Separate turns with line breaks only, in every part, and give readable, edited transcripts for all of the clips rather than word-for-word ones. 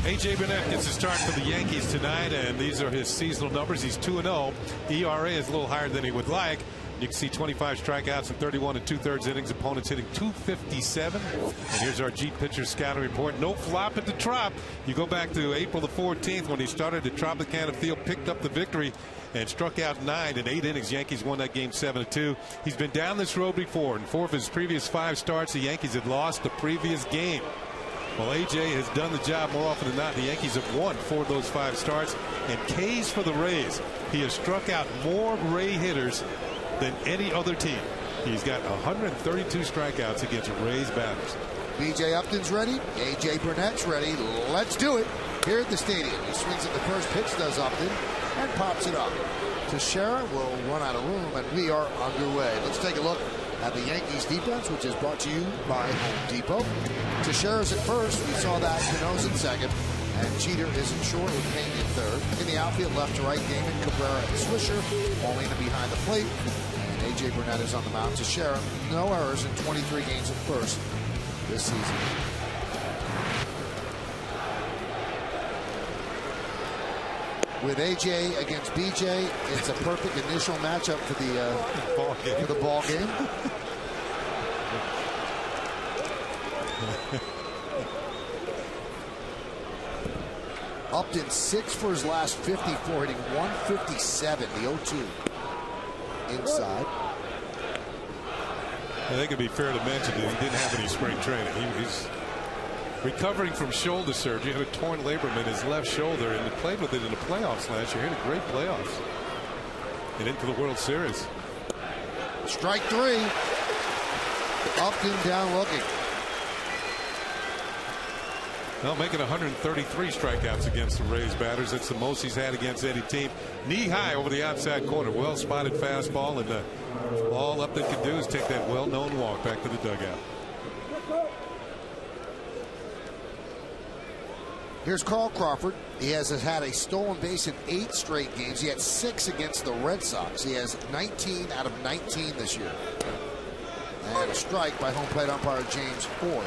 A.J. Burnett gets a start for the Yankees tonight, and these are his seasonal numbers. He's 2-0. ERA is a little higher than he would like. You can see 25 strikeouts in 31 2/3 innings. Opponents hitting .257. And here's our G pitcher scouting report. No flop at the Trop. You go back to April the 14th when he started at Tropicana Field, picked up the victory, and struck out 9 in 8 innings. Yankees won that game 7-2. He's been down this road before. In 4 of his previous 5 starts, the Yankees had lost the previous game. Well, A.J. has done the job more often than not. The Yankees have won 4 of those 5 starts. And K's for the Rays. He has struck out more Ray hitters than any other team. He's got 132 strikeouts against Rays batters.
B.J. Upton's ready. A.J. Burnett's ready. Let's do it here at the stadium. He swings at the first pitch, does Upton, and pops it up. Teixeira will run out of room, and we are underway. Let's take a look at the Yankees defense, which is brought to you by Home Depot. Teixeira's at first. We saw that. Cano's in second. And Jeter is in short with Payne in third. In the outfield, left to right, Damon, Cabrera, and Swisher. Molina behind the plate. And A.J. Burnett is on the mound. Teixeira, no errors in 23 games at first this season. With A.J. against B.J., it's a perfect initial matchup for the ball game. Upton 6 for his last 54, hitting 157, the 0-2 inside.
I think it'd be fair to mention that he didn't have any spring training. He's recovering from shoulder surgery. He had a torn labrum in his left shoulder, and he played with it in the playoffs last year. He had a great playoffs and into the World Series.
Strike 3. Upton down looking.
Well, making 133 strikeouts against the Rays batters. That's the most he's had against any team. Knee high over the outside corner. Well spotted fastball, and all Upton can do is take that well-known walk back to the dugout.
Here's Carl Crawford. He has had a stolen base in 8 straight games. He had 6 against the Red Sox. He has 19 out of 19 this year. And a strike by home plate umpire James Hoy.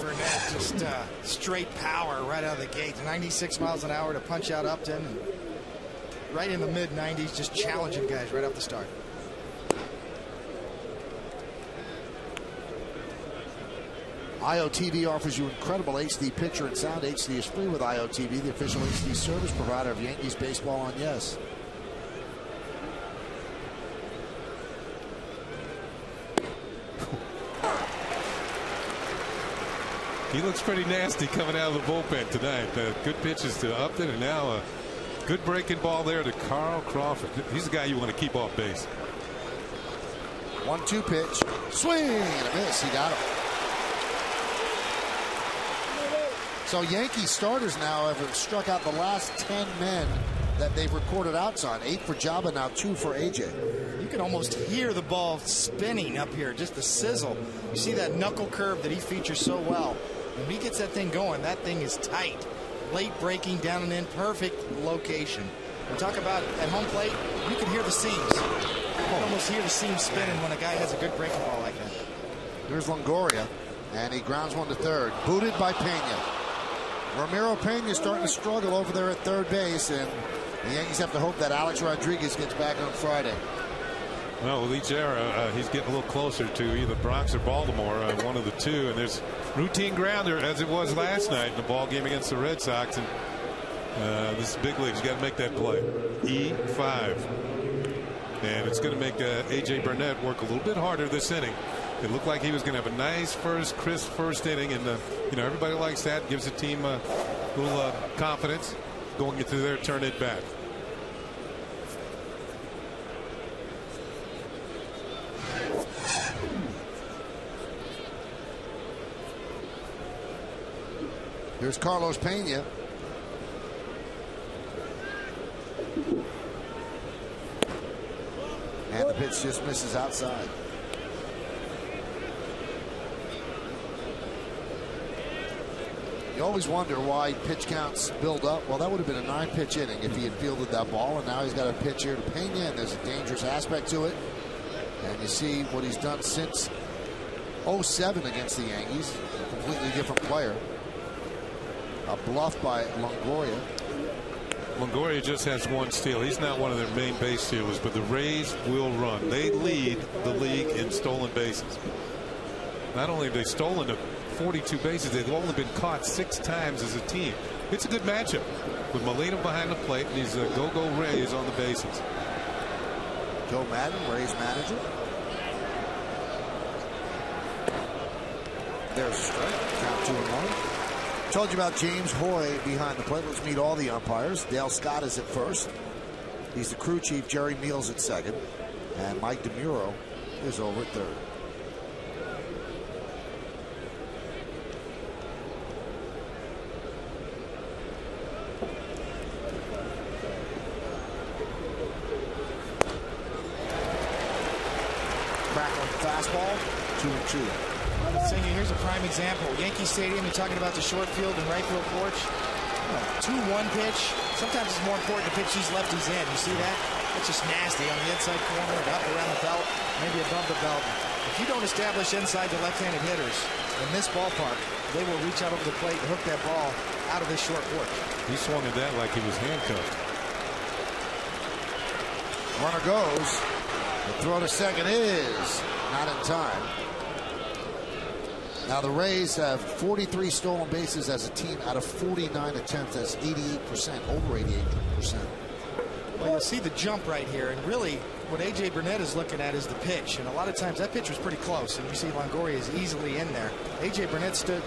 Burnett just straight power right out of the gate. 96 miles an hour to punch out Upton. Right in the mid-90s, just challenging guys right off the start.
IOTV offers you incredible HD picture and sound. HD is free with IOTV, the official HD service provider of Yankees baseball on Yes.
He looks pretty nasty coming out of the bullpen tonight. Good pitches to Upton, and now a good breaking ball there to Carl Crawford. He's the guy you want to keep off base.
1-2 pitch. Swing and a miss. He got him. So Yankee starters now have struck out the last 10 men that they've recorded outs on. 8 for Jabba, now 2 for A.J.
You can almost hear the ball spinning up here, just the sizzle. You see that knuckle curve that he features so well. When he gets that thing going, that thing is tight. Late breaking down and in, perfect location. We talk about at home plate, you can hear the seams. You can almost hear the seams spinning when a guy has a good breaking ball like that.
Here's Longoria, and he grounds one to third. Booted by Pena. Ramiro Pena starting to struggle over there at third base, and the Yankees have to hope that Alex Rodriguez gets back on Friday.
Well, with each era, he's getting a little closer to either Bronx or Baltimore, one of the two. And there's routine grounder, as it was last night in the ball game against the Red Sox. And this is big leagues. You got to make that play. E5. And it's going to make A.J. Burnett work a little bit harder this inning. It looked like he was going to have a nice crisp first inning, and everybody likes that. Gives the team a little confidence going into their turn at bat.
Here's Carlos Pena. And the pitch just misses outside. You always wonder why pitch counts build up. Well, that would have been a 9-pitch inning if he had fielded that ball, and now he's got a pitch here to Pena, and there's a dangerous aspect to it. And you see what he's done since 07 against the Yankees. A completely different player. A bluff by Longoria.
Longoria just has one steal. He's not one of their main base stealers, but the Rays will run. They lead the league in stolen bases. Not only have they stolen the 42 bases, they've only been caught 6 times as a team. It's a good matchup with Molina behind the plate and these go-go Rays on the bases.
Joe Madden, Rays manager. There's a strike. Count 2-1. Told you about James Hoy behind the plate. Let's meet all the umpires. Dale Scott is at first. He's the crew chief. Jerry Meals at second. And Mike DeMuro is over at third. Fastball, 2-2.
Senior, here's a prime example. Yankee Stadium, you're talking about the short field and right field porch. 2-1 pitch. Sometimes it's more important to pitch these lefties in. You see that? That's just nasty on the inside corner and up around the belt, maybe above the belt. If you don't establish inside the left-handed hitters in this ballpark, they will reach out over the plate and hook that ball out of this short porch.
He swung at that like he was handcuffed.
Runner goes. The throw to second is not in time. Now the Rays have 43 stolen bases as a team out of 49 attempts. That's 88%, over 88%.
Well, you'll see the jump right here, and really what A.J. Burnett is looking at is the pitch, and a lot of times that pitch was pretty close, and you see Longoria is easily in there. A.J. Burnett stood.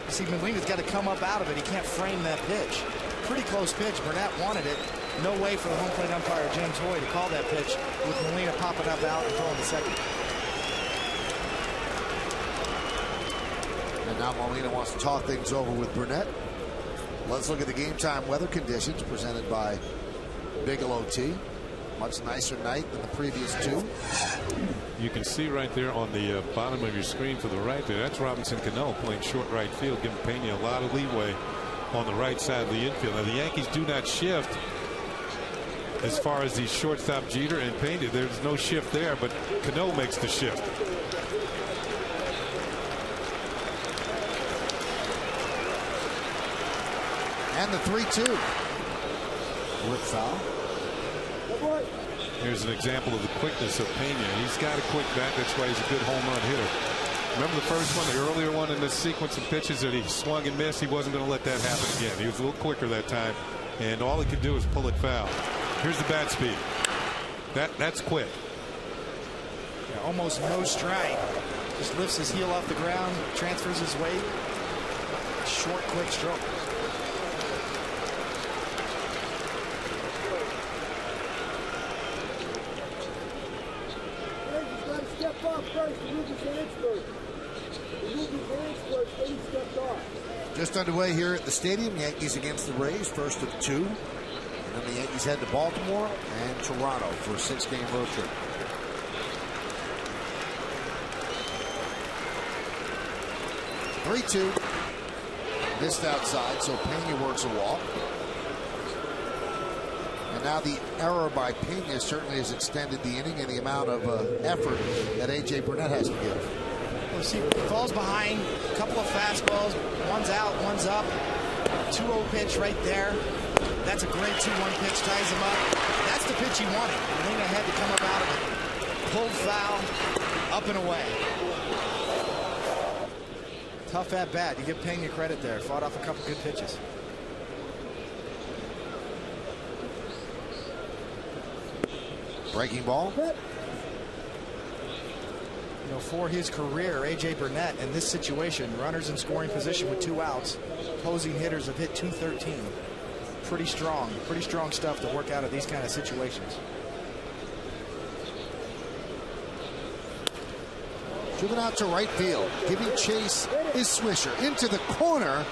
You see Molina's got to come up out of it. He can't frame that pitch. Pretty close pitch. Burnett wanted it. No way for the home plate umpire James Hoy to call that pitch with Molina popping up out and throwing the second.
And now Molina wants to talk things over with Burnett. Let's look at the game time weather conditions presented by Bigelow Tea. Much nicer night than the previous 2.
You can see right there on the bottom of your screen to the right there. That's Robinson Cano playing short right field, giving Pena a lot of leeway on the right side of the infield. Now the Yankees do not shift as far as the shortstop Jeter and Pena. There's no shift there, but Cano makes the shift.
And the 3-2. With foul.
Here's an example of the quickness of Pena. He's got a quick bat. That's why he's a good home run hitter. Remember the first one, the earlier one in this sequence of pitches that he swung and missed? He wasn't going to let that happen again. He was a little quicker that time, and all he could do is pull it foul. Here's the bat speed. That's quick.
Yeah, almost no stride. Just lifts his heel off the ground, transfers his weight. Short, quick stroke.
Just underway here at the stadium. Yankees against the Rays, first of 2. And then the Yankees head to Baltimore and Toronto for a 6-game road trip. (3-2). Missed outside, so Pena works a walk. And now the error by Pena certainly has extended the inning and the amount of effort that A.J. Burnett has to give.
Well, see, falls behind, a couple of fastballs, one's out, one's up. 2-0 pitch right there. That's a great 2-1 pitch, ties him up. That's the pitch he wanted. Molina had to come up out of it. Pulled foul, up and away. Tough at bat. You give Pena credit there. Fought off a couple good pitches.
Breaking ball.
You know, for his career, A.J. Burnett in this situation, runners in scoring position with 2 outs, opposing hitters have hit .213. Pretty strong stuff to work out of these kind of situations.
Driven out to right field. Giving chase is Swisher into the corner.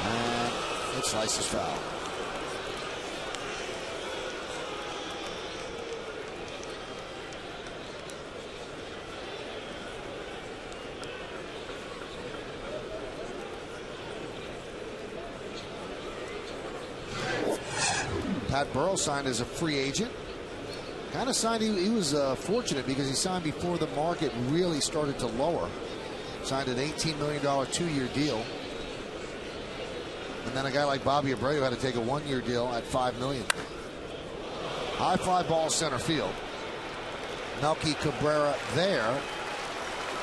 And it slices foul. Pat Burrell signed as a free agent. Kind of signed, he was fortunate because he signed before the market really started to lower. Signed an $18 million 2-year deal. And then a guy like Bobby Abreu had to take a one-year deal at $5 million. High fly ball center field. Melky Cabrera there.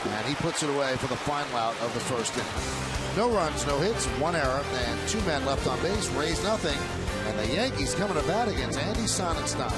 And he puts it away for the final out of the first inning. No runs, no hits, one error, and 2 men left on base. Rays nothing. And the Yankees coming to bat against Andy Sonnenstein.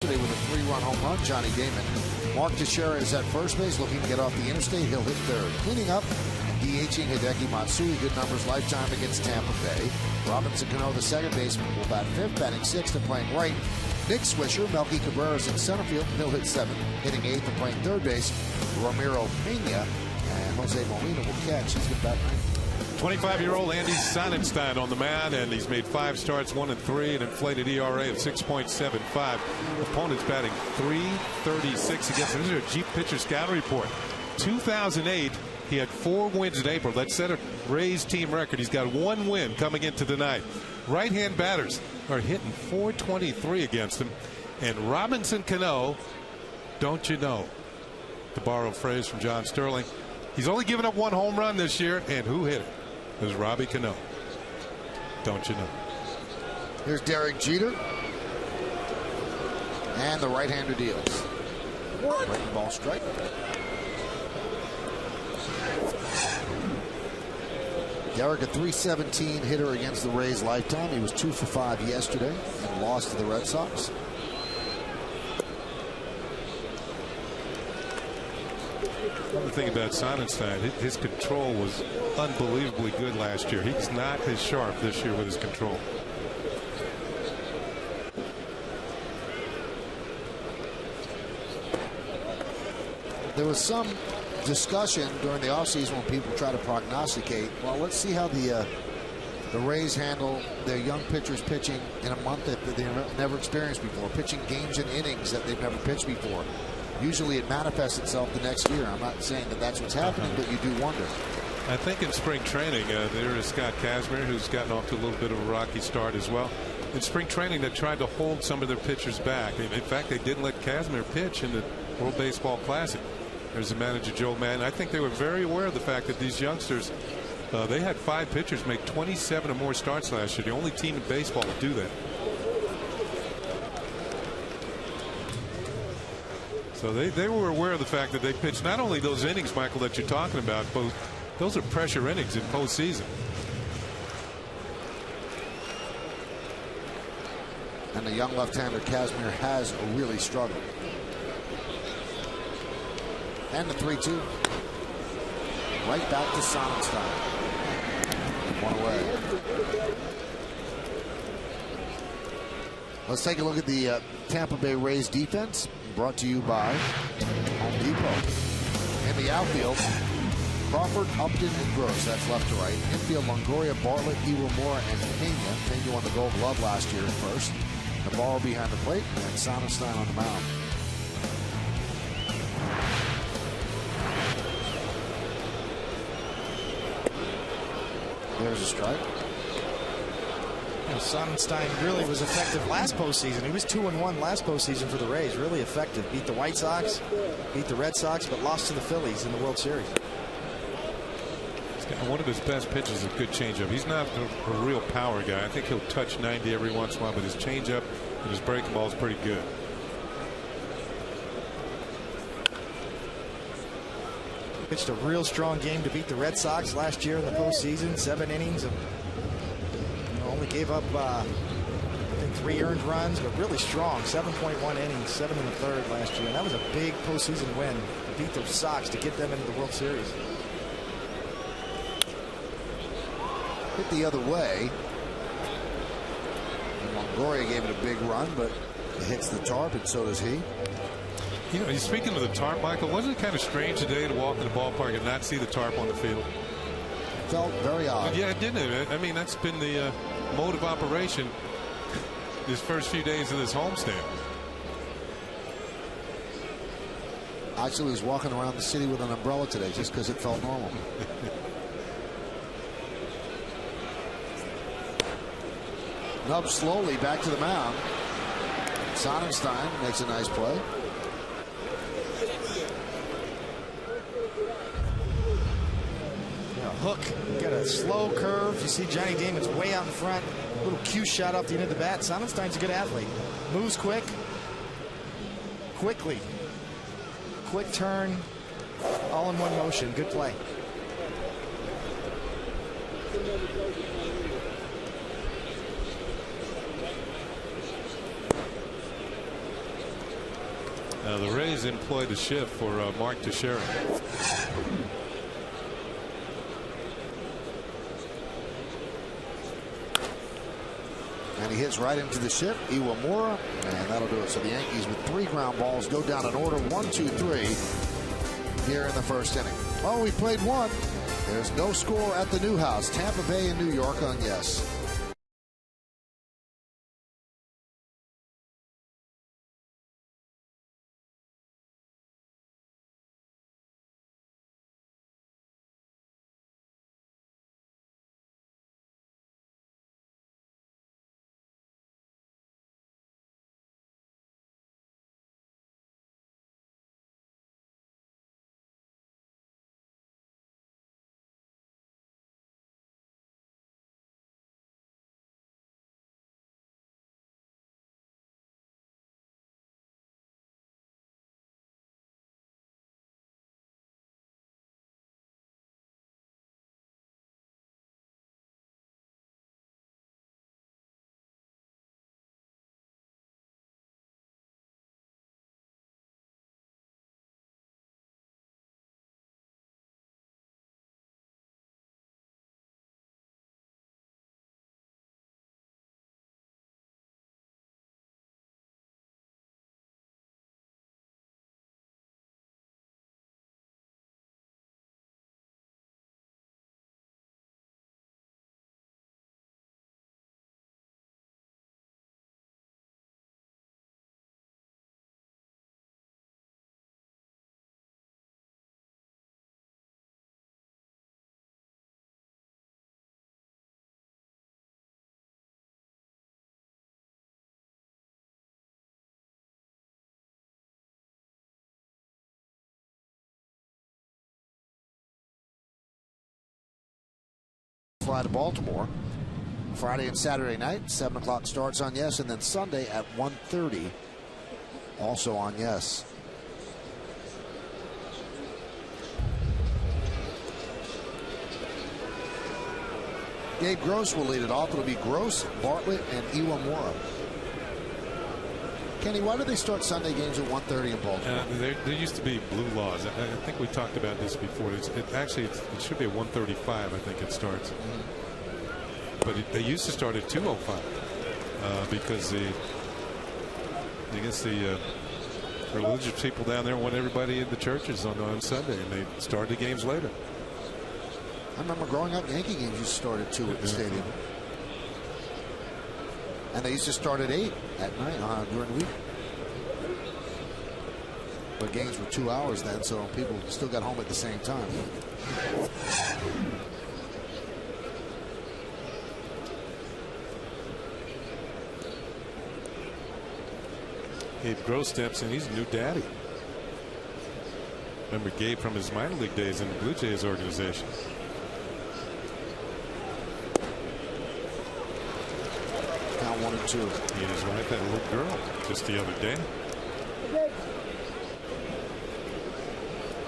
With a 3-run home run, Johnny Damon. Mark Teixeira is at first base, looking to get off the interstate. He'll hit third. Cleaning up and DHing Hideki Matsui. Good numbers lifetime against Tampa Bay. Robinson Cano, the second baseman, will bat fifth, batting sixth and playing right. Nick Swisher, Melky Cabrera is in center field. He'll hit seventh, hitting eighth and playing third base. Ramiro Pena and Jose Molina will catch. He's going to bat ninth.
25-year-old Andy Sonnenstein on the mound, and he's made 5 starts, 1 and 3, an inflated ERA of 6.75. Opponents batting .336 against him. This is a Jeep pitcher scouting report. 2008, he had 4 wins in April. That set a Rays team record. He's got 1 win coming into tonight. Right-hand batters are hitting .423 against him. And Robinson Cano, don't you know, to borrow a phrase from John Sterling, he's only given up 1 home run this year, and who hit it? It was Robbie Cano. Don't you know?
Here's Derek Jeter. And the right-hander deals. Breaking ball strike. Derek, a .317 hitter against the Rays lifetime. He was 2 for 5 yesterday and lost to the Red Sox.
Another thing about Sonnenstein, his control was unbelievably good last year. He's not as sharp this year with his control.
There was some discussion during the offseason when people try to prognosticate. Well, let's see how the Rays handle their young pitchers pitching in a month that they've never experienced before, pitching games and innings that they've never pitched before. Usually it manifests itself the next year. I'm not saying that that's what's happening, but you do wonder.
I think in spring training, there is Scott Kazmir, who's gotten off to a little bit of a rocky start as well. In spring training, they tried to hold some of their pitchers back. In fact, they didn't let Kazmir pitch in the World Baseball Classic. There's the manager, Joe Madden. I think they were very aware of the fact that these youngsters, they had 5 pitchers make 27 or more starts last year. The only team in baseball to do that. So they were aware of the fact that they pitched not only those innings, Michael, that you're talking about, but those are pressure innings in postseason.
And the young left-hander Kazmir has really struggled. And the 3-2. Right back to Sonnenstein. 1 away. Let's take a look at the Tampa Bay Rays defense. Brought to you by Home Depot. In the outfield, Crawford, Upton, and Gross. That's left to right. Infield, Longoria, Bartlett, Iwamura, and Pena. Pena won the Gold Glove last year at first. Navarro behind the plate, and Sonnenstein on the mound. There's a strike.
Sonnenstein really was effective last postseason. He was 2-1 last postseason for the Rays. Really effective. Beat the White Sox, beat the Red Sox, but lost to the Phillies in the World Series.
One of his best pitches is a good changeup. He's not a real power guy. I think he'll touch 90 every once in a while, but his changeup and his breaking ball is pretty good.
Pitched a real strong game to beat the Red Sox last year in the postseason. 7 innings. Only gave up, I think, 3 earned runs, but really strong. 7.1 innings, 7 in the third last year. And that was a big postseason win to beat the Sox to get them into the World Series.
Hit the other way. And Longoria gave it a big run, but it hits the tarp, and so does he.
You know, speaking of the tarp, Michael, wasn't it kind of strange today to walk in the ballpark and not see the tarp on the field?
Felt very odd.
Yeah, didn't it? I mean, that's been the mode of operation these first few days of this homestand.
Actually, was walking around the city with an umbrella today just because it felt normal. Nub slowly back to the mound. Sonnenstein makes a nice play.
Hook, got a slow curve. You see Johnny Damon's way out in front. Little cue shot off the end of the bat. Sonnenstein's a good athlete. Moves quick. Quickly. Quick turn. All in one motion. Good play.
The Rays employed the shift for Mark Teixeira.
And he hits right into the ship, Iwamura, and that'll do it. So the Yankees with 3 ground balls go down in order 1, 2, 3 here in the first inning. Oh, we played 1. There's no score at the Newhouse. Tampa Bay and New York on Yes. Fly to Baltimore Friday and Saturday night. 7 o'clock starts on Yes, and then Sunday at 1:30 also on Yes. Gabe Gross will lead it off. It'll be Gross, Bartlett, and Iwamura. Kenny, why do they start Sunday games at 1:30 in Baltimore?
There used to be blue laws. I think we talked about this before. It should be at 1:35. I think it starts. But they used to start at 2:05 because the religious people down there want everybody in the churches on Sunday, and they started the games later.
I remember growing up, Yankee games used to start at 2 at the stadium. And they used to start at 8 at night during the week. But games were 2 hours then, so people still got home at the same time.
Gabe Gross steps in. He's a new daddy. Remember Gabe from his minor league days in the Blue Jays organization.
2-2.
He and his wife had a little girl just the other day.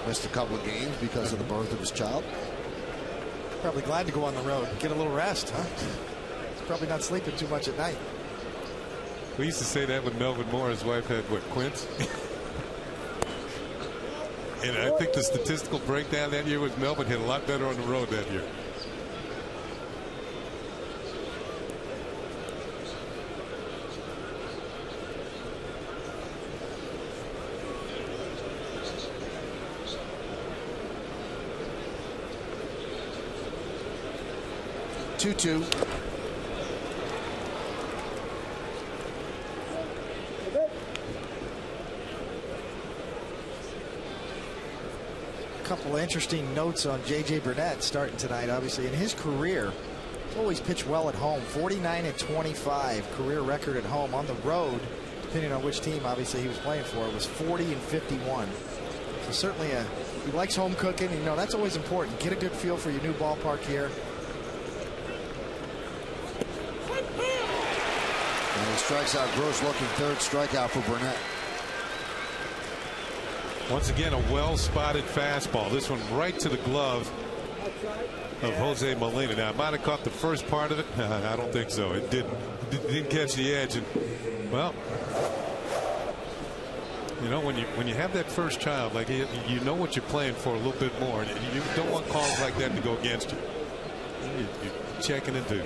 Missed a couple of games because of the birth of his child.
Probably glad to go on the road and get a little rest, huh? He's probably not sleeping too much at night.
We used to say that with Melvin Moore. His wife had, what, Quince? And I think the statistical breakdown that year was Melvin hit a lot better on the road that year.
Two.
Couple of interesting notes on J.J. Burnett starting tonight. Obviously, in his career, he's always pitched well at home. 49-25 career record at home. On the road, depending on which team, obviously, he was playing for, was 40-51. So certainly, he likes home cooking. And, you know, that's always important. Get a good feel for your new ballpark here.
And he strikes out Gross, looking third strikeout for Burnett.
Once again, a well-spotted fastball. This one right to the glove of Jose Molina. Now, I might have caught the first part of it. I don't think so. It didn't. It didn't catch the edge. And, well, you know, when you have that first child, like you know what you're playing for a little bit more. And you don't want calls like that to go against you. You're checking into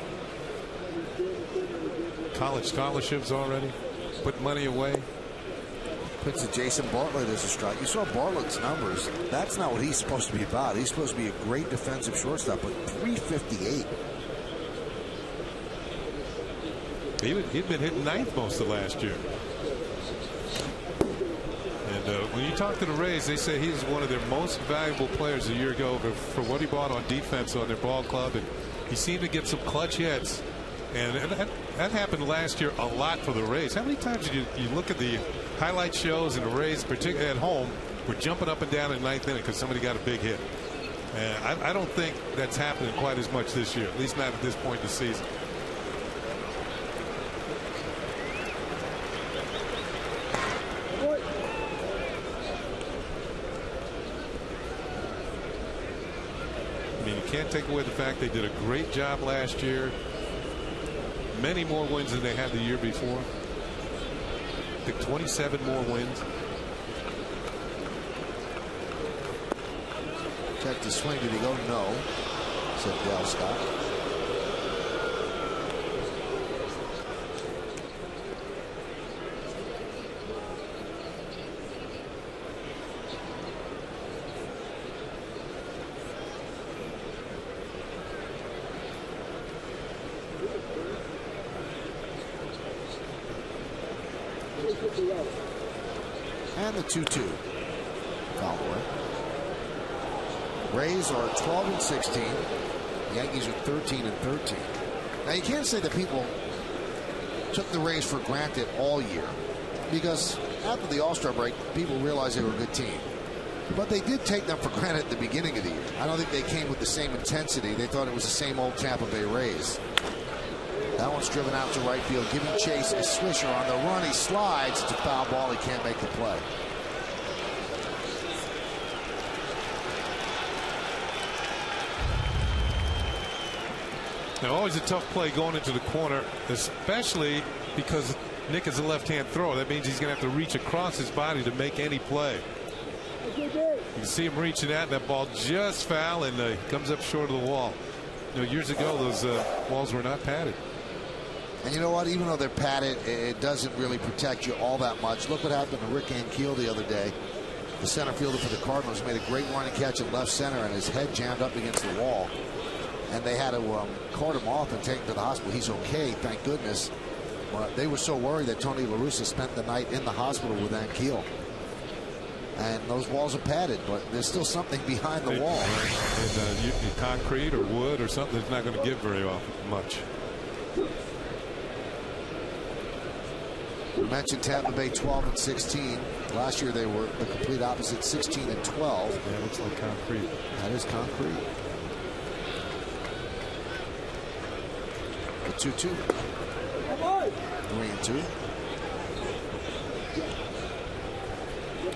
college scholarships already. Put money away.
Puts a Jason Bartlett as a strike. You saw Bartlett's numbers. That's not what he's supposed to be about. He's supposed to be a great defensive shortstop, but 358.
He'd been hitting ninth most of last year. And when you talk to the Rays, they say he's one of their most valuable players a year ago for what he brought on defense on their ball club. And he seemed to get some clutch hits. And that happened last year a lot for the Rays. How many times did you look at the highlight shows and the Rays, particularly at home, were jumping up and down in ninth inning because somebody got a big hit? And I don't think that's happening quite as much this year, at least not at this point in the season. I mean, you can't take away the fact they did a great job last year. Many more wins than they had the year before. I think 27 more wins.
Check the swing. Did he go? No, said Dale Scott. And the 2-2. Foul away. Rays are 12-16. Yankees are 13-13. Now you can't say that people took the Rays for granted all year, because after the All-Star break, people realized they were a good team. But they did take them for granted at the beginning of the year. I don't think they came with the same intensity. They thought it was the same old Tampa Bay Rays. That one's driven out to right field, giving chase is Swisher on the run. He slides. It's a foul ball. He can't make the play.
Now, always a tough play going into the corner, especially because Nick is a left-hand thrower. That means he's going to have to reach across his body to make any play. You can see him reaching out, and that ball just foul, and comes up short of the wall. You know, years ago, those walls were not padded.
And you know what? Even though they're padded, it doesn't really protect you all that much. Look what happened to Rick Ankiel the other day. The center fielder for the Cardinals made a great running catch at left center, and his head jammed up against the wall. And they had to cart him off and take him to the hospital. He's okay, thank goodness. They were so worried that Tony La Russa spent the night in the hospital with Ankiel. And those walls are padded, but there's still something behind the wall.
And concrete or wood or something that's not going to give very much.
We mentioned Tampa Bay 12-16. Last year they were the complete opposite, 16-12.
Yeah, it looks like concrete.
That is concrete. The 2-2. 3 and 2.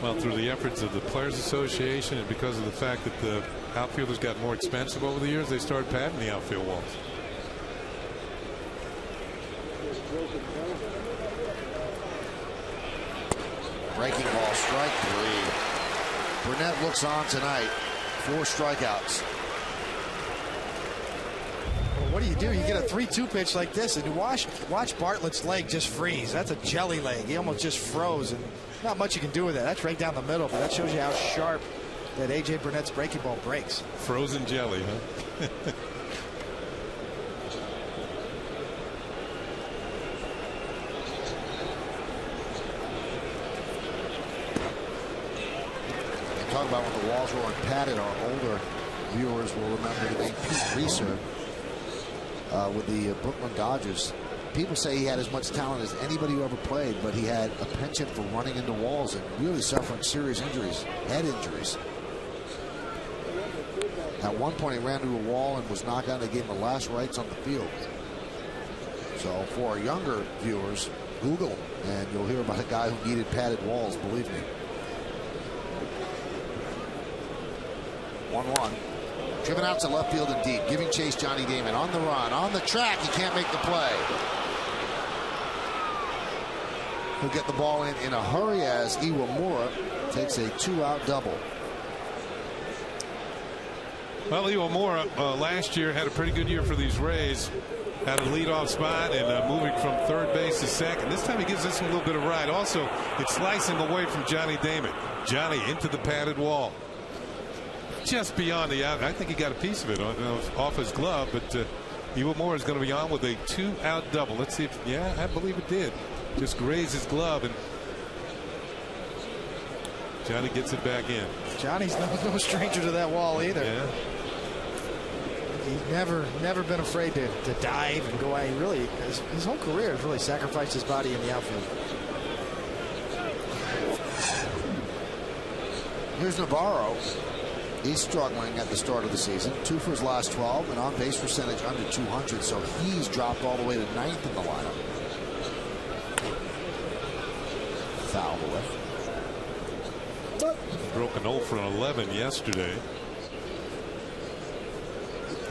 Well, through the efforts of the Players Association and because of the fact that the outfielders got more expensive over the years, they started padding the outfield walls.
Breaking ball, strike 3. Burnett looks on tonight. 4 strikeouts.
Well, what do? You get a 3-2 pitch like this, and you watch Bartlett's leg just freeze. That's a jelly leg. He almost just froze, and not much you can do with it. That's right down the middle, but that shows you how sharp that A.J. Burnett's breaking ball breaks.
Frozen jelly, huh?
Talk about when the walls were unpadded. Our older viewers will remember the name Pete Reeser with the Brooklyn Dodgers. People say he had as much talent as anybody who ever played, but he had a penchant for running into walls and really suffering serious injuries, head injuries. At one point, he ran into a wall and was knocked out. They gave him the last rites on the field. So for our younger viewers, Google, and you'll hear about a guy who needed padded walls, believe me. 1-1. Driven out to left field and deep, giving chase Johnny Damon on the run, on the track. He can't make the play. He'll get the ball in a hurry as Iwamura takes a 2-out double.
Well, Iwamura last year had a pretty good year for these Rays. Had a leadoff spot and moving from third base to second. This time he gives this one a little bit of ride. Also, it's slicing away from Johnny Damon. Johnny into the padded wall. Just beyond the out. I think he got a piece of it off his glove, but Iwamura is going to be on with a 2-out double. Let's see if, yeah, I believe it did. Just grazed his glove, and Johnny gets it back in.
Johnny's no stranger to that wall either.
Yeah.
He's never been afraid to dive and go out. He really, his whole career has really sacrificed his body in the outfield.
Here's Navarro. He's struggling at the start of the season. 2 for his last 12, and on base percentage under 200. So he's dropped all the way to 9th in the lineup. Foul away.
Broke an 0 for 11 yesterday.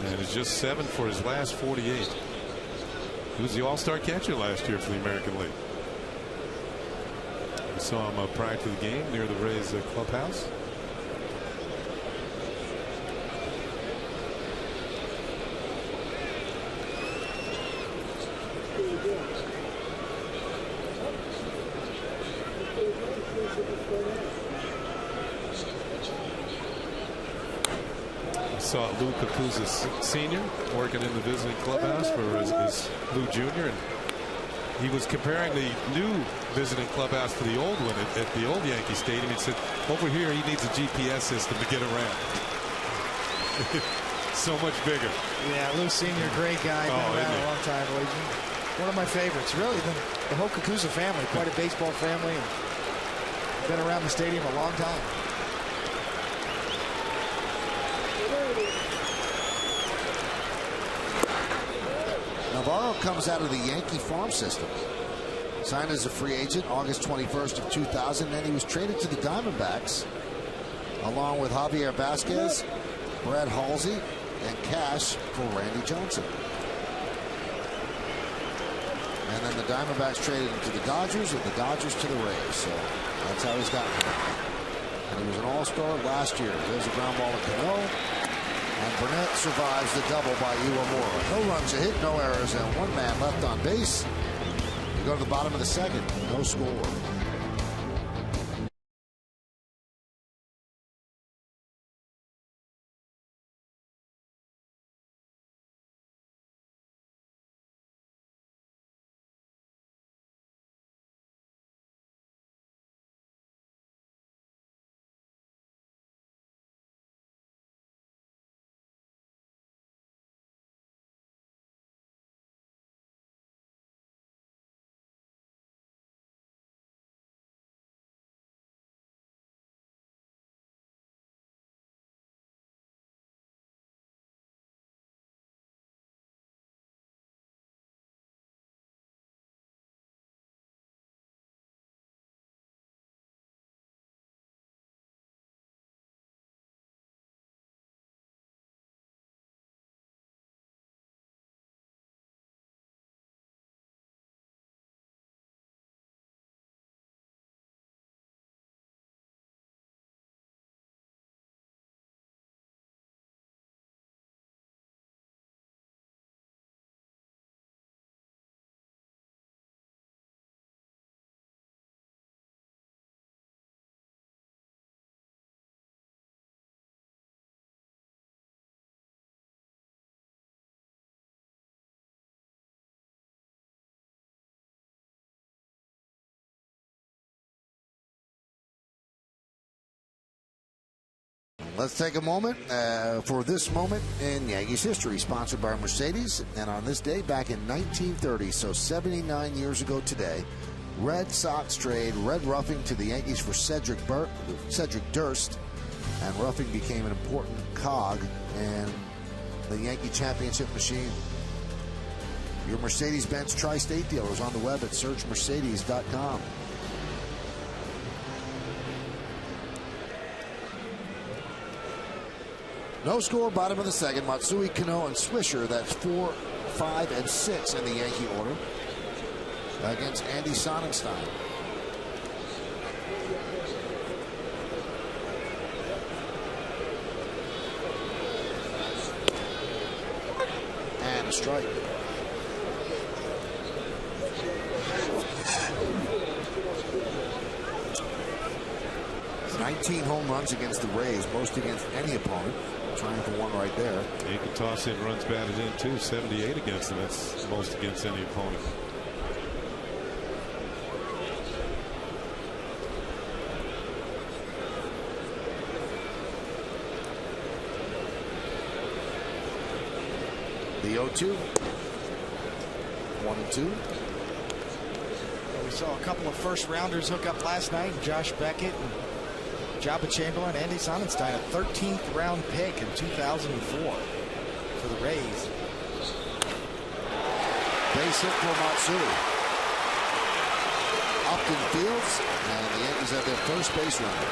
And is just 7 for his last 48. He was the all-star catcher last year for the American League. We saw him prior to the game near the Rays clubhouse. Saw Lou Kakuza Sr. working in the visiting clubhouse for his Lou Jr. And he was comparing the new visiting clubhouse to the old one at the old Yankee Stadium. He said, over here he needs a GPS system to get around. So much bigger.
Yeah, Lou Sr., great guy. Been around a long time. One of my favorites. Really, the whole Kakuza family, quite a baseball family. And been around the stadium a long time.
Navarro comes out of the Yankee farm system. Signed as a free agent August 21st of 2000. Then he was traded to the Diamondbacks along with Javier Vasquez, Brad Halsey, and cash for Randy Johnson. And then the Diamondbacks traded him to the Dodgers and the Dodgers to the Rays. So that's how he's gotten here. And he was an all-star last year. There's a ground ball to Cano. And Burnett survives the double by Iwamura. No runs, a hit, no errors, and 1 man left on base. You go to the bottom of the second, no score. Let's take a moment for this moment in Yankees history, sponsored by Mercedes. And on this day back in 1930, so 79 years ago today, Red Sox trade Red Ruffing to the Yankees for Cedric Durst, and Ruffing became an important cog in the Yankee championship machine. Your Mercedes-Benz Tri-State dealers on the web at searchmercedes.com. No score, bottom of the second. Matsui, Cano, and Swisher. That's 4, 5, and 6 in the Yankee order against Andy Sonnenstein. And a strike. It's 19 home runs against the Rays, most against any opponent. Trying for one right there.
You can toss in runs batted in too. 78 against them. That's most against any opponent.
The 0-2. 1-2.
We saw a couple of first rounders hook up last night. Josh Beckett and Jabba Chamberlain, Andy Sonnenstein, a 13th round pick in 2004 for the Rays.
Base hit for Matsui. Upton fields, and the Yankees have their first base runner.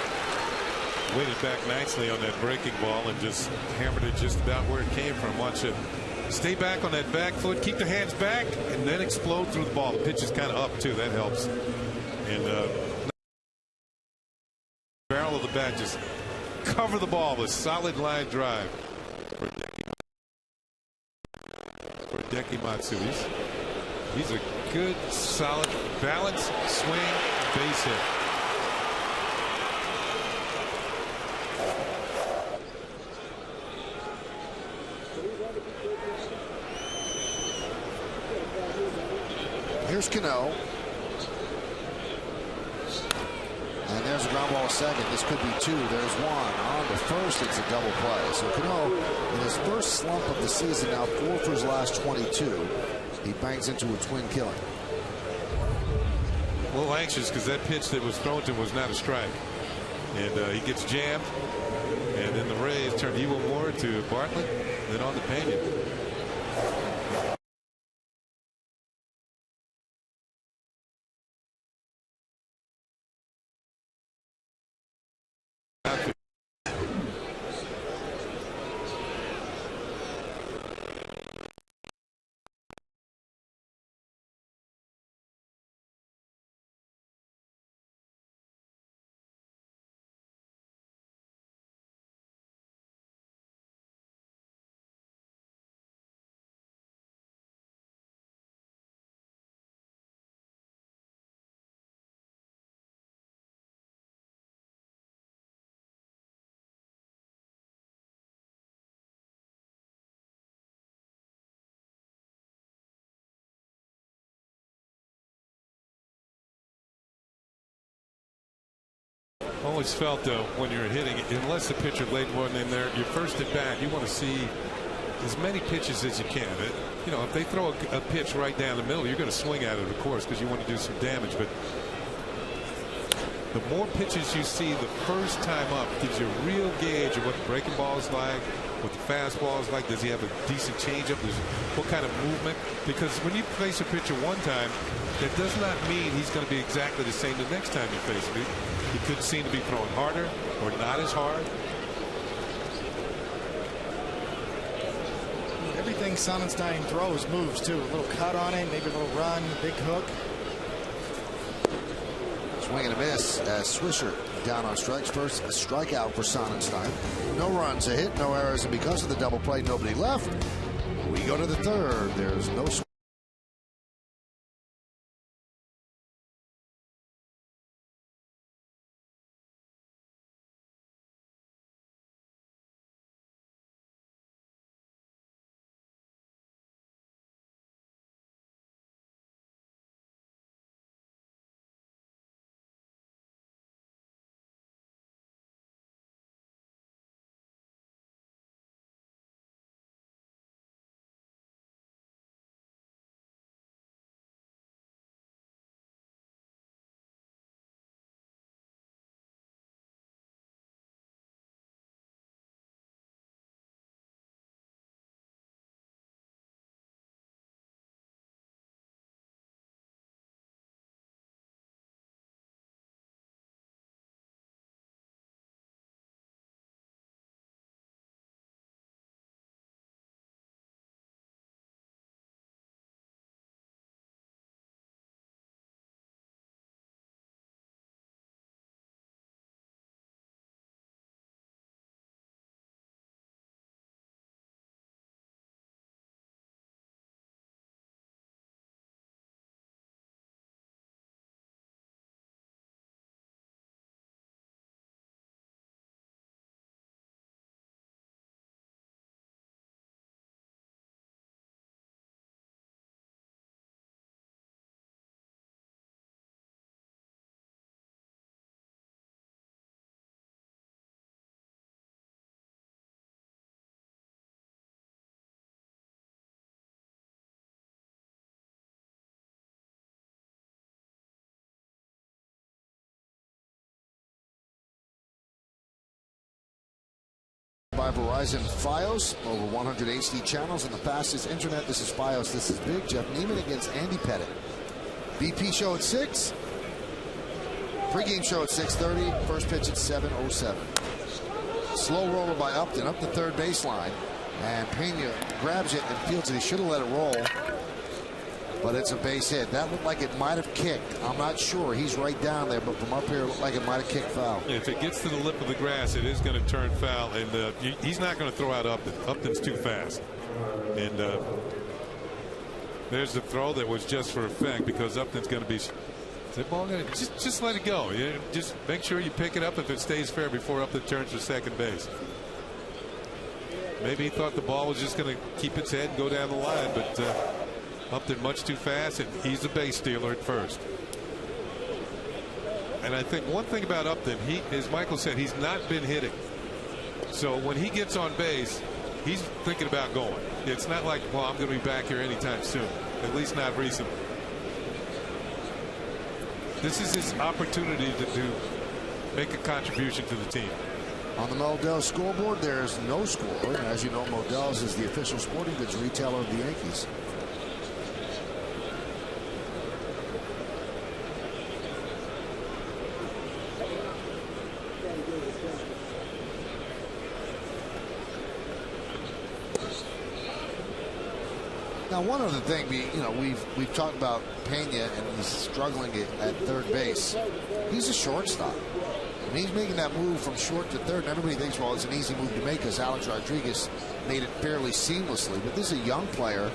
Waited back nicely on that breaking ball and just hammered it just about where it came from. Watch it. Stay back on that back foot, keep the hands back, and then explode through the ball. The pitch is kind of up too. That helps. And barrel of the bat, just cover the ball with solid line drive for Hideki Matsui. He's a good, solid, balance, swing, base hit.
Here's Cano. And there's a ground ball to second. This could be two. There's one. On to first, it's a double play. So Cano, in his first slump of the season, now 4 for his last 22. He bangs into a twin killing.
A little anxious because that pitch that was thrown to him was not a strike. And he gets jammed. And then the Rays turn Ewan Moore to Bartlett, then on to Pena. Always felt though when you're hitting it, unless the pitcher laid one in there, your first at bat, you want to see as many pitches as you can. You know, if they throw a pitch right down the middle, you're going to swing at it, of course, because you want to do some damage. But the more pitches you see the first time up gives you a real gauge of what the breaking ball is like, what the fastball is like. Does he have a decent changeup? What kind of movement? Because when you face a pitcher one time, that does not mean he's going to be exactly the same the next time you face him. He could seem to be throwing harder or not as hard.
Everything Sonnenstein throws moves too. A little cut on it, maybe a little run, big hook.
Swing and a miss as Swisher down on strikes. First a strikeout for Sonnenstein. No runs, a hit, no errors, and because of the double play, nobody left. We go to the third. There's no by Verizon Fios. Over 100 HD channels and the fastest internet. This is Fios. This is big. Jeff Neiman against Andy Pettit. BP show at 6. Pre-game show at 6:30. First pitch at 7:07. Slow roller by Upton up the third baseline. And Pena grabs it and fields it. He should have let it roll. But it's a base hit. That looked like it might have kicked. I'm not sure. He's right down there, but from up here, it looked like it might have kicked foul.
If it gets to the lip of the grass, it is going to turn foul. And he's not going to throw out Upton. Upton's too fast. And there's the throw that was just for effect because Upton's going to be. Is that ball going to just let it go? Just make sure you pick it up if it stays fair before Upton turns for second base. Maybe he thought the ball was just going to keep its head and go down the line, but Upton much too fast, and he's a base stealer at first. And I think one thing about Upton, as Michael said, he's not been hitting. So when he gets on base, he's thinking about going. It's not like, well, I'm going to be back here anytime soon, at least not recently. This is his opportunity to make a contribution to the team.
On the Modell's scoreboard, there's no score. As you know, Modell's is the official sporting goods retailer of the Yankees. Now, one other thing, we've talked about Pena and he's struggling at third base. He's a shortstop. I mean, he's making that move from short to third, and everybody thinks, well, it's an easy move to make because Alex Rodriguez made it fairly seamlessly. But this is a young player,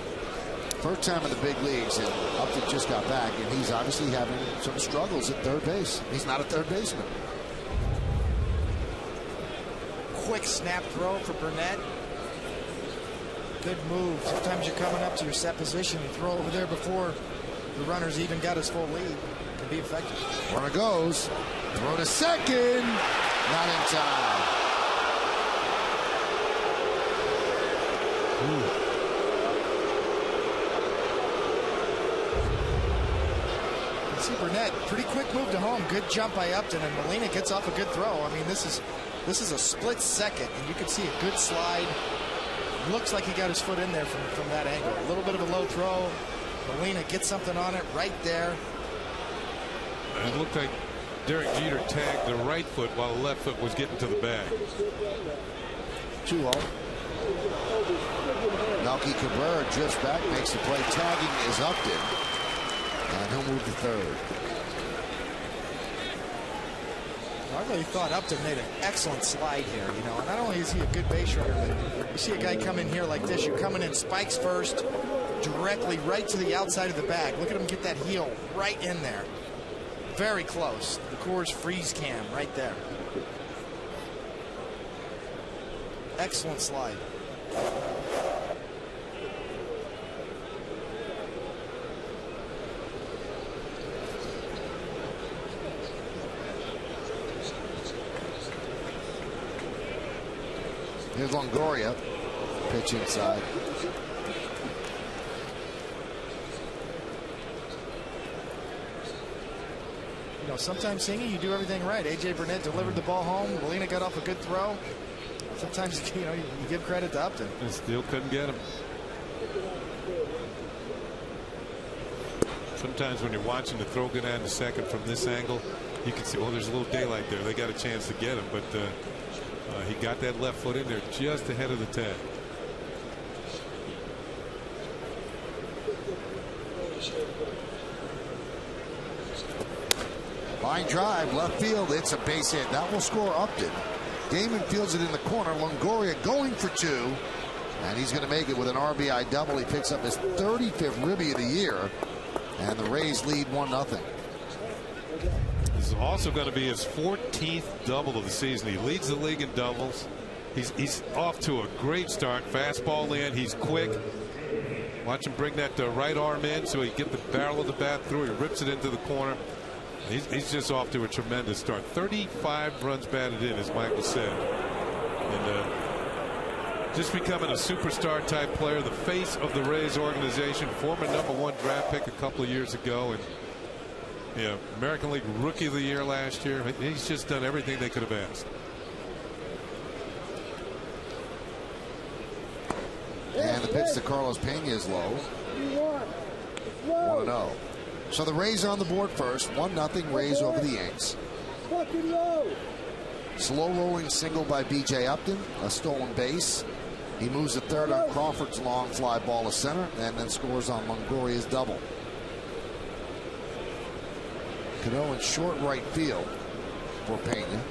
first time in the big leagues, and Upton just got back, and he's obviously having some struggles at third base. He's not a third baseman.
Quick snap throw for Burnett. Good move. Sometimes you're coming up to your set position and throw over there before the runner's even got his full lead. Can be effective.
Runner goes. Throw to second. Not in time.
You see Burnett, pretty quick move to home. Good jump by Upton, and Molina gets off a good throw. I mean, this is a split second, and you can see a good slide. Looks like he got his foot in there from that angle. A little bit of a low throw. Molina gets something on it right there.
It looked like Derek Jeter tagged the right foot while the left foot was getting to the bag.
2-0. Melky Cabrera drifts back, makes the play. Tagging is Upton, and he'll move to third.
I really thought Upton made an excellent slide here. And not only is he a good base runner, but you see a guy come in here like this. You're coming in spikes first, directly right to the outside of the bag. Look at him get that heel right in there. Very close. The Coors freeze cam right there. Excellent slide.
Here's Longoria. Pitch inside.
Sometimes, Singy, you do everything right. A.J. Burnett delivered the ball home. Molina got off a good throw. Sometimes, you give credit to Upton.
And still couldn't get him. Sometimes when you're watching the throw go down to second from this angle, you can see, well, there's a little daylight there. They got a chance to get him, but he got that left foot in there just ahead of the tag.
Line drive, left field. It's a base hit. That will score Upton. Damon fields it in the corner. Longoria going for two. And he's going to make it with an RBI double. He picks up his 35th ribby of the year. And the Rays lead 1-0.
This is also going to be his 14th double of the season. He leads the league in doubles. He's off to a great start. Fastball in. He's quick. Watch him bring that right arm in so he can get the barrel of the bat through. He rips it into the corner. He's just off to a tremendous start. 35 runs batted in, as Michael said. And just becoming a superstar type player, the face of the Rays organization, former #1 draft pick a couple of years ago, and American League Rookie of the Year last year. He's just done everything they could have asked.
pitch to Carlos Pena is low. 1-0. So the Rays on the board first. 1-0 Rays over the Yanks. Slow rolling single by B.J. Upton. A stolen base. He moves to third on Crawford's long fly ball to center, and then scores on Longoria's double. Cano in short right field for Pena.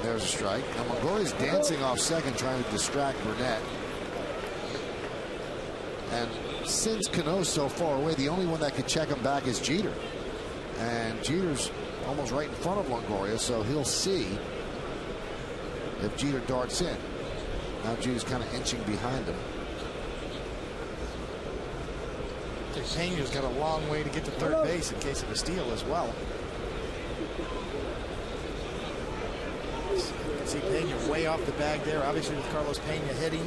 There's a strike. Now Longoria's dancing off second, trying to distract Burnett. And since Cano's so far away, the only one that could check him back is Jeter. And Jeter's almost right in front of Longoria, so he'll see if Jeter darts in. Now Jeter's kind of inching behind him.
Pena's got a long way to get to third base in case of a steal as well. You can see Pena way off the bag there, obviously with Carlos Pena hitting.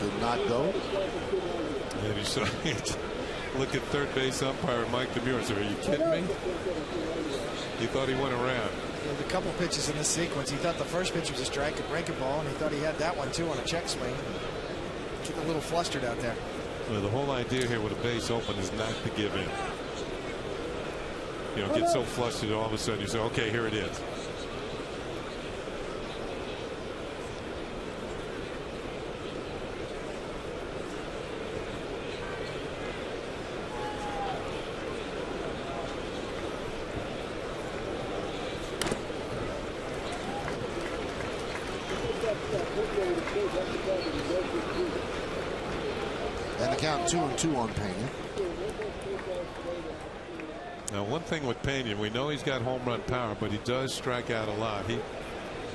Did not go.
And you saw look at third base umpire Mike Demure and said, "Are you kidding me?" He thought he went around.
There's a couple pitches in this sequence. He thought the first pitch was a strike, a breaking ball, and he thought he had that one too on a check swing. Get a little flustered out there.
Well, the whole idea here with a base open is not to give in. You know, get so flustered all of a sudden you say, "Okay, here it is."
And the count 2-2 on Pena.
Now, one thing with Pena, we know he's got home run power, but he does strike out a lot. He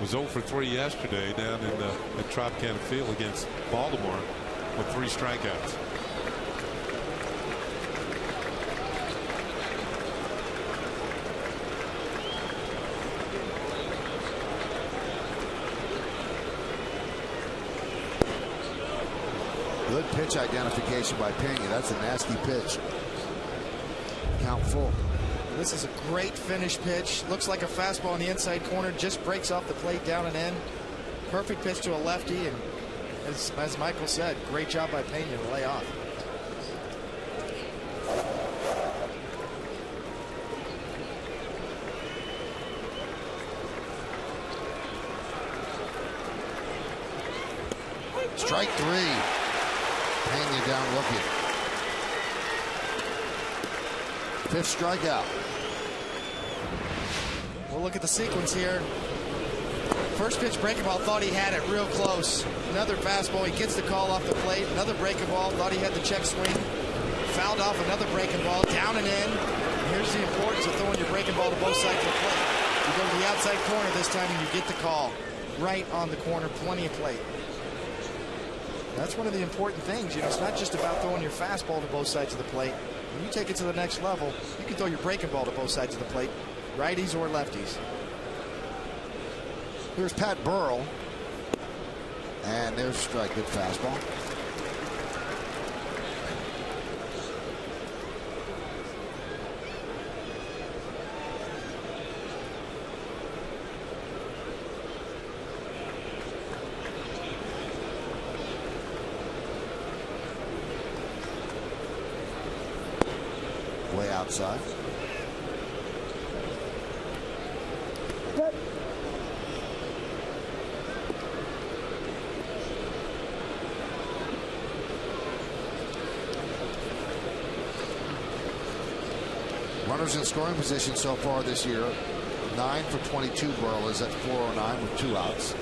was 0 for 3 yesterday down in the Tropicana Field against Baltimore with 3 strikeouts.
Good pitch identification by Pena. That's a nasty pitch. Count full.
This is a great finish pitch. Looks like a fastball in the inside corner. Just breaks off the plate down and in. Perfect pitch to a lefty. And as Michael said, great job by Pena to lay off.
Strike 3. Pena down looking. 5th strikeout.
We'll look at the sequence here. First pitch breaking ball, thought he had it real close. Another fastball, he gets the call off the plate. Another breaking ball, thought he had the check swing. Fouled off another breaking ball, down and in. And here's the importance of throwing your breaking ball to both sides of the plate. You go to the outside corner this time and you get the call. Right on the corner, plenty of plate. That's one of the important things. You know, it's not just about throwing your fastball to both sides of the plate. When you take it to the next level, you can throw your breaking ball to both sides of the plate, righties or lefties.
Here's Pat Burrell. And there's a strike. Good fastball. Way outside. Runners in scoring position so far this year. 9 for 22. Burrell is at 409 with 2 outs.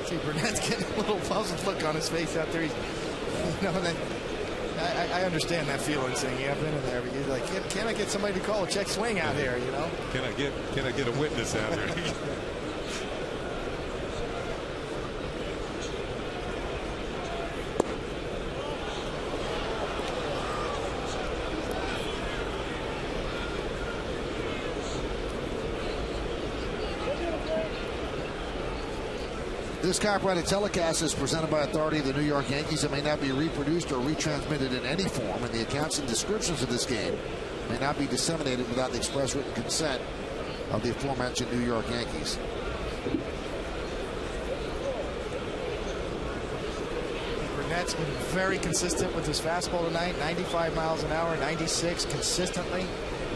See, Burnett's getting a little puzzled look on his face out there. He's, you know, I understand that feeling, saying, yeah, I've been in there. But you're like, can I get somebody to call a check swing out here? You know?
Can I get a witness out there?
This copyrighted telecast is presented by authority of the New York Yankees. It may not be reproduced or retransmitted in any form, and the accounts and descriptions of this game may not be disseminated without the express written consent of the aforementioned New York Yankees.
Burnett's been very consistent with his fastball tonight. 95 miles an hour, 96 consistently.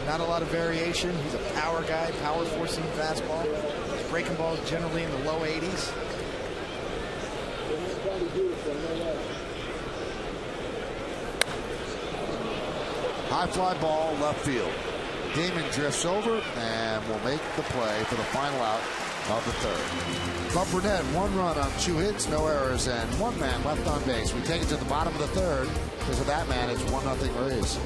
Not a lot of variation. He's a power guy, power forcing fastball. His breaking ball is generally in the low 80s.
High fly ball left field. Damon drifts over and will make the play for the final out of the third. But Burnett, 1 run on 2 hits, no errors, and 1 man left on base. We take it to the bottom of the third. Because of that man, it's 1-0 Rays.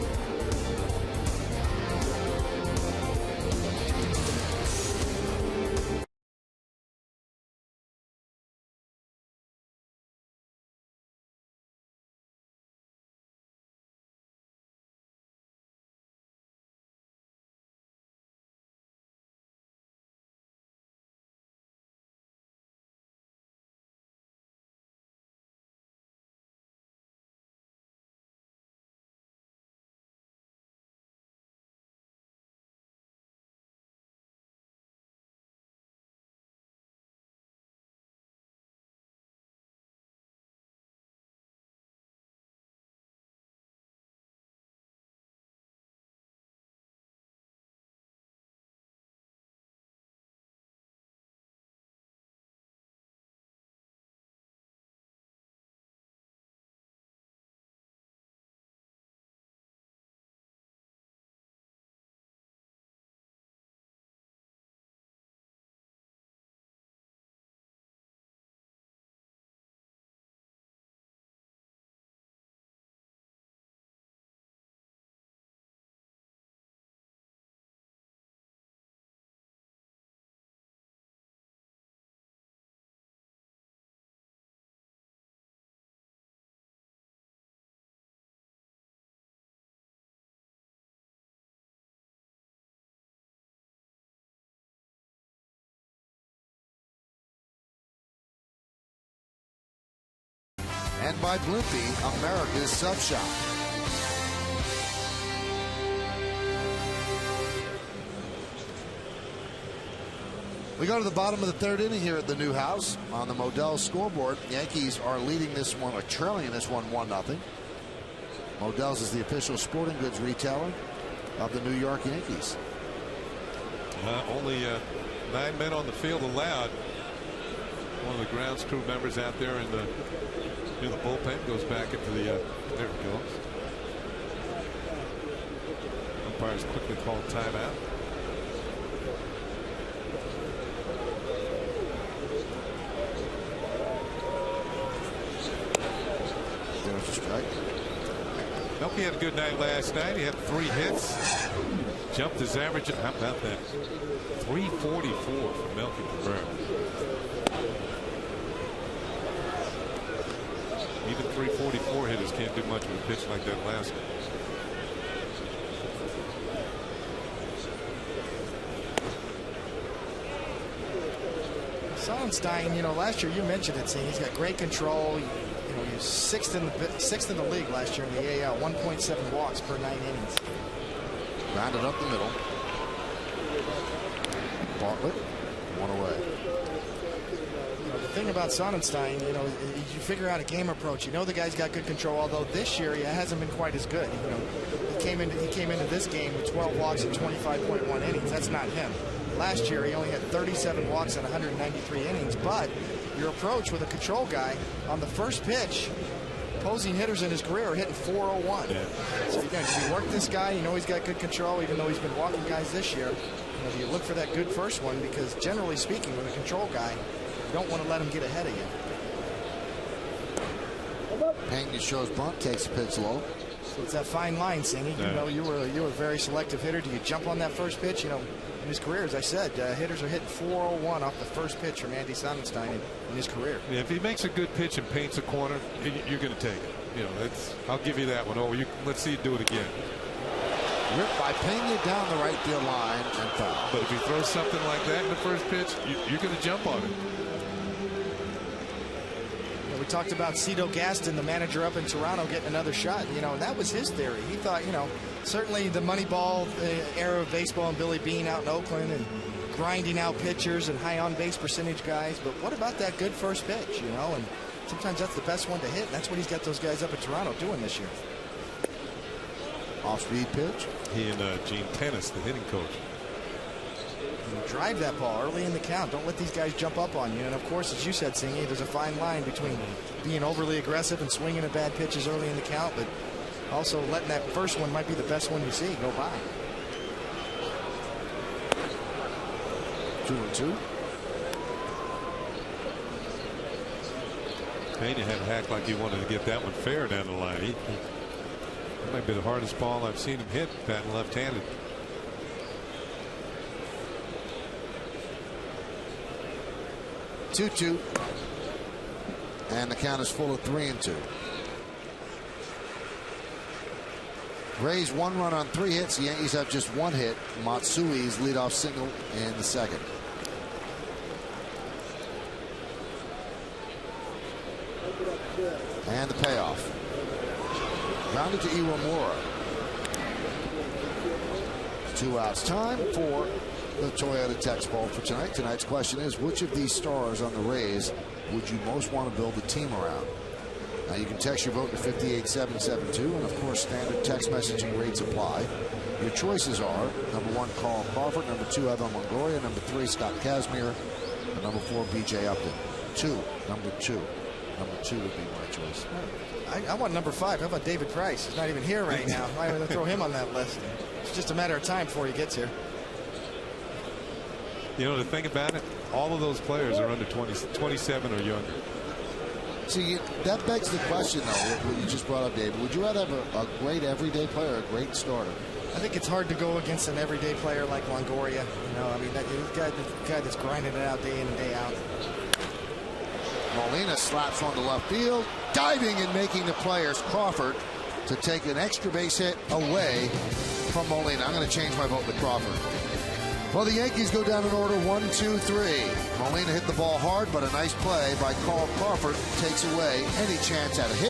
And by Blimpie, America's Sub Shop. We go to the bottom of the third inning here at the new house on the Modell scoreboard. Yankees are leading this one, or trailing this one 1-0. Modell's is the official sporting goods retailer of the New York Yankees.
Only 9 men on the field allowed. One of the grounds crew members out there in the bullpen goes back into the there it goes. Umpires quickly call timeout.
There's a strike.
Melky had a good night last night. He had 3 hits. Jumped his average. How about that? 344 for Melky Cabrera. Even 344 hitters can't do much with a pitch like that last one.
Sonnenstein, last year you mentioned it, saying he's got great control. He was sixth in the league last year in the AL, 1.7 walks per 9 innings.
Grounded up the middle. Bartlett, 1 away.
The thing about Sonnenstein, you figure out a game approach. The guy's got good control, although this year he hasn't been quite as good. He came into this game with 12 walks and 25.1 innings. That's not him. Last year he only had 37 walks and 193 innings. But your approach with a control guy on the first pitch, opposing hitters in his career are hitting 401. Yeah. So you work this guy. He's got good control, even though he's been walking guys this year. You look for that good first one, because generally speaking, with a control guy, you don't want to let him get ahead of you.
Pena shows bunt, takes the pitch low.
So it's that fine line, Singy. You were a very selective hitter. Do you jump on that first pitch? In his career, as I said, hitters are hitting 401 off the first pitch from Andy Sonnenstein in his career.
Yeah, if he makes a good pitch and paints a corner, you're going to take it. I'll give you that one. Let's see you do it again.
Ripped by Pena down the right field line and foul.
But if he throws something like that in the first pitch, you're going to jump on it.
talked about Cito Gaston, the manager up in Toronto, getting another shot. You know, and that was his theory. He thought, you know, certainly the Moneyball era of baseball and Billy Beane out in Oakland and grinding out pitchers and high on-base percentage guys. But what about that good first pitch, you know? And sometimes that's the best one to hit. And that's what he's got those guys up in Toronto doing this year.
Off-speed pitch.
He and Gene Tennis, the hitting coach.
Drive that ball early in the count. Don't let these guys jump up on you. And of course, as you said, Singy, there's a fine line between being overly aggressive and swinging at bad pitches early in the count, but also letting that first one might be the best one you see go by.
2-2.
Pena had hacked like he wanted to get that one fair down the line. That might be the hardest ball I've seen him hit, batting left-handed.
2-2. And the count is full of 3-2. Rays 1 run on 3 hits. The Yankees have just 1 hit. Matsui's leadoff single in the second. And the payoff. Grounded to Iwamura. 2 outs. Time for the Toyota text ball for tonight. Tonight's question is, which of these stars on the Rays would you most want to build a team around? Now you can text your vote to 58772, and of course standard text messaging rates apply. Your choices are number 1 Carl Crawford, number 2 Evan Longoria, number 3 Scott Kazmir, and number 4 BJ Upton. Number two would be my choice.
I want number 5. How about David Price? He's not even here right now. I'm going to throw him on that list. It's just a matter of time before he gets here.
You know, the thing about it, all of those players are under 27 or younger.
See, that begs the question, though, what you just brought up, David. Would you rather have a great everyday player or a great starter?
I think it's hard to go against an everyday player like Longoria. You know, I mean, the guy that's grinding it out day in and day out.
Molina slaps on the left field, diving and making the players. Crawford to take an extra base hit away from Molina. I'm going to change my vote to Crawford. Well, the Yankees go down in order 1, 2, 3. Molina hit the ball hard, but a nice play by Carl Crawford takes away any chance at a hit.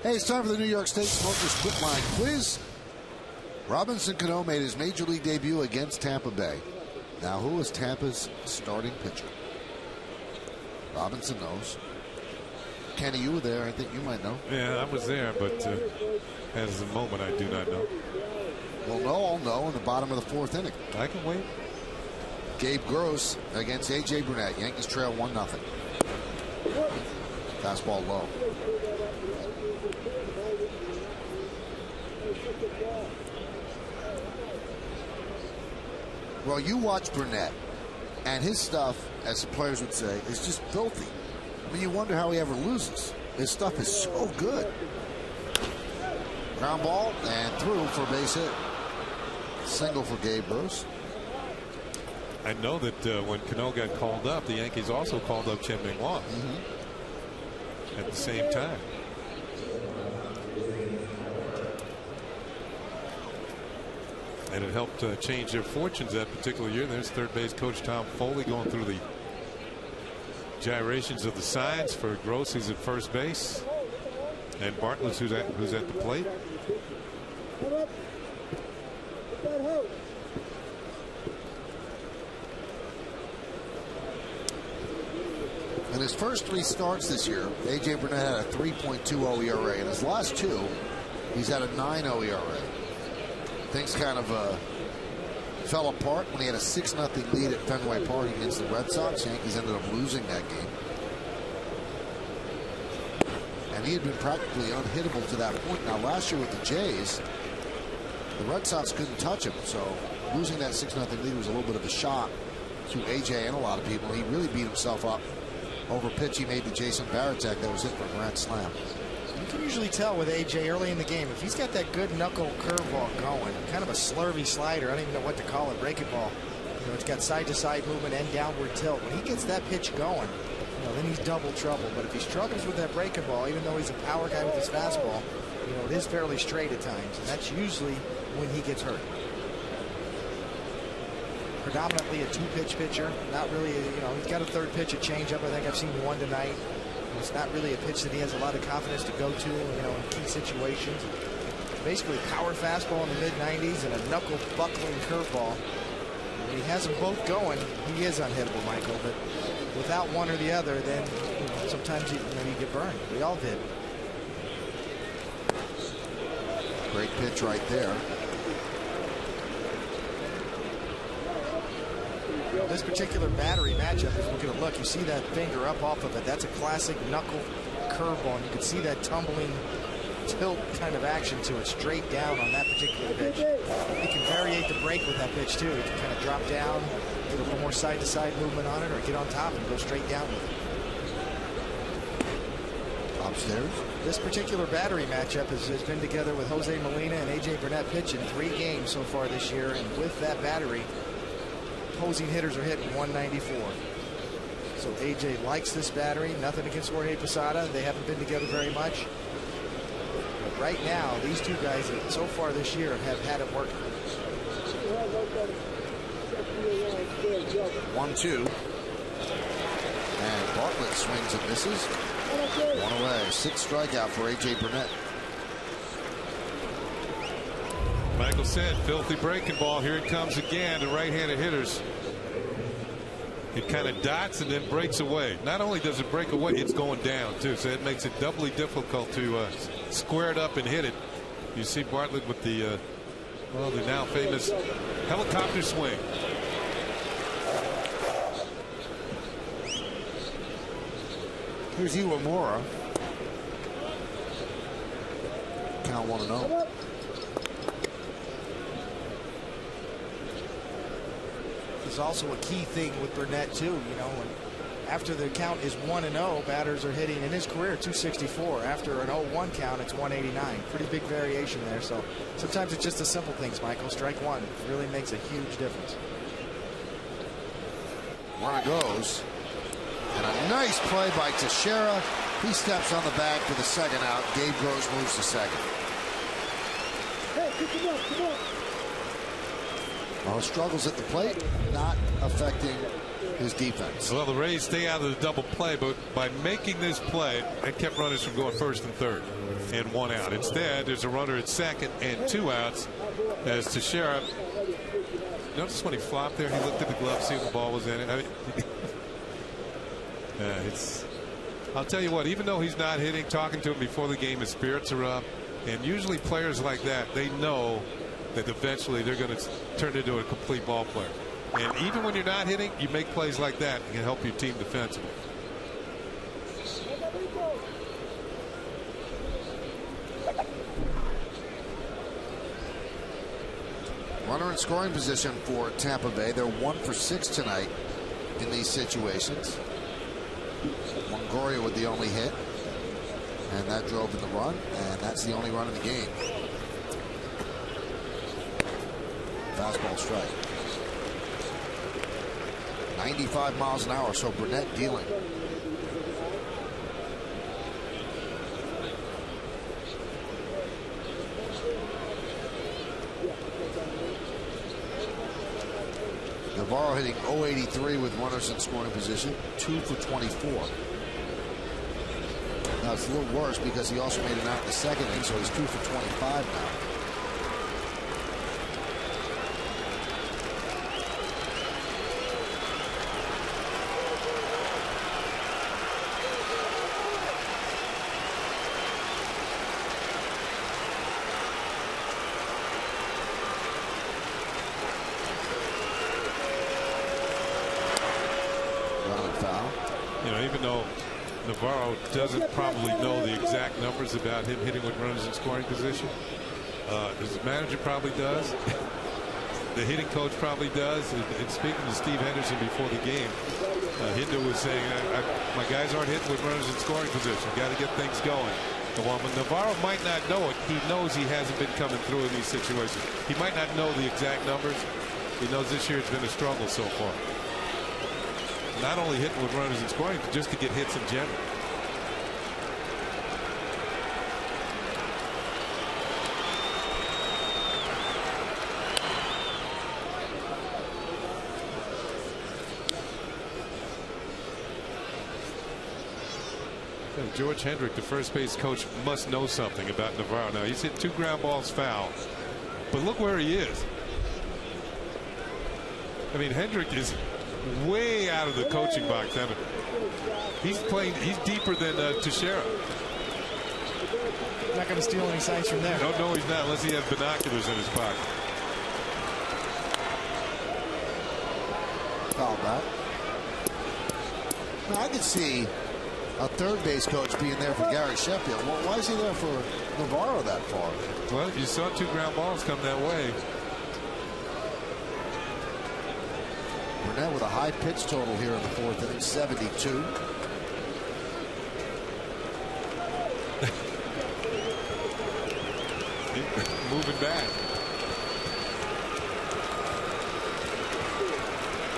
Hey, it's time for the New York State Smokers Quick Line Quiz. Robinson Cano made his major league debut against Tampa Bay. Now, who is Tampa's starting pitcher? Robinson knows. Kenny, you were there. I think you might know.
Yeah, I was there, but as the moment, I do not know.
Well, no, I'll know in the bottom of the 4th inning.
I can wait.
Gabe Gross against A.J. Burnett. Yankees trail 1-0. Fastball low. Well, you watch Burnett, and his stuff, as the players would say, is just filthy. I mean, you wonder how he ever loses. His stuff is so good. Ground ball and through for a base hit. Single for Gabe Gross.
I know that when Cano got called up, the Yankees also called up Chen Ming Wang at the same time. And it helped change their fortunes that particular year. There's third base coach Tom Foley going through the gyrations of the signs for Gross, who's at first base, and Bartlett, who's at the plate.
In his first 3 starts this year, A.J. Burnett had a 3.20 ERA. In his last 2, he's had a 9.0 ERA. Things kind of fell apart when he had a 6-0 lead at Fenway Park against the Red Sox. Yankees ended up losing that game. And he had been practically unhittable to that point. Now, last year with the Jays, the Red Sox couldn't touch him. So losing that 6-0 lead was a little bit of a shock to A.J. and a lot of people. He really beat himself up over pitch he made to Jason Varitek that was hit for a grand slam.
You can usually tell with A.J. early in the game, if he's got that good knuckle curveball going, kind of a slurvy slider, I don't even know what to call it, breaking ball. You know, it's got side-to-side movement and downward tilt. When he gets that pitch going, you know, then he's double trouble. But if he struggles with that breaking ball, even though he's a power guy with his fastball, you know, it is fairly straight at times, and that's usually when he gets hurt. Predominantly a 2-pitch pitcher, not really, you know, he's got a third pitch, a changeup. I think I've seen one tonight. It's not really a pitch that he has a lot of confidence to go to, you know, in key situations. Basically, power fastball in the mid-90s and a knuckle buckling curveball. When he has them both going, he is unhittable, Michael. But without one or the other, then you know, sometimes you get burned. We all did.
Great pitch right there.
This particular battery matchup, if we're going to look, you see that finger up off of it. That's a classic knuckle curveball, and you can see that tumbling tilt kind of action to it, straight down on that particular pitch. He can variate the break with that pitch too. He can kind of drop down, get a little more side-to-side movement on it, or get on top and go straight down with it.
Upstairs.
This particular battery matchup has been together with Jose Molina and A.J. Burnett pitching 3 games so far this year, and with that battery, opposing hitters are hitting 194. So A.J. likes this battery. Nothing against Jorge Posada. They haven't been together very much. But right now, these two guys so far this year have had it working.
1-2. And Bartlett swings and misses. 1 away. 6th strikeout for A.J. Burnett.
Michael said, filthy breaking ball. Here it comes again. The right-handed hitters. It kind of dots and then breaks away. Not only does it break away, it's going down too. So it makes it doubly difficult to square it up and hit it. You see Bartlett with the well, the now famous helicopter swing.
Here's Iwamura. Count 1-0.
Is also a key thing with Burnett too. You know, when after the count is 1-0, batters are hitting in his career 264. After an 0-1 count, it's 189. Pretty big variation there. So sometimes it's just the simple things, Michael. Strike one really makes a huge difference.
Runner goes. And a nice play by Teixeira. He steps on the bag for the 2nd out. Gabe Gross moves to 2nd. Hey, come on. Well, struggles at the plate, not affecting his defense.
Well, the Rays stay out of the double play, but by making this play, it kept runners from going 1st and 3rd and 1 out. Instead, there's a runner at 2nd and 2 outs as Teixeira. Notice when he flopped there, he looked at the glove, see if the ball was in it. I mean, I'll tell you what, even though he's not hitting, talking to him before the game, his spirits are up. And usually players like that, they know that eventually they're going to turn into a complete ball player. And even when you're not hitting, you make plays like that. It can help your team defensively.
Runner in scoring position for Tampa Bay. They're 1 for 6 tonight in these situations. Longoria with the only hit, and that drove in the run, and that's the only run in the game. Fastball strike. 95 miles an hour, so Burnett dealing. Navarro hitting .083 with runners in scoring position, 2 for 24. Now it's a little worse because he also made an out in the second inning, so he's 2 for 25 now.
Even though Navarro doesn't probably know the exact numbers about him hitting with runners in scoring position, his manager probably does. The hitting coach probably does. And speaking to Steve Henderson before the game, Hindu was saying, my guys aren't hitting with runners in scoring position. Got to get things going. And while Navarro might not know it, he knows he hasn't been coming through in these situations. He might not know the exact numbers. He knows this year it's been a struggle so far. Not only hitting with runners in scoring, but just to get hits in general. George Hendrick, the first base coach, must know something about Navarro. Now, he's hit 2 ground balls foul, but look where he is. I mean, Hendrick is way out of the coaching box. I mean, he's deeper than Teixeira.
Not going to steal any signs from there.
No, he's not, unless he has binoculars in his pocket.
Foul back. Now, I could see a third base coach being there for Gary Sheffield. Well, why is he there for Navarro that far?
Well, you saw 2 ground balls come that way.
Burnett with a high pitch total here in the 4th inning, 72.
Moving back.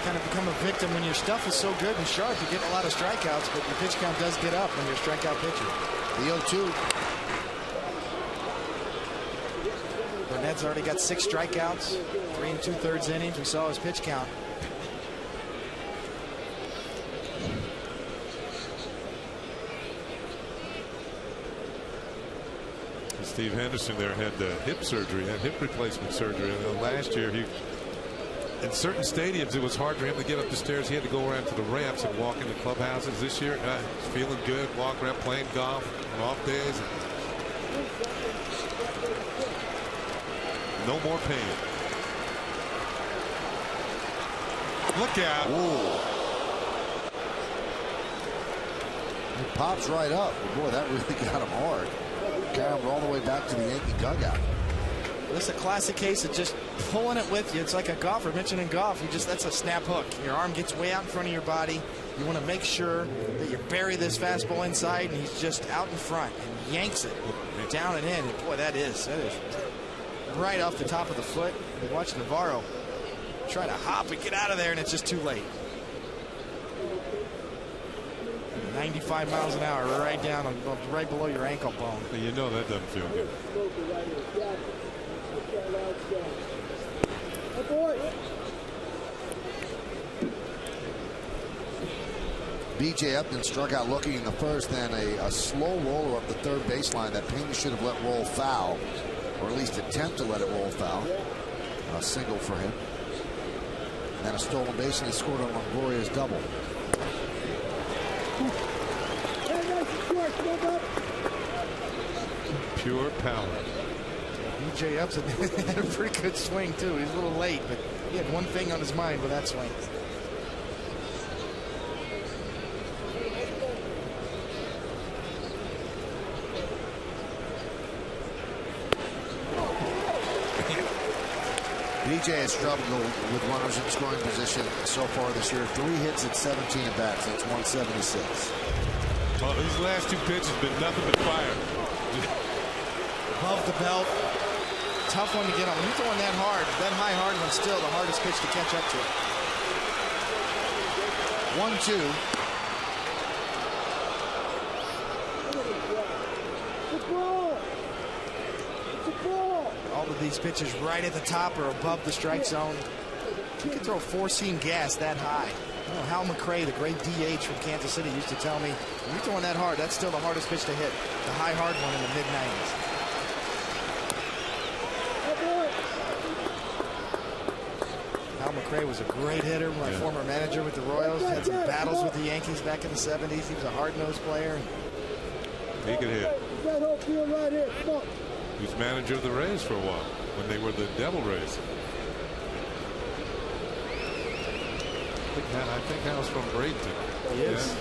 Kind of become a victim when your stuff is so good and sharp. You get a lot of strikeouts, but your pitch count does get up when you're a strikeout pitcher.
The 0-2.
Burnett's already got 6 strikeouts, 3 2/3 innings. We saw his pitch count.
Steve Henderson there had hip surgery, had hip replacement surgery. And last year, in certain stadiums, it was hard for him to get up the stairs. He had to go around to the ramps and walk into clubhouses. This year, he's feeling good, walk around, playing golf on off days. No more pain. Look out.
Ooh. He pops right up. Boy, that really got him hard. Carry him all the way back to the Yankee dugout.
This is a classic case of just pulling it with you. It's like a golfer mentioning golf. That's a snap hook. Your arm gets way out in front of your body. You want to make sure that you bury this fastball inside, and he's just out in front and yanks it down and in. And boy, that is right off the top of the foot. You watch Navarro try to hop and get out of there, and it's just too late. 95 miles an hour, right down, right below your ankle bone.
You know that doesn't feel good.
B.J. Upton struck out looking in the first, then a slow roller up the third baseline that Payne should have let roll foul, or at least attempt to let it roll foul. A single for him. And then a stolen base, and he scored on Longoria's double.
Pure power.
B.J. Upton had a pretty good swing, too. He was a little late, but he had one thing on his mind with that swing.
A.J. has struggled with runners in scoring position so far this year. 3 hits at 17 at bats. That's 176.
Well, these last 2 pitches have been nothing but fire.
Above the belt. Tough one to get on. When you're throwing that hard, that high hard one's still the hardest pitch to catch up to.
1-2.
All of these pitches right at the top or above the strike zone. You can throw 4-seam gas that high. You know, Hal McRae, the great DH from Kansas City, used to tell me, when you're throwing that hard, that's still the hardest pitch to hit. The high hard one in the mid-90s. Hal McRae was a great hitter, my former manager with the Royals. Had some battles with the Yankees back in the 70s. He was a hard-nosed player.
He could hit. He was manager of the Rays for a while when they were the Devil Rays. I think Hal's from Bradenton.
He is.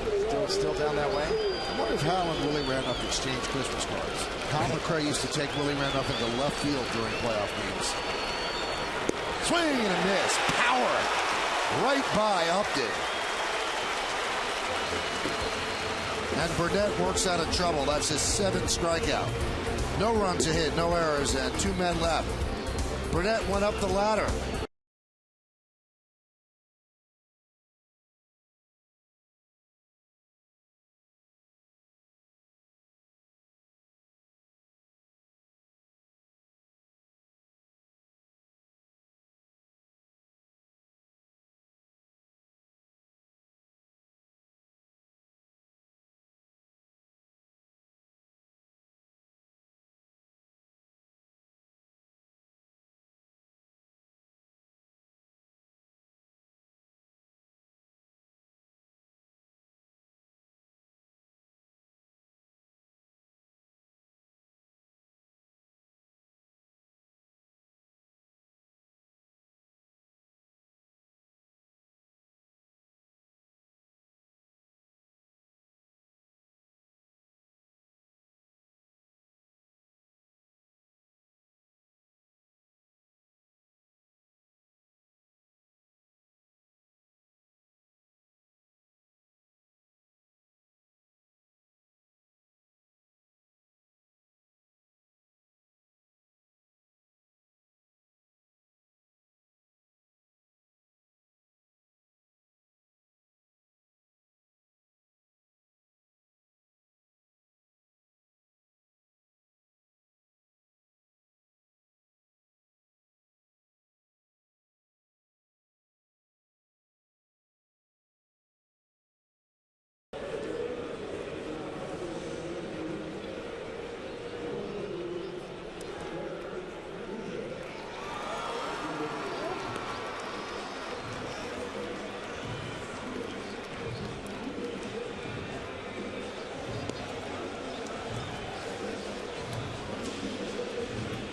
Still down that way.
I wonder if Hal and Willie Randolph exchanged Christmas cards. Hal McRae used to take Willie Randolph into left field during playoff games. Swing and a miss. Power right by Upton. And Burnett works out of trouble. That's his 7th strikeout. No runs ahead, no errors, and 2 men left. Burnett went up the ladder.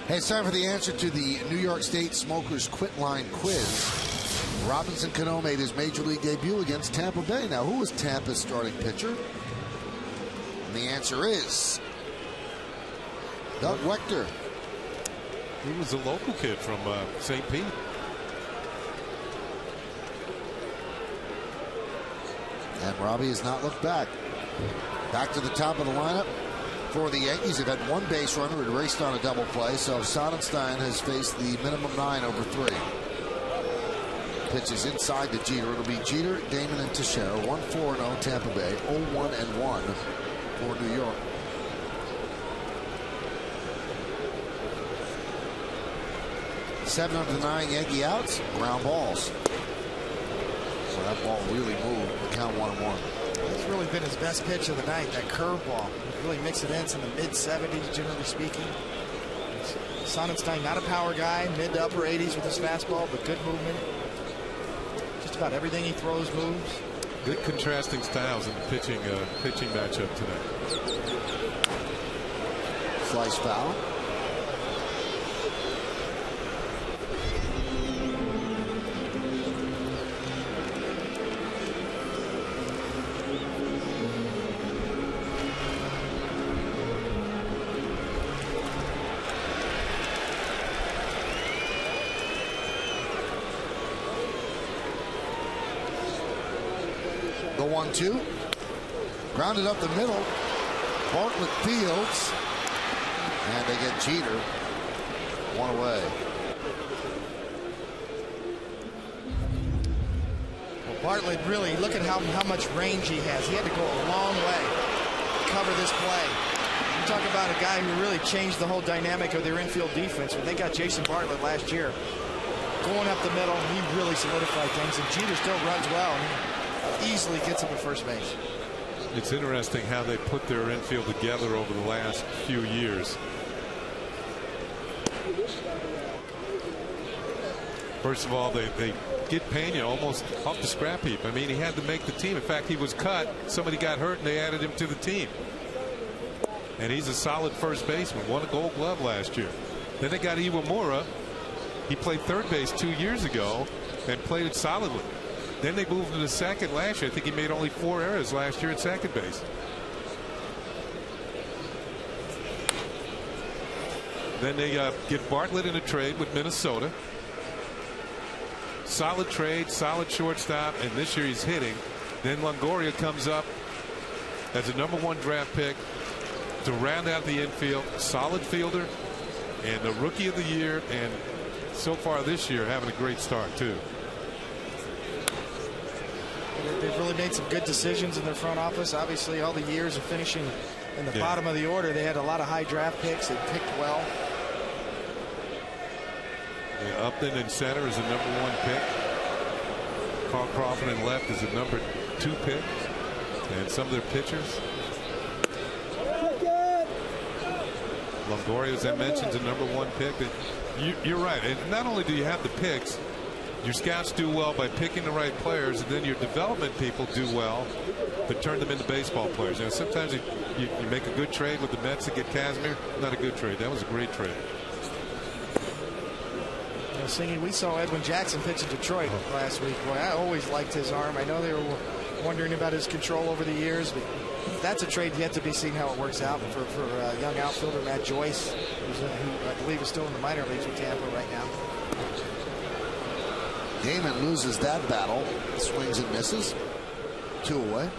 Hey, it's time for the answer to the New York State Smokers Quit Line quiz. Robinson Cano made his major league debut against Tampa Bay. Now, who was Tampa's starting pitcher? And the answer is Doug Wechter.
He was a local kid from St. Pete.
And Robbie has not looked back. Back to the top of the lineup for the Yankees. They've had 1 base runner who raced on a double play, so Sonnenstein has faced the minimum 9 over 3. Pitches inside to Jeter. It'll be Jeter, Damon, and Teixeira. 1-4-0 Tampa Bay. 0-1-1 for New York. Seven of the 9 Yankee outs, ground balls. So that ball really moved. The count 1-1.
It's really been his best pitch of the night, that curveball. Really mixed it in. It's in the mid-70s, generally speaking. Sonnenstein, not a power guy, mid to upper 80s with his fastball, but good movement. Just about everything he throws moves.
Good contrasting styles in the pitching matchup tonight.
Slice foul. The 1-2. Grounded up the middle. Bartlett fields. And they get Jeter. One away.
Well, Bartlett really, look at how much range he has. He had to go a long way to cover this play. You talk about a guy who really changed the whole dynamic of their infield defense. When they got Jason Bartlett last year, going up the middle, he really solidified things. And Jeter still runs well. And he easily gets him to first base.
It's interesting how they put their infield together over the last few years. First of all, they get Pena almost off the scrap heap. I mean, he had to make the team. In fact, he was cut. Somebody got hurt, and they added him to the team. And he's a solid first baseman. Won a Gold Glove last year. Then they got Iwamura. He played third base 2 years ago and played it solidly. Then they moved him to second last year. I think he made only 4 errors last year at second base. Then they get Bartlett in a trade with Minnesota. Solid trade, solid shortstop, and this year he's hitting. Then Longoria comes up as a #1 draft pick to round out the infield. Solid fielder and the rookie of the year, and so far this year having a great start too.
They've really made some good decisions in their front office. Obviously, all the years of finishing in the bottom of the order, they had a lot of high draft picks. They picked well.
Yeah, Upton in center is a #1 pick. Carl Crawford in left is a #2 pick. And some of their pitchers. Longoria, as I mentioned, is a #1 pick. You're right. And not only do you have the picks, your scouts do well by picking the right players, and then your development people do well to turn them into baseball players. You know, sometimes you make a good trade with the Mets to get Kazmir. Not a good trade. That was a great trade.
Singing, we saw Edwin Jackson pitch in Detroit last week. Boy, I always liked his arm. I know they were wondering about his control over the years, but that's a trade yet to be seen how it works out for young outfielder Matt Joyce, who I believe is still in the minor leagues with Tampa right now.
Damon loses that battle. Swings and misses. 2 away.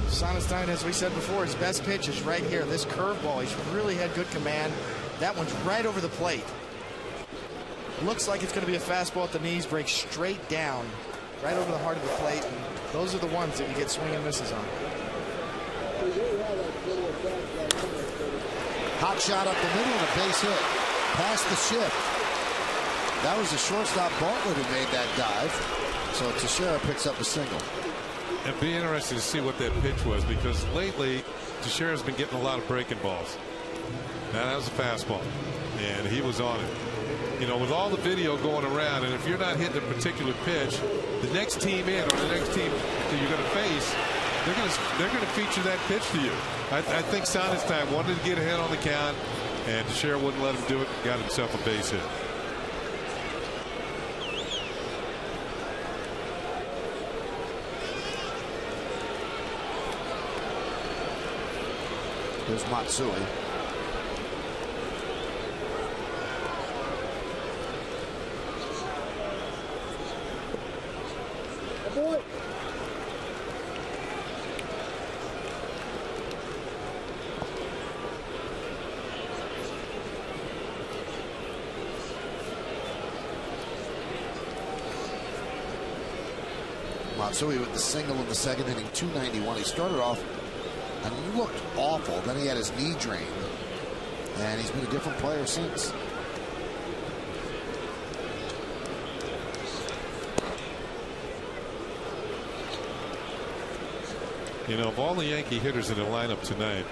Sonnenstein, as we said before, his best pitch is right here. This curveball, he's really had good command. That one's right over the plate. Looks like it's going to be a fastball at the knees, breaks straight down, right over the heart of the plate. And those are the ones that you get swing and misses on.
Hot shot up the middle and a base hit. Past the shift. That was the shortstop Bartlett who made that dive. So Teixeira picks up a single.
It'd be interesting to see what that pitch was, because lately Teixeira's been getting a lot of breaking balls. Now that was a fastball, and he was on it. You know, with all the video going around, and if you're not hitting a particular pitch, the next team in or the next team that you're going to face, they're going to feature that pitch to you. I think Sonnenstein wanted to get ahead on the count, and Teixeira wouldn't let him do it. Got himself a base hit.
There's Matsui. Matsui with the single in the second inning, 291. He started off and looked awful. Then he had his knee drained, and he's been a different player since.
You know, of all the Yankee hitters in the lineup tonight,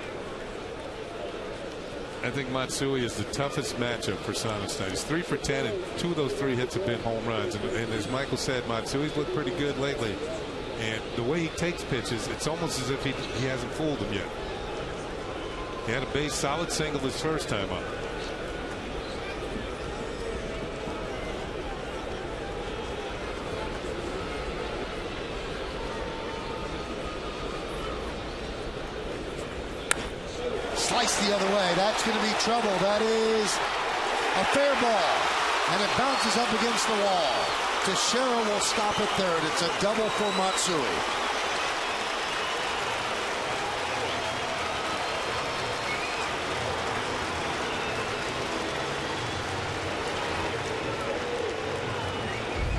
I think Matsui is the toughest matchup for Sonnenstein. He's 3 for 10, and 2 of those 3 hits have been home runs. And as Michael said, Matsui's looked pretty good lately. And the way he takes pitches, it's almost as if he hasn't fooled them yet. He had a base solid single his first time up.
Slice the other way. That's going to be trouble. That is a fair ball, and it bounces up against the wall. Teixeira will stop at third. It's a double for Matsui.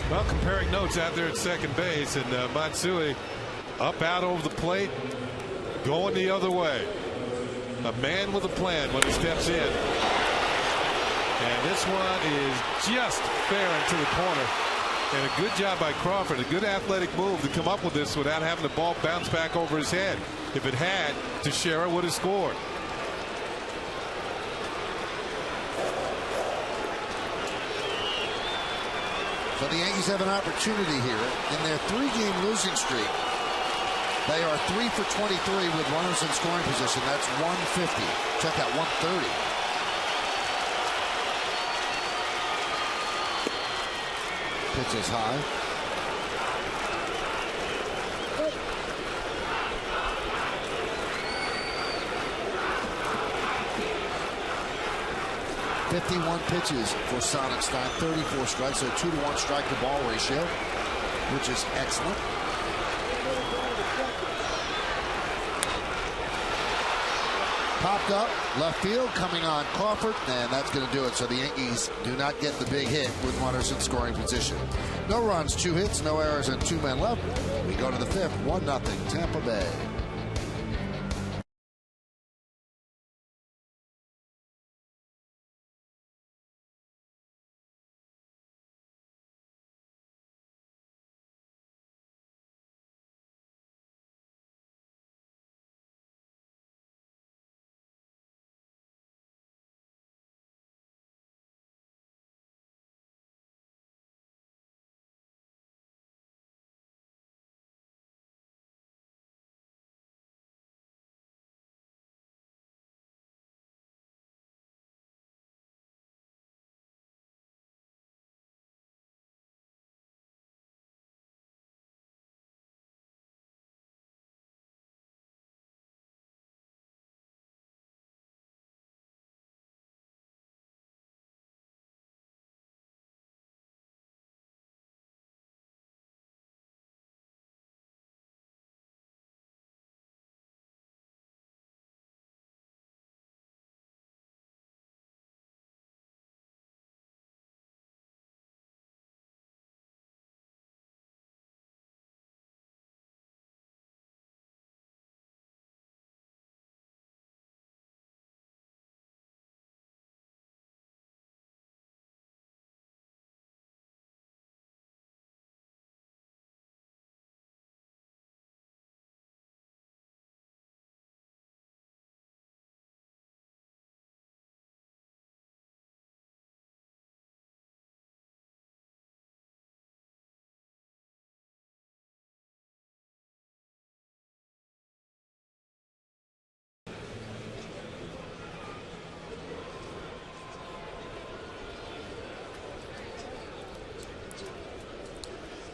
Well, comparing notes out there at second base, and Matsui up out over the plate, going the other way. A man with a plan when he steps in. And this one is just fair into the corner. And a good job by Crawford, a good athletic move to come up with this without having the ball bounce back over his head. If it had, Teixeira would have scored.
So the Yankees have an opportunity here in their 3-game losing streak. They are 3 for 23 with runners in scoring position. That's 150. Check out 130. Pitch is high. .51 pitches for Sonnenstein, 34 strikes, so 2-to-1 strike-to-ball ratio, which is excellent. Popped up, left field, coming on Crawford, and that's going to do it. So the Yankees do not get the big hit with runners in scoring position. No runs, 2 hits, no errors, and 2 men left. We go to the 5th, 1-0 Tampa Bay.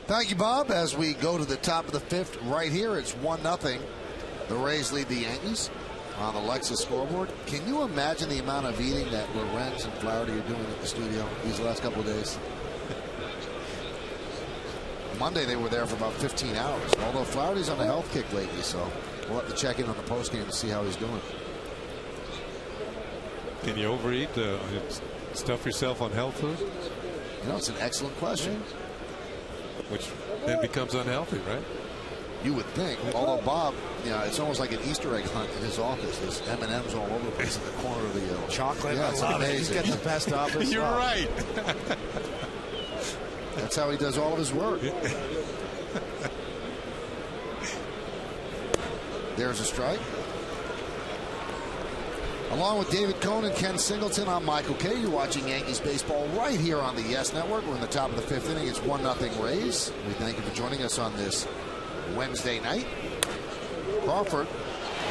Thank you, Bob. As we go to the top of the 5th, right here, it's 1-0. The Rays lead the Yankees on the Lexus scoreboard. Can you imagine the amount of eating that Lorenz and Flaherty are doing at the studio these last couple of days? Monday, they were there for about 15 hours, although Flaherty's on a health kick lately, so we'll have to check in on the postgame to see how he's doing.
Can you overeat? Stuff yourself on health food?
You know, it's an excellent question.
Which then becomes unhealthy, right?
You would think. Although Bob, you know, it's almost like an Easter egg hunt in his office. There's M&Ms all over the place in the corner of the
chocolate.
Yeah, it's amazing.
He's got the best office.
You're right.
That's how he does all of his work. There's a strike. Along with David Cohn and Ken Singleton, I'm Michael Kay. You're watching Yankees baseball right here on the Yes Network. We're in the top of the 5th inning. It's 1-0 Rays. We thank you for joining us on this Wednesday night. Crawford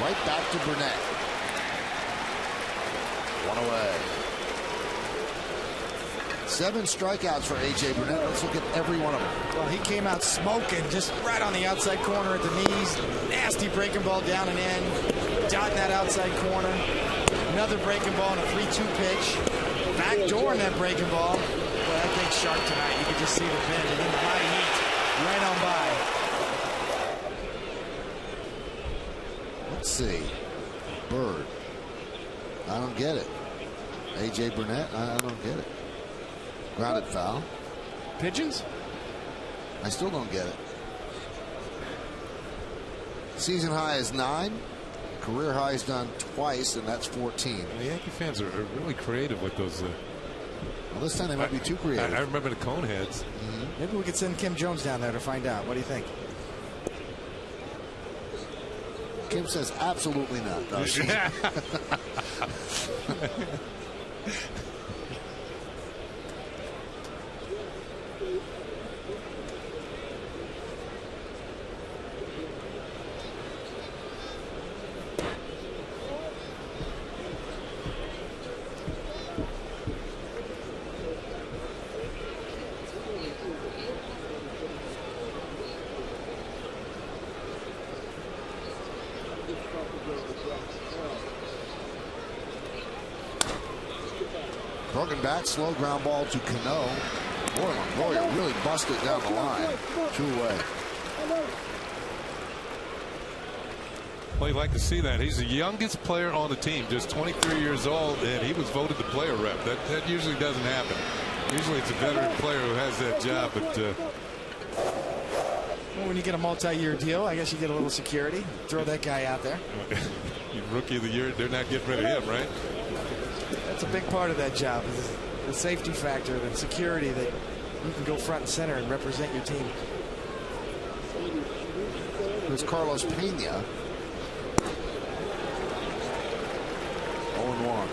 right back to Burnett. 1 away. 7 strikeouts for A.J. Burnett. Let's look at every one of them.
Well, he came out smoking just right on the outside corner at the knees. Nasty breaking ball down and in. Dotting that outside corner. Another breaking ball and a 3-2 pitch. Back door in that breaking ball. Well, that big shark tonight. You can just see the bend and in the high heat, right on by.
Let's see. Bird. I don't get it. A.J. Burnett. I don't get it. Grounded foul.
Pigeons? I
still don't get it. Season high is 9. Career high is done twice, and that's 14.
The Yankee fans are really creative with those.
Well, this time they might be too creative.
I remember the Coneheads.
Maybe we could send Kim Jones down there to find out. What do you think?
Kim says absolutely not. No, she's broken back, slow ground ball to Cano. Boy, Longoria really busted down the line. 2-way.
Well, you'd like to see that. He's the youngest player on the team, just 23 years old, and he was voted the player rep. That usually doesn't happen. Usually it's a veteran player who has that job, but
well, when you get a multi-year deal, I guess you get a little security. Throw that guy out there.
Rookie of the year, they're not getting rid of him, right?
That's a big part of that job, is the safety factor, the security that you can go front and center and represent your team.
There's Carlos Pena. 0-1.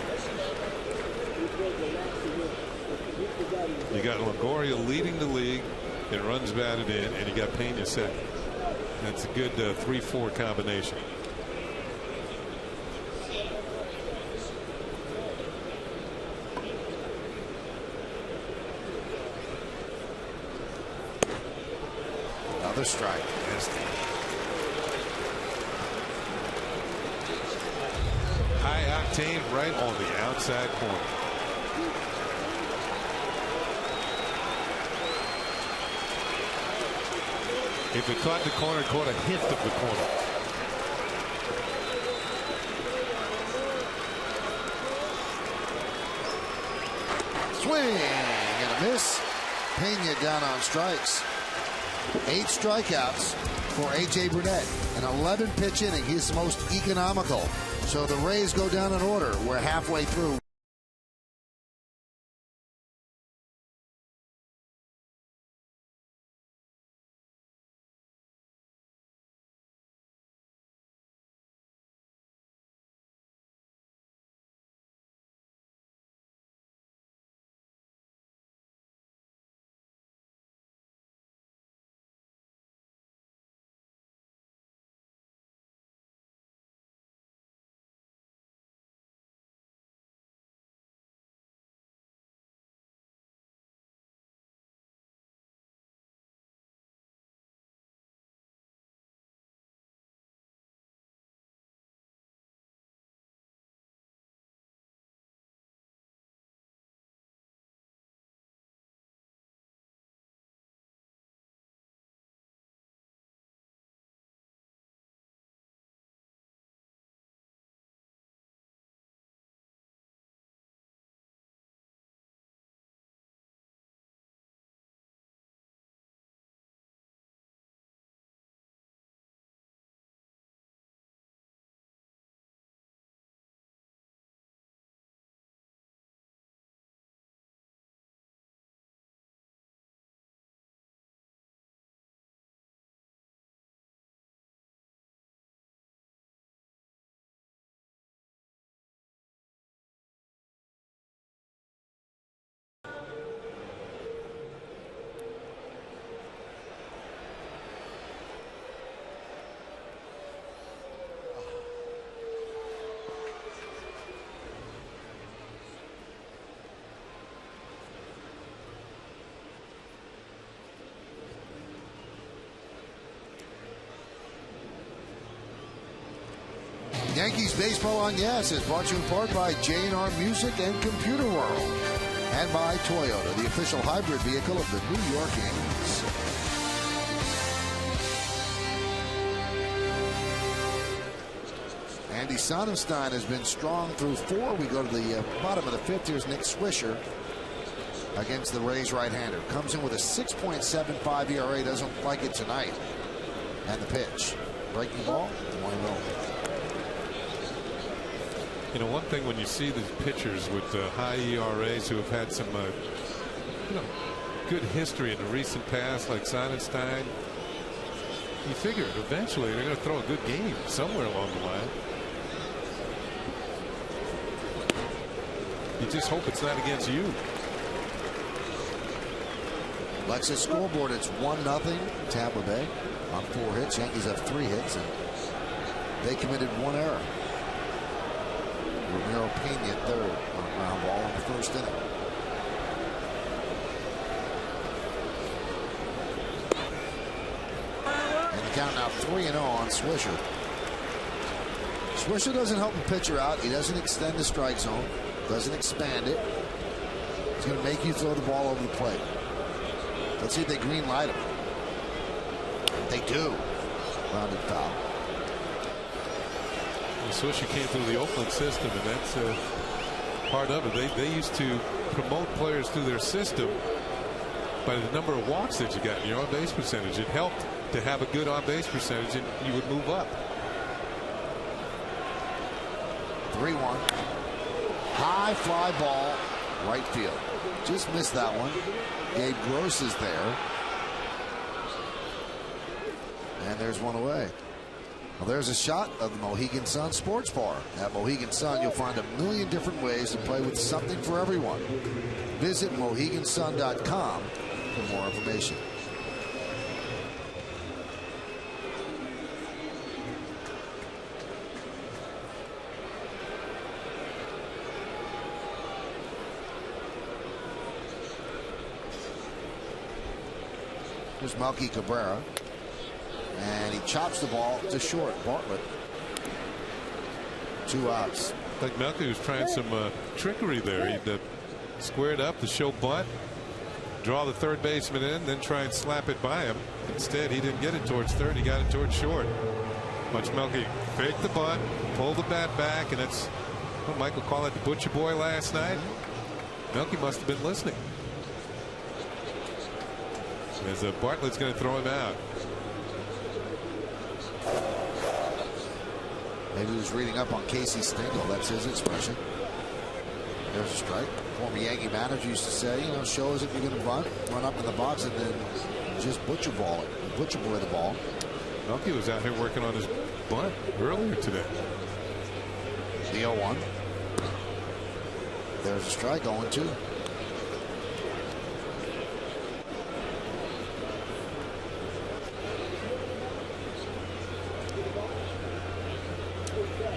You got Longoria leading the league in runs batted in, and you got Pena second. That's a good 3-4 combination.
Another strike.
High octane right on the outside corner. If it caught the corner, it caught a hint of the corner.
Swing and a miss. Pena down on strikes. 8 strikeouts for A.J. Burnett. An 11 pitch inning. He's the most economical. So the Rays go down in order. We're halfway through. Yankees Baseball on Yes is brought to you in part by J&R Music and Computer World. and by Toyota, the official hybrid vehicle of the New York Yankees. Andy Sonnenstein has been strong through 4. We go to the bottom of the 5th. Here's Nick Swisher against the Rays right-hander. Comes in with a 6.75 ERA. Doesn't like it tonight. And the pitch. Breaking ball. 1-0.
You know, one thing when you see these pitchers with high ERAs who have had some good history in the recent past, like Sonnenstein, you figure eventually they're going to throw a good game somewhere along the line. You just hope it's not against you.
Lexus scoreboard, it's 1-0 Tampa Bay on 4 hits. Yankees have 3 hits, and they committed 1 error. Ramiro Pena third on a ground ball in the 1st inning. And the count now 3-0 on Swisher. Swisher doesn't help the pitcher out. He doesn't extend the strike zone. Doesn't expand it. He's going to make you throw the ball over the plate. Let's see if they green light him. They do. Rounded foul.
Well, Swisher came through the Oakland system, and that's part of it. They used to promote players through their system by the number of walks that you got in your on-base percentage. It helped to have a good on-base percentage, and you would move up.
3-1. High fly ball, right field. Just missed that one. Gabe Gross is there. And there's one away. Well, there's a shot of the Mohegan Sun Sports Bar. At Mohegan Sun, you'll find a million different ways to play with something for everyone. Visit MoheganSun.com for more information. Here's Melky Cabrera. And he chops the ball to short. Bartlett. 2 outs.
Like Melky was trying some trickery there. He squared up to show bunt, draw the third baseman in, then try and slap it by him. Instead, he didn't get it towards third. He got it towards short. Watch Melky fake the bunt, pull the bat back, and that's what Michael called it the butcher boy last night. Melky must have been listening. As Bartlett's going to throw him out.
Maybe he was reading up on Casey Stengel. That's his expression. There's a strike. Former Yankee manager used to say, you know, show us if you're going to bunt, run up in the box, and then just butcher ball it. Butcher boy the ball.
Melky was out here working on his bunt earlier today.
The 0-1. There's a strike. 0-2.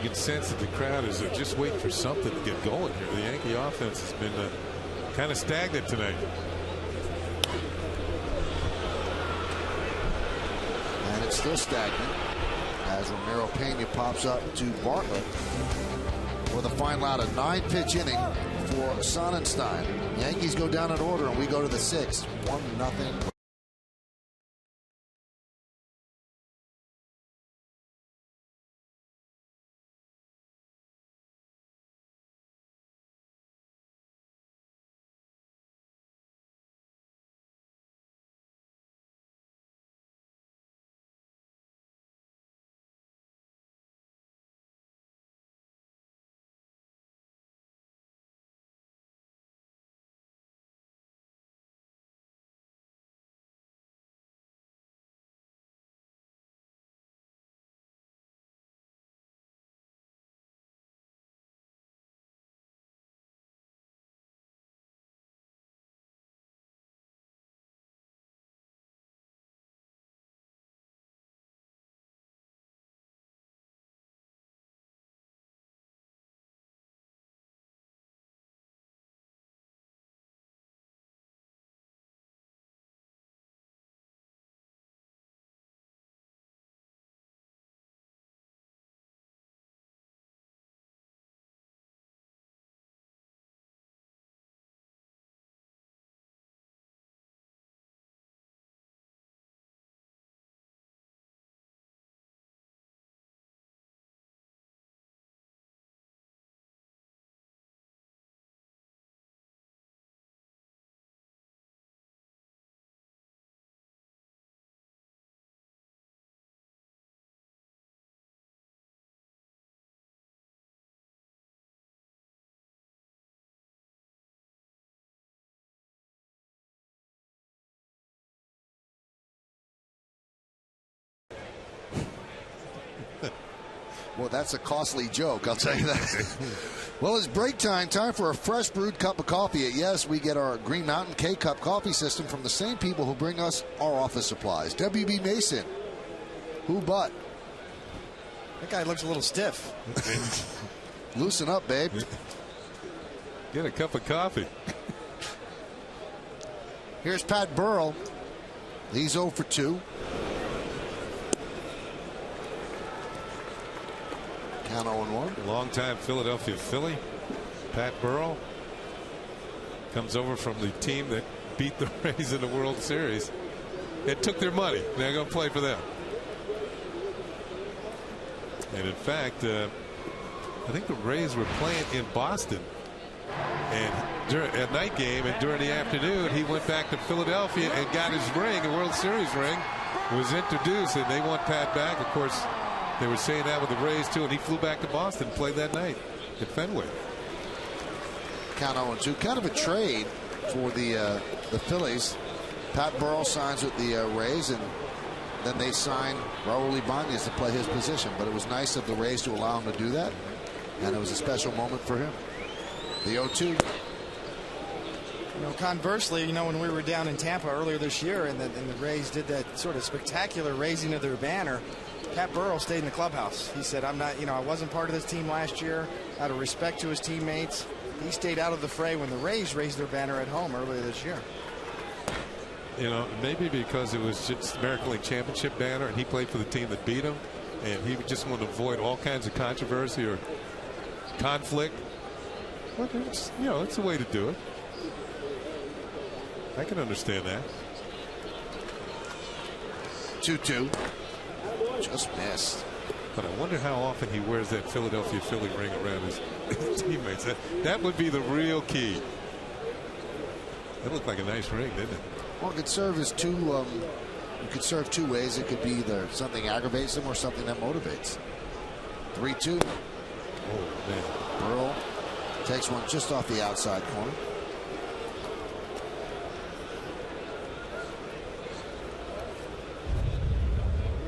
You can sense that the crowd is just waiting for something to get going here. The Yankee offense has been kind of stagnant tonight.
And it's still stagnant as Ramiro Pena pops up to Bartlett for the final out, a 9-pitch inning for Sonnenstein. Yankees go down in order, and we go to the 6th. 1-0. Well, that's a costly joke, I'll tell you that. Well, it's break time. Time for a fresh brewed cup of coffee. At Yes, we get our Green Mountain K-Cup coffee system from the same people who bring us our office supplies. WB Mason. Who but?
That guy looks a little stiff.
Loosen up, babe.
Get a cup of coffee.
Here's Pat Burrell. He's 0 for 2. Count 0-1.
Longtime Philadelphia Philly, Pat Burrell, comes over from the team that beat the Rays in the World Series. It took their money. They're going to play for them. And in fact, I think the Rays were playing in Boston, and during a night game, and during the afternoon, he went back to Philadelphia and got his ring, a World Series ring, was introduced, and they want Pat back. Of course, they were saying that with the Rays too, and he flew back to Boston and played that night at Fenway.
Count 0-2. Kind of a trade for the Phillies. Pat Burrell signs with the Rays, and then they sign Raul Ibanez to play his position. But it was nice of the Rays to allow him to do that, and it was a special moment for him. The 0-2.
Conversely, when we were down in Tampa earlier this year, and the Rays did that sort of spectacular raising of their banner, Pat Burrell stayed in the clubhouse. He said, "I'm not, I wasn't part of this team last year." Out of respect to his teammates, he stayed out of the fray when the Rays raised their banner at home earlier this year.
Maybe because it was just American League Championship banner, and he played for the team that beat him, and he just wanted to avoid all kinds of controversy or conflict. But it's, it's a way to do it. I can understand that.
2-2. Just missed.
But I wonder how often he wears that Philadelphia Philly ring around his teammates. That would be the real key. That looked like a nice ring, didn't it?
Well, it could serve as two. You could serve two ways. It could be either something aggravates him or something that motivates. 3-2.
Oh man.
Burrell takes one just off the outside corner.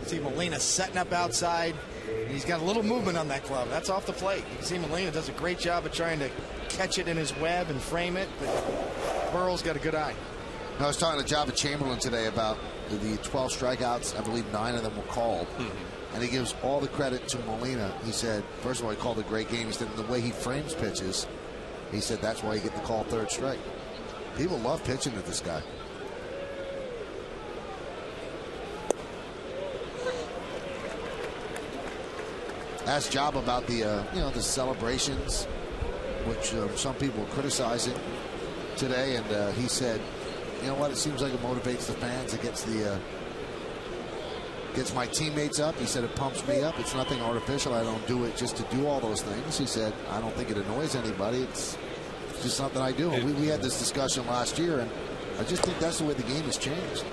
See Molina setting up outside. He's got a little movement on that glove. That's off the plate. You can see Molina does a great job of trying to catch it in his web and frame it, but Burrell's got a good eye.
I was talking to Java Chamberlain today about the 12 strikeouts. I believe 9 of them were called. And he gives all the credit to Molina. He said, first of all, he called a great game. He said, the way he frames pitches, he said that's why you get the call third strike. People love pitching to this guy. Asked Job about the the celebrations, which some people were criticizing today, and he said, you know what, it seems like it motivates the fans. It gets my teammates up. He said it pumps me up. It's nothing artificial. I don't do it just to do all those things. He said, I don't think it annoys anybody. It's just something I do. We had this discussion last year, and I just think that's the way the game has changed.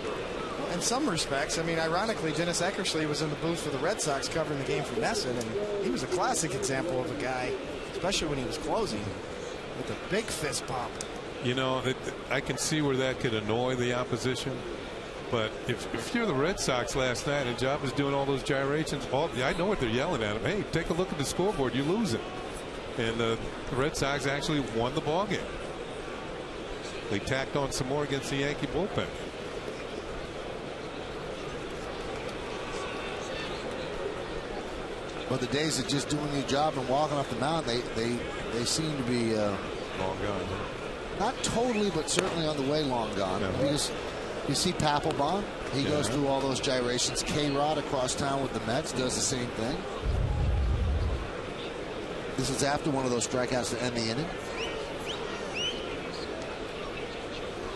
In some respects, I mean, ironically, Dennis Eckersley was in the booth for the Red Sox covering the game for Nesson, and he was a classic example of a guy, especially when he was closing, with a big fist pump.
I can see where that could annoy the opposition. But if you're the Red Sox last night and Job is doing all those gyrations, I know what they're yelling at him. Hey, take a look at the scoreboard. You're losing. And the Red Sox actually won the ball game. They tacked on some more against the Yankee bullpen.
But the days of just doing your job and walking off the mound, they seem to be
long gone. Huh?
Not totally, but certainly on the way long gone.
Yeah.
Because you see Papelbon, he goes through all those gyrations. K-Rod across town with the Mets does the same thing. This is after one of those strikeouts to end the inning.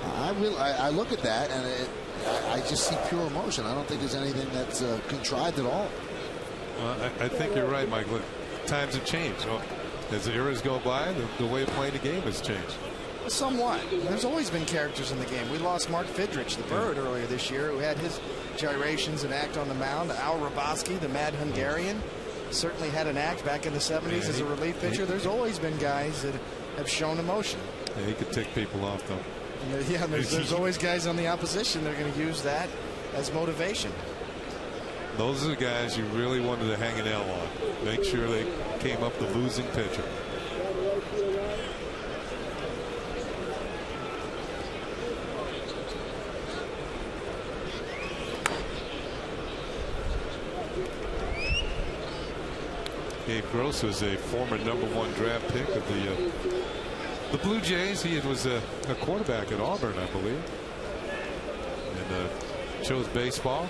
I look at that and I just see pure emotion. I don't think there's anything that's contrived at all.
Well, I think you're right, Michael. Times have changed. As the eras go by, the way of playing the game has changed.
Somewhat. There's always been characters in the game. We lost Mark Fidrich, the Bird, earlier this year, who had his gyrations and act on the mound. Al Raboski, the Mad Hungarian, certainly had an act back in the 70s as a relief pitcher. There's always been guys that have shown emotion.
Yeah, he could tick people off, though.
Yeah, there's always guys on the opposition that are going to use that as motivation.
Those are the guys you really wanted to hang an L on. Make sure they came up the losing pitcher. Gabe Gross was a former #1 draft pick of the Blue Jays. He was a quarterback at Auburn, I believe, and chose baseball.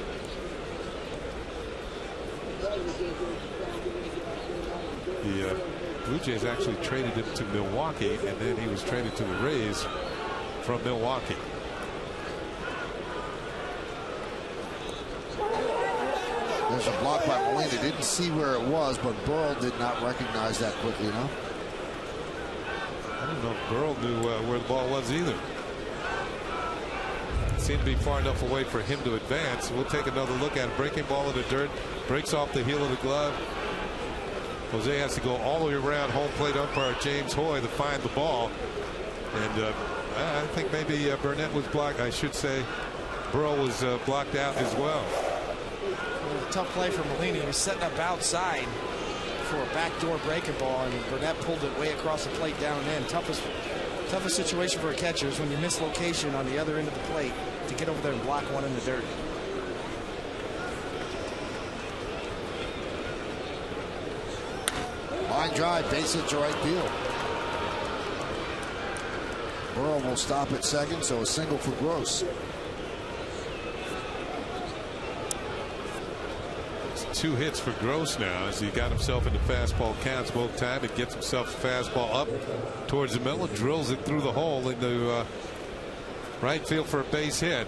The Blue Jays actually traded him to Milwaukee, and then he was traded to the Rays from Milwaukee.
There's a block by Molina. Didn't see where it was, but Burrell did not recognize that quickly enough.
I don't know if Burrell knew where the ball was either. It seemed to be far enough away for him to advance. We'll take another look at it. Breaking ball in the dirt. Breaks off the heel of the glove. Jose has to go all the way around home plate umpire James Hoy to find the ball. And I think maybe Burnett was blocked. I should say Burrell was blocked out as well.
Tough play for Molina. He was setting up outside for a backdoor breaking ball, and Burnett pulled it way across the plate down and in. Toughest situation for a catcher is when you miss location on the other end of the plate to get over there and block one in the dirt.
Line drive, base hit to right field. Burrell will stop at second, so a single for Gross.
It's 2 hits for Gross now as he got himself into fastball counts both times. It gets himself a fastball up towards the middle, drills it through the hole into right field for a base hit.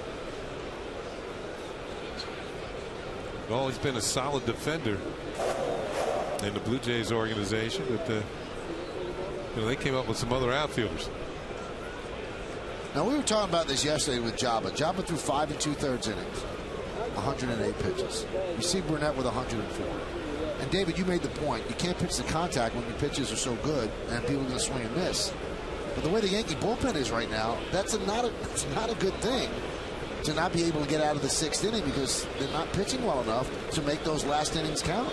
Always been a solid defender in the Blue Jays organization, but they came up with some other outfielders.
Now, we were talking about this yesterday with Jabba. Jabba threw 5 2/3 innings, 108 pitches. You see Burnett with 104. And David, you made the point. You can't pitch the contact when your pitches are so good and people are going to swing and miss. But the way the Yankee bullpen is right now, it's not a good thing to not be able to get out of the 6th inning because they're not pitching well enough to make those last innings count.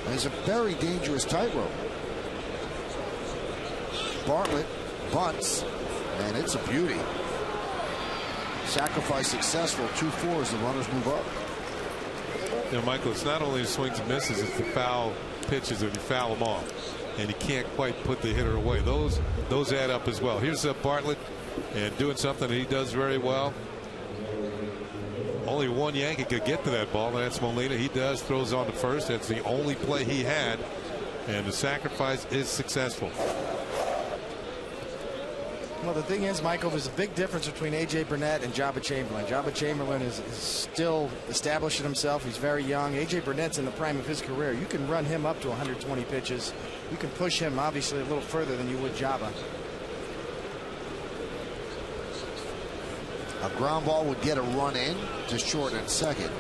And it's a very dangerous tightrope. Bartlett bunts, and it's a beauty. Sacrifice successful. 2-4 as the runners move up.
You know, Michael, it's not only the swings and misses, it's the foul pitches if you foul them off. And you can't quite put the hitter away. Those add up as well. Here's Bartlett and doing something that he does very well. Only one Yankee could get to that ball, and that's Molina. He does, throws on to first. That's the only play he had, and the sacrifice is successful.
Well, the thing is, Michael, there's a big difference between A.J. Burnett and Jabba Chamberlain. Jabba Chamberlain is still establishing himself. He's very young. A.J. Burnett's in the prime of his career. You can run him up to 120 pitches. You can push him, obviously, a little further than you would Jabba.
A ground ball would get a run in to short and second.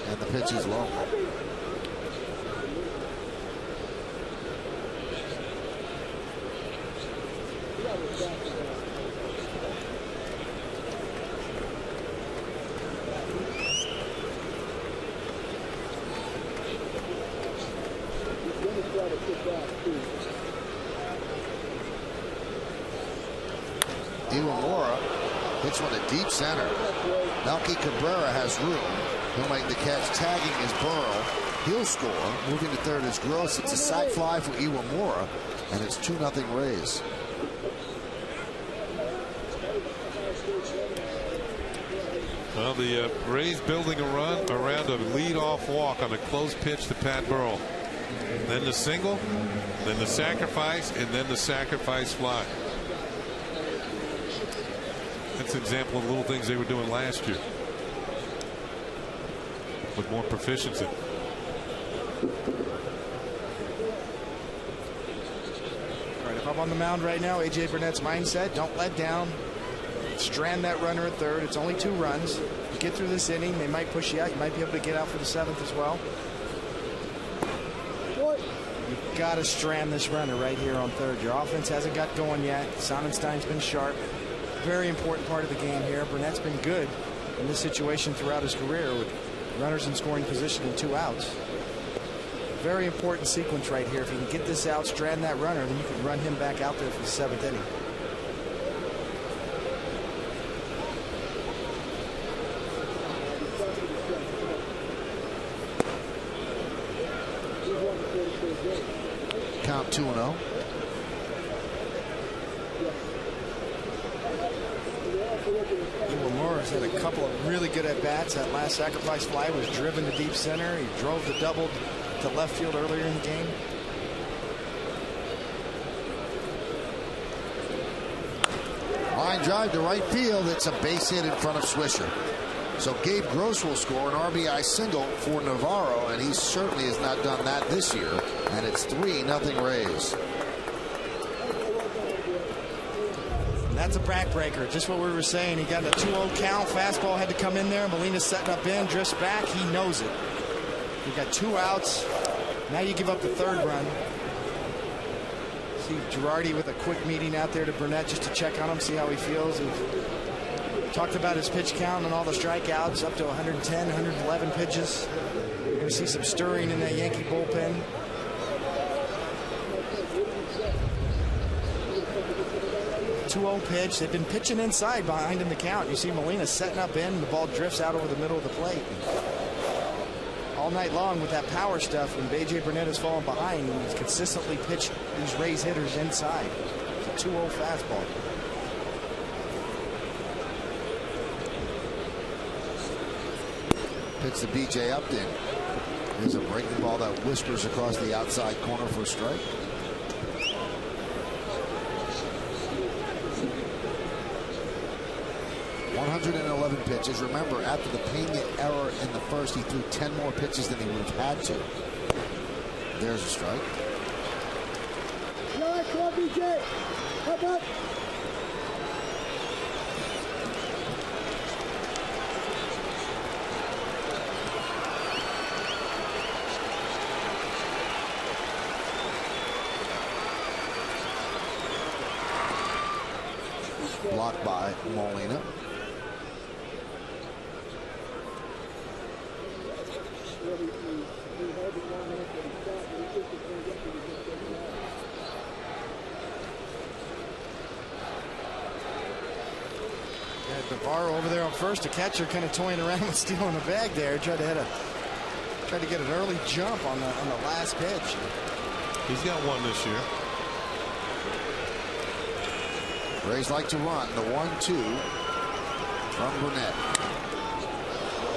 And the pitch is low. Iwamura hits one to deep center. Melky Cabrera has room. He'll make the catch. Tagging is Burrell. He'll score. Moving to third is Gross. It's a sac fly for Iwamura, and it's 2-0 Rays.
Well, the Rays building a run around a leadoff walk on a close pitch to Pat Burrell. Then the single, then the sacrifice, and then the sacrifice fly. That's an example of little things they were doing last year with more proficiency.
All right, if I'm on the mound right now, A.J. Burnett's mindset, don't let down. Strand that runner at third. It's only 2 runs. You get through this inning, they might push you out. You might be able to get out for the 7th as well. You've got to strand this runner right here on third. Your offense hasn't got going yet. Sonnenstein's been sharp. Very important part of the game here. Burnett's been good in this situation throughout his career with Runners in scoring position and 2 outs. Very important sequence right here. If you can get this out, strand that runner, then you can run him back out there for the 7th inning.
Count 2-0.
Morris had a couple of really good at-bats. That last sacrifice fly was driven to deep center. He drove the double to left field earlier in the game.
Line drive to right field. It's a base hit in front of Swisher. So Gabe Gross will score an RBI single for Navarro, and he certainly has not done that this year. And it's 3-0 Rays.
That's a backbreaker. Just what we were saying. He got a 2-0 count. Fastball had to come in there. Molina setting up in, drifts back. He knows it. You got 2 outs. Now you give up the 3rd run. See Girardi with a quick meeting out there to Burnett just to check on him, see how he feels. We've talked about his pitch count and all the strikeouts, up to 110, 111 pitches. You're going to see some stirring in that Yankee bullpen. Pitch. They've been pitching inside behind in the count. You see Molina setting up in. The ball drifts out over the middle of the plate. All night long with that power stuff, when A.J. Burnett has fallen behind, he's consistently pitched these Rays hitters inside. It's a 2-0 fastball.
Pitch to B.J. Upton. There's a breaking ball that whispers across the outside corner for a strike. 111 pitches. Remember, after the Pena error in the first, he threw 10 more pitches than he would have had to. There's a strike.
Come on, BJ. Come up.
Blocked by Molina.
Navarro over there on first. The catcher kind of toying around with stealing the bag there. Tried to get an early jump on the last pitch.
He's got one this year.
Rays like to run the 1-2 from Burnett.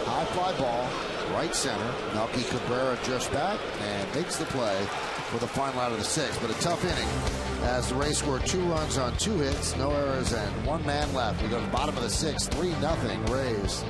High fly ball, right center. Melky Cabrera drifts back and makes the play for the final out of the 6th. But a tough inning as the Rays score 2 runs on 2 hits, no errors, and 1 man left. We go to the bottom of the 6th, 3-0 Rays.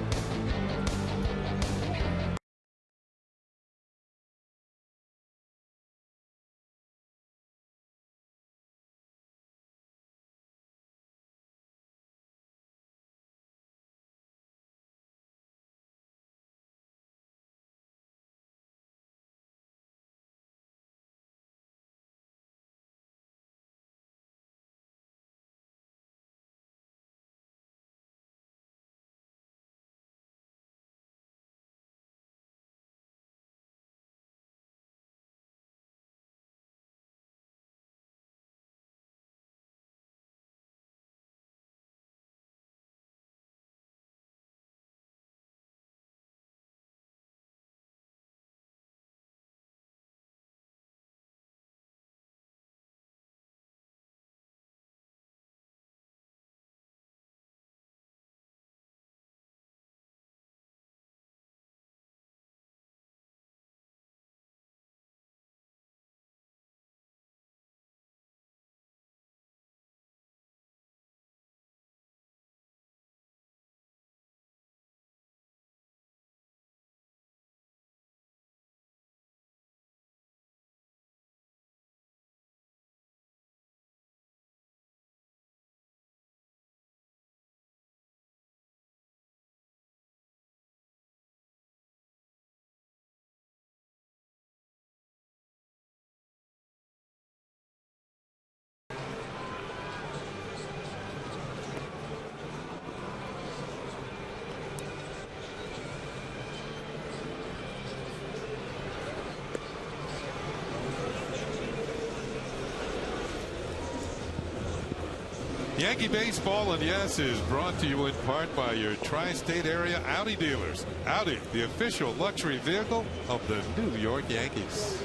Yankee baseball, and yes, is brought to you in part by your tri-state area Audi dealers. Audi, the official luxury vehicle of the New York Yankees.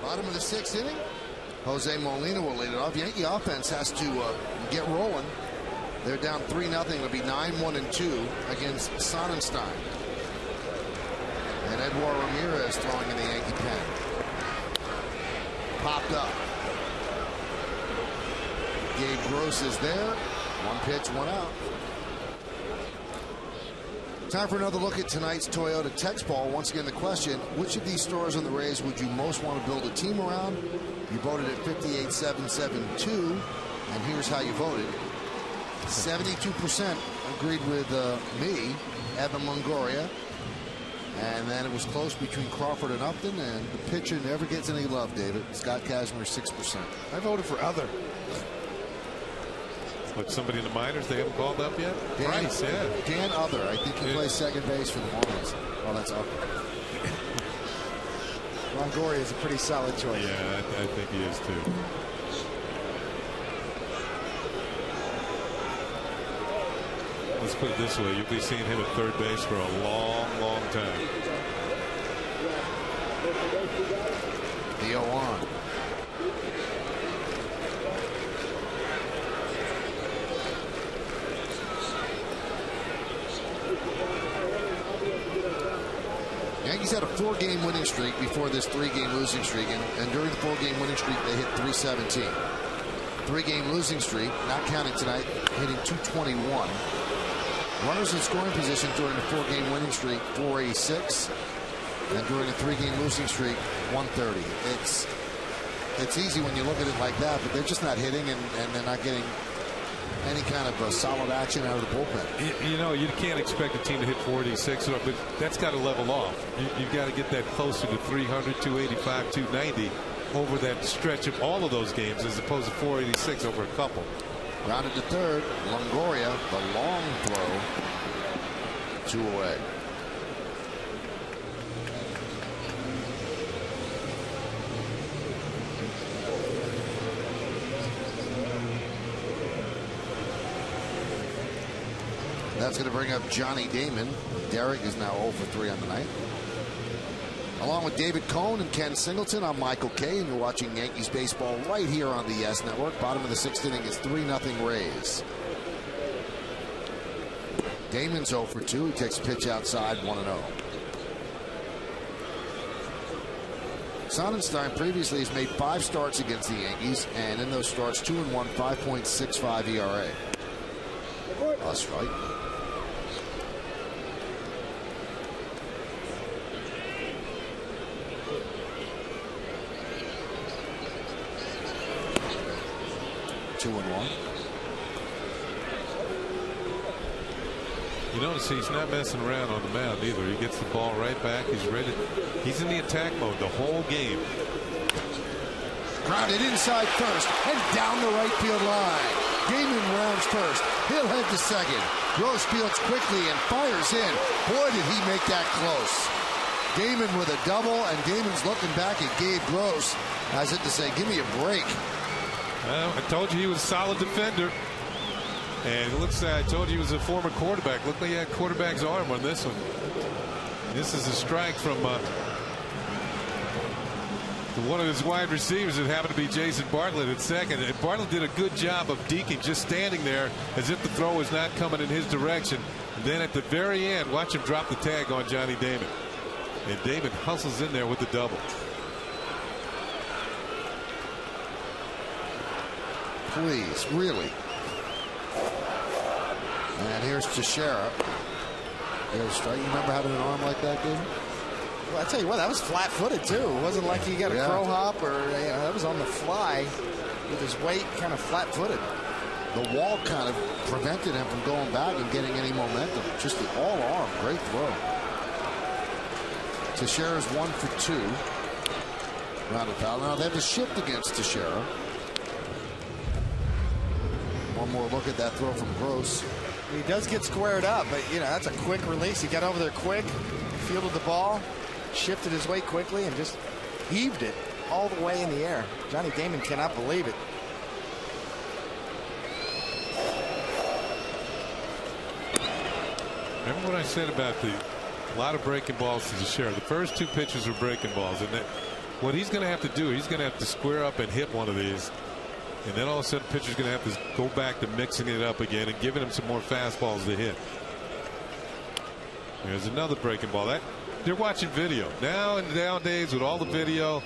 Bottom of the 6th inning. Jose Molina will lead it off. Yankee offense has to get rolling. They're down 3-0. It'll be 9-1-2 against Sonnenstein. And Edouard Ramirez throwing in the Yankee pen. Popped up. Gabe Gross is there. 1 pitch, 1 out. Time for another look at tonight's Toyota Text Ball. Once again, the question, which of these stars on the Rays would you most want to build a team around? You voted at 58-772, and here's how you voted. 72% agreed with me, Evan Longoria. And then it was close between Crawford and Upton, and the pitcher never gets any love, David. Scott Kazmir, 6%.
I voted for Other.
But somebody in the minors they haven't called up yet?
Price, yeah. Dan Other. I think he plays second base for the Marlins. Oh, that's up.
Longoria is a pretty solid choice.
Yeah, I think he is too. Let's put it this way. You'll be seeing him at third base for a long, long time.
The 0-1. Yankees had a 4-game winning streak before this 3-game losing streak, and during the 4-game winning streak they hit 317. 3-game losing streak, not counting tonight, hitting 221. Runners in scoring position during the 4-game winning streak, 486, and during the 3-game losing streak, 130. It's easy when you look at it like that, but they're just not hitting, and they're not getting any kind of solid action out of the bullpen.
You know, you can't expect a team to hit 486, but that's got to level off. You've got to get that closer to 300, 285, 290 over that stretch of all of those games, as opposed to 486 over a couple.
Grounded to third. Longoria, the long throw. 2 away. That's going to bring up Johnny Damon. Derek is now 0 for 3 on the night. Along with David Cohn and Ken Singleton, I'm Michael Kay, and you're watching Yankees baseball right here on the YES Network. Bottom of the 6th inning is 3-0 Rays. Damon's 0 for 2. He takes a pitch outside, 1-0. Sonnenstein previously has made 5 starts against the Yankees, and in those starts, 2-1, 5.65 ERA. That's right.
You notice he's not messing around on the mound either. He gets the ball right back. He's ready. He's in the attack mode the whole game.
Grounded inside first and down the right field line. Damon rounds first. He'll head to second. Gross fields quickly and fires in. Boy, did he make that close. Damon with a double, and Damon's looking back at Gabe Gross as if to say, give me a break.
Well, I told you he was a solid defender. And it looks like I told you he was a former quarterback. Looked like he had quarterback's arm on this one. This is a strike from one of his wide receivers. It happened to be Jason Bartlett at second. And Bartlett did a good job of deking, just standing there as if the throw was not coming in his direction. And then at the very end, watch him drop the tag on Johnny Damon. And Damon hustles in there with the double.
Please, really. And here's Teixeira. There's strike. You remember having an arm like that, David?
Well, I tell you what, that was flat-footed too. It wasn't like he got a crow hop or that was on the fly with his weight kind of flat-footed.
The wall kind of prevented him from going back and getting any momentum. Just the all arm, great throw. Teixeira's 1 for 2. Rounded foul. Now they have to shift against Teixeira. One more look at that throw from Gross.
He does get squared up, but that's a quick release. He got over there quick, fielded the ball, shifted his weight quickly, and just heaved it all the way in the air. Johnny Damon cannot believe it.
Remember what I said about a lot of breaking balls to Teixeira? The first 2 pitches were breaking balls, and what he's going to have to do, he's going to have to square up and hit one of these, and then all of a sudden, the pitcher's going to have to go back to mixing it up again and giving him some more fastballs to hit. There's another breaking ball. They're watching video now, and nowadays with all the video,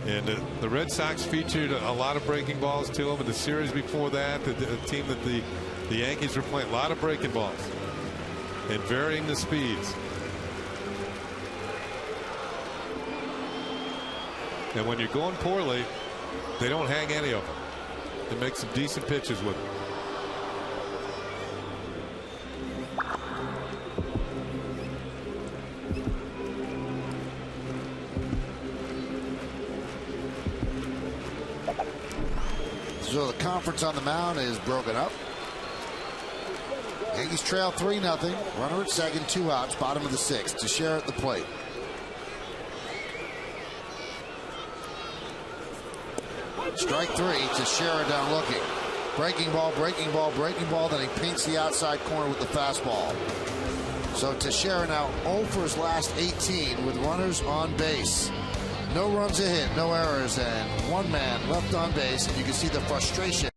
and the Red Sox featured a lot of breaking balls to them. In the series before that, the team that the Yankees were playing, a lot of breaking balls and varying the speeds. And when you're going poorly, they don't hang any of them. They make some decent pitches with them.
So the conference on the mound is broken up. Yankees trail 3-0. Runner at second, 2 outs, bottom of the 6th. Teixeira at the plate. Strike 3. Teixeira down looking. Breaking ball, breaking ball, breaking ball. Then he paints the outside corner with the fastball. So Teixeira now 0 for his last 18 with runners on base. No runs a hit, no errors, and 1 man left on base. And you can see the frustration.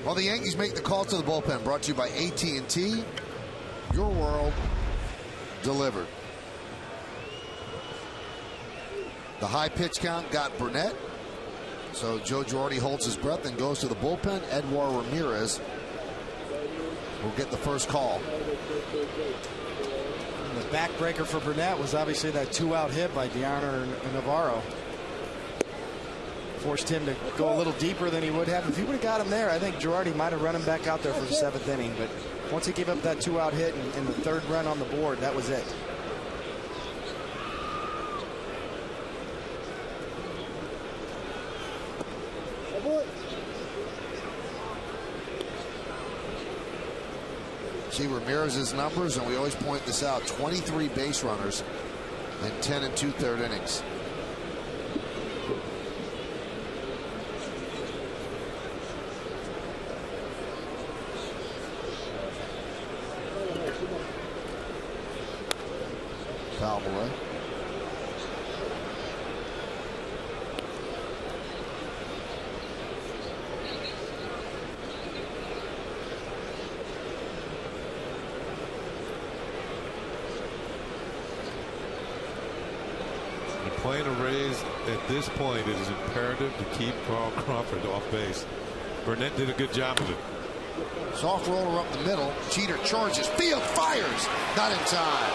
Well, the Yankees make the call to the bullpen, brought to you by AT&T. Your world delivered. The high pitch count got Burnett. So Joe Girardi holds his breath and goes to the bullpen. Edouard Ramirez will get the first call.
And the backbreaker for Burnett was obviously that 2-out hit by Diana Navarro. Forced him to go a little deeper than he would have. If he would have got him there, I think Girardi might have run him back out there for the 7th inning. But once he gave up that 2-out hit and the 3rd run on the board, that was it.
See Ramirez's numbers, and we always point this out: 23 base runners in 10 2/3 innings. Foul away.
playing a Rays, at this point, it is imperative to keep Carl Crawford off base. Burnett did a good job of it.
Soft roller up the middle. Jeter charges. Field fires. Not in time.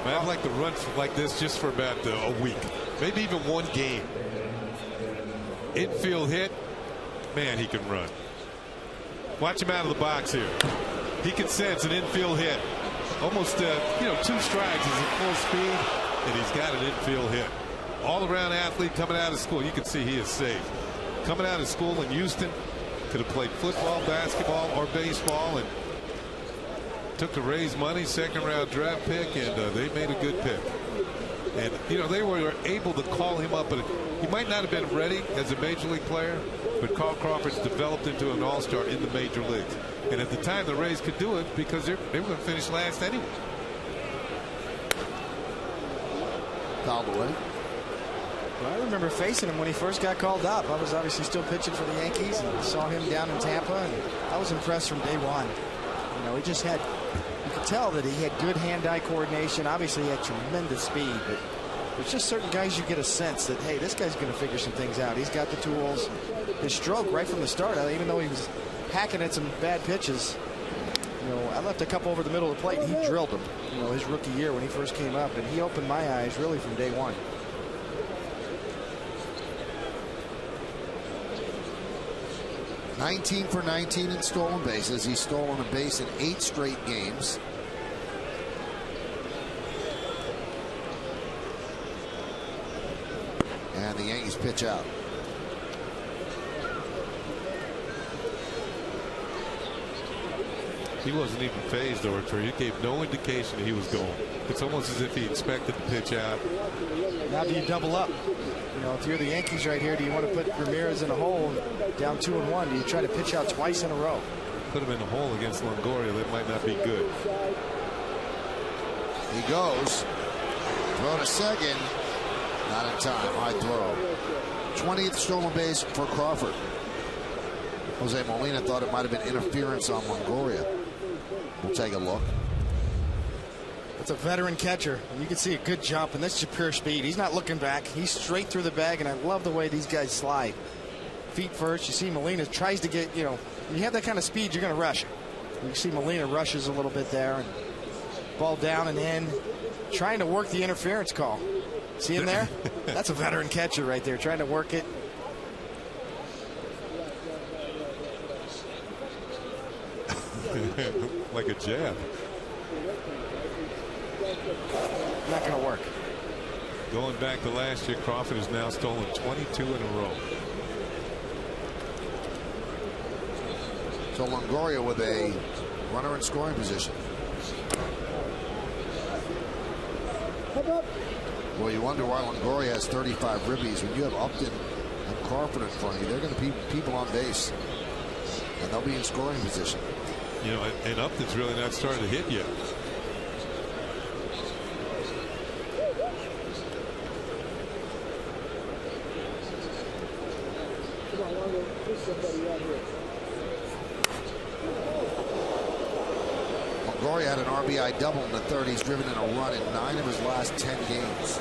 Man, I'd like to run like this just for about a week, maybe even one game. Infield hit, man, he can run. Watch him out of the box here. He can sense an infield hit. Almost, 2 strikes. He's at full speed, and he's got an infield hit. All-around athlete coming out of school. You can see he is safe. Coming out of school in Houston, could have played football, basketball, or baseball, and took the Rays money, second-round draft pick, and they made a good pick. And, they were able to call him up, but he might not have been ready as a major league player, but Carl Crawford's developed into an all-star in the major leagues. And at the time, the Rays could do it because they were going to finish last anyway.
Fouled away.
Well, I remember facing him when he first got called up. I was obviously still pitching for the Yankees and saw him down in Tampa, and I was impressed from day one. He just had, you could tell that he had good hand-eye coordination. Obviously, he had tremendous speed, but there's just certain guys you get a sense that, hey, this guy's going to figure some things out. He's got the tools. His stroke right from the start, even though he was hacking at some bad pitches, I left a couple over the middle of the plate, and he drilled them, his rookie year when he first came up, and he opened my eyes really from day one.
$19 for 19 in stolen bases. He's stolen a base in 8 straight games. And the Yankees pitch out.
He wasn't even phased, Orchard. He gave no indication he was going. It's almost as if he expected to pitch out.
Now do you double up? If you're the Yankees right here, do you want to put Ramirez in a hole down 2-1? Do you try to pitch out twice in a row?
Put him in a hole against Longoria. That might not be good.
He goes. Throw to second. Not in time. High throw. 20th stolen base for Crawford. Jose Molina thought it might have been interference on Longoria. We'll take a look.
It's a veteran catcher. You can see a good jump, and that's just pure speed. He's not looking back. He's straight through the bag, and I love the way these guys slide. Feet first. You see Molina tries to get, you have that kind of speed, you're going to rush it. You see Molina rushes a little bit there, and ball down and in, trying to work the interference call. See him there? That's a veteran catcher right there, trying to work it.
Like a jab.
Not going to work.
Going back to last year, Crawford has now stolen 22 in a row.
So Longoria with a runner in scoring position. Well, you wonder why Longoria has 35 ribbies. When you have Upton and Crawford in front of you, they're going to be people on base, and they'll be in scoring position.
And Upton's really not starting to hit yet.
Longoria had an RBI double in the third. He's driven in a run in 9 of his last 10 games.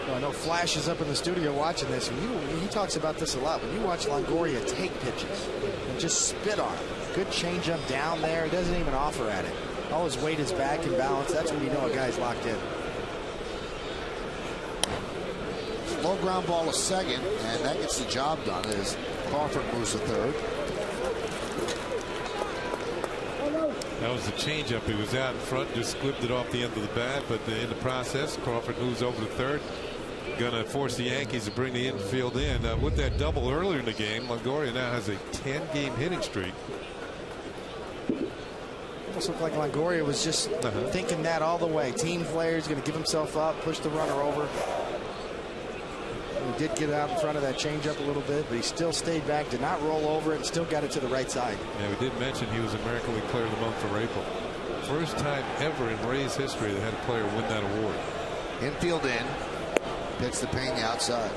I know Flash is up in the studio watching this, and he talks about this a lot. When you watch Longoria take pitches and just spit on it, good changeup down there, he doesn't even offer at it. All his weight is back and balanced. That's when you know a guy's locked in.
Low ground ball to second, and that gets the job done as Crawford moves to third.
That was the changeup. He was out in front, just clipped it off the end of the bat, but in the process, Crawford moves over to third. going to force the Yankees to bring the infield in. With that double earlier in the game, Longoria now has a 10-game hitting streak.
Almost looked like Longoria was just thinking that all the way. Team player is going to give himself up, push the runner over. He did get out in front of that changeup a little bit, but he still stayed back, did not roll over it, and still got it to the right side.
Yeah, we did mention he was American League Player of the Month for April. First time ever in Rays history that had a player win that award.
Infield in. Pitch the Pena outside.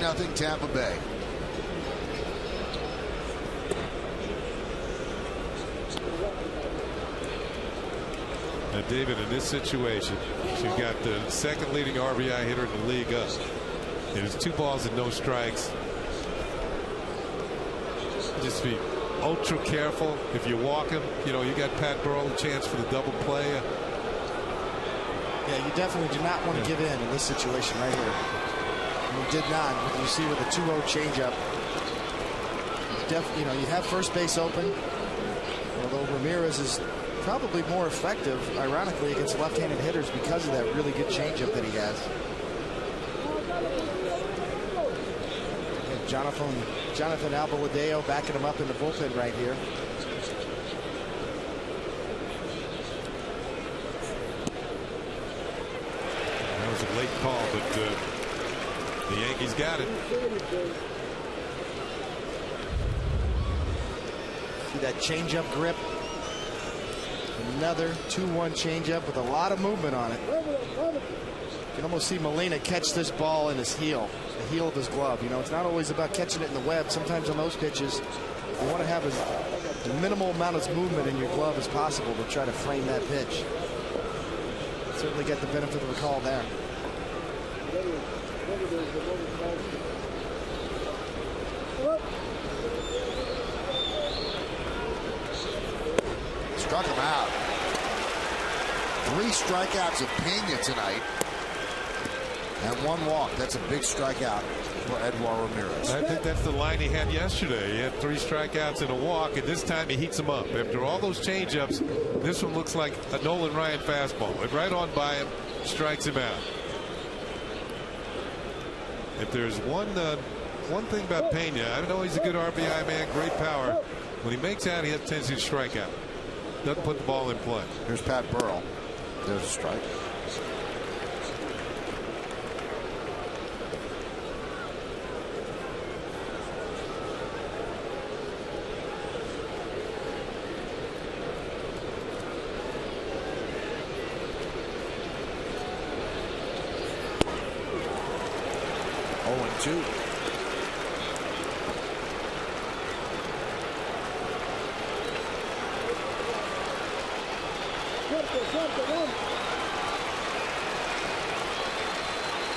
Nothing Tampa Bay.
Now, David, in this situation, you've got the second leading RBI hitter in the league up. It is 2 balls and no strikes. Just be ultra careful. If you walk him, you got Pat Burrell, a chance for the double play.
Yeah, you definitely do not want to give in this situation right here. You did not. You see with a 2-0 changeup. You have first base open. Although Ramirez is probably more effective, ironically, against left-handed hitters because of that really good changeup that he has. And Jonathan Albaladeo backing him up in the bullpen right here.
That was a late call, but the Yankees got it.
See that changeup grip. Another 2-1 changeup with a lot of movement on it. You can almost see Molina catch this ball in his heel, the heel of his glove. It's not always about catching it in the web. Sometimes on those pitches, you want to have as minimal amount of movement in your glove as possible to try to frame that pitch. Certainly get the benefit of the call there.
Struck him out. 3 strikeouts of Pena tonight. And 1 walk. That's a big strikeout for Edouard Ramirez.
I think that's the line he had yesterday. He had 3 strikeouts and a walk, and this time he heats them up. After all those changeups, this one looks like a Nolan Ryan fastball. Went right on by him, strikes him out. If there's one thing about Pena, I know he's a good RBI man, great power. When he makes out, he has a tendency to strike out. Doesn't put the ball in play.
Here's Pat Burrell. There's a strike.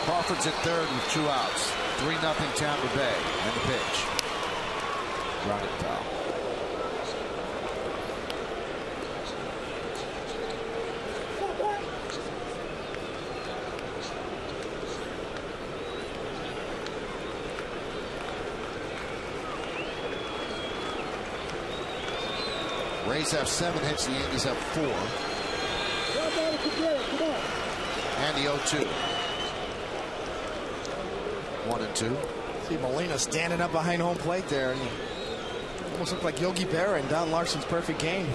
Crawford's at third with 2 outs. 3-0 Tampa Bay. And the pitch. Grounded foul. Rays have 7 hits. The Yankees have 4. And the 0-2. 1-2.
See Molina standing up behind home plate there. And almost looked like Yogi Berra in Don Larson's perfect game.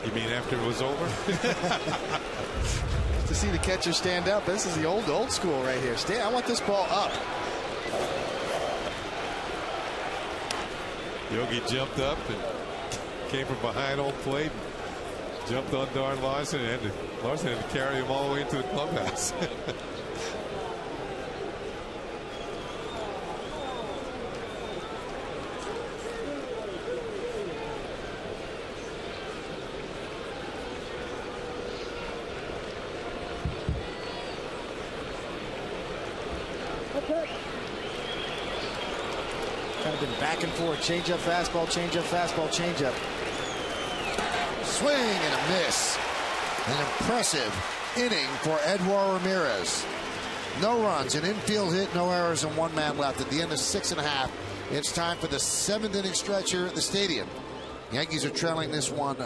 You mean after it was over?
To see the catcher stand up. This is the old school right here. I want this ball up.
Yogi jumped up and came from behind home plate. Jumped on Don Larson, and Larson had to carry him all the way into the clubhouse.
Kind of been back and forth. Change up, fastball, change up, fastball, change up.
Swing and a miss. An impressive inning for Edouard Ramirez. No runs, an infield hit, no errors, and one man left. At the end of 6.5, it's time for the 7th inning stretch here at the stadium. Yankees are trailing this one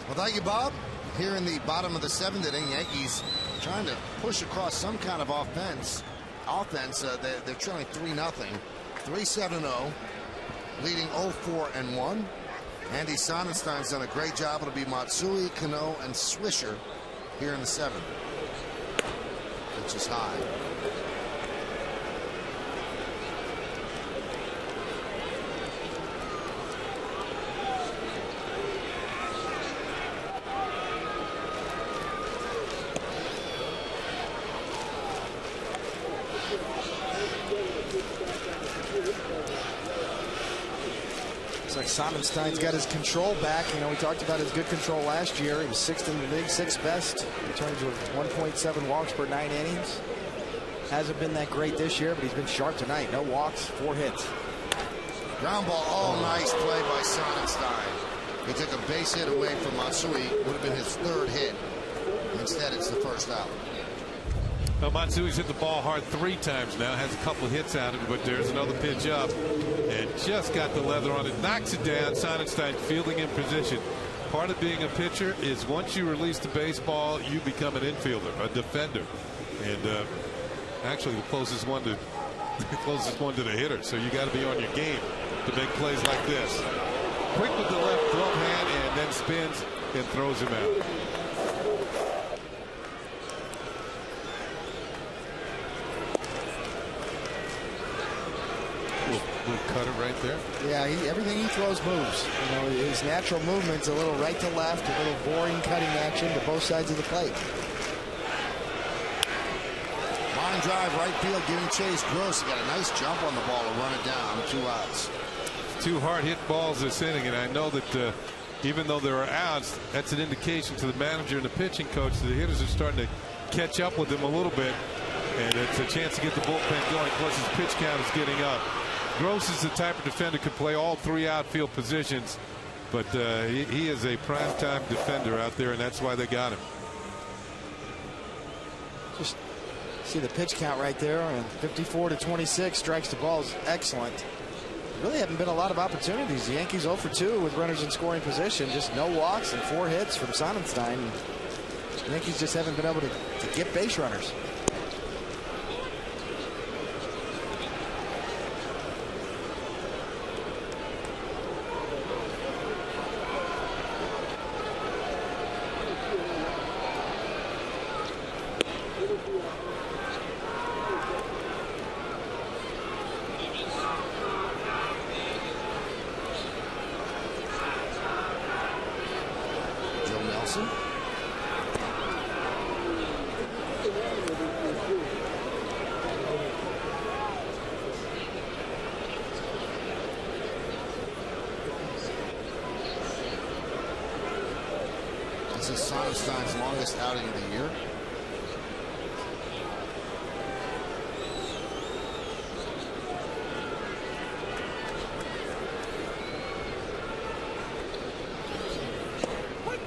Well, thank you, Bob. Here in the bottom of the 7th inning, Yankees trying to push across some kind of offense. They're trailing 3-0, 3-7-0, leading 0-4-1. Andy Sonnenstein's done a great job. It'll be Matsui, Cano, and Swisher here in the 7th, which is high.
Looks like Sonnenstein's got his control back. You know, we talked about his good control last year. He was 6th in the league, 6th best, returning to 1.7 walks per 9 innings. Hasn't been that great this year, but he's been sharp tonight. No walks, 4 hits.
Ground ball. Oh, nice play by Sonnenstein. He took a base hit away from Matsui. Would have been his 3rd hit. Instead, it's the 1st out.
Well, Matsui's hit the ball hard 3 times now. Has a couple hits out of it, but there's another pitch up. And just got the leather on it. Knocks it down. Sonnenstein fielding in position. Part of being a pitcher is once you release the baseball, you become an infielder, a defender. And actually the closest one to the hitter. So you got to be on your game to make plays like this. Quick with the left glove hand and then spins and throws him out. Little cutter right there.
Yeah, everything he throws moves. You know, his natural movement's a little right to left, a little boring cutting action to both sides of the plate.
Line drive, right field, giving chase. Gross, he got a nice jump on the ball to run it down. 2 outs.
2 hard hit balls this inning, and I know that even though there are outs, that's an indication to the manager and the pitching coach that the hitters are starting to catch up with him a little bit, and it's a chance to get the bullpen going. Plus his pitch count is getting up. Gross is the type of defender could play all 3 outfield positions, but he is a prime-time defender out there, and that's why they got him.
Just see the pitch count right there, and 54-26 strikes to balls. Excellent. Really haven't been a lot of opportunities. The Yankees 0 for 2 with runners in scoring position. Just no walks and 4 hits from Sonnenstein. The Yankees just haven't been able to get base runners.
This is Sonnenstein's longest outing of the year.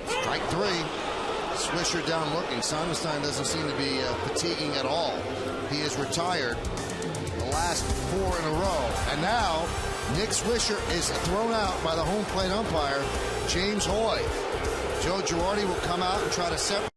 Strike 3. Swisher down looking. Sonnenstein doesn't seem to be fatiguing at all. He is retired the last 4 in a row. And now Nick Swisher is thrown out by the home plate umpire, James Hoy. Joe Girardi will come out and try to separate.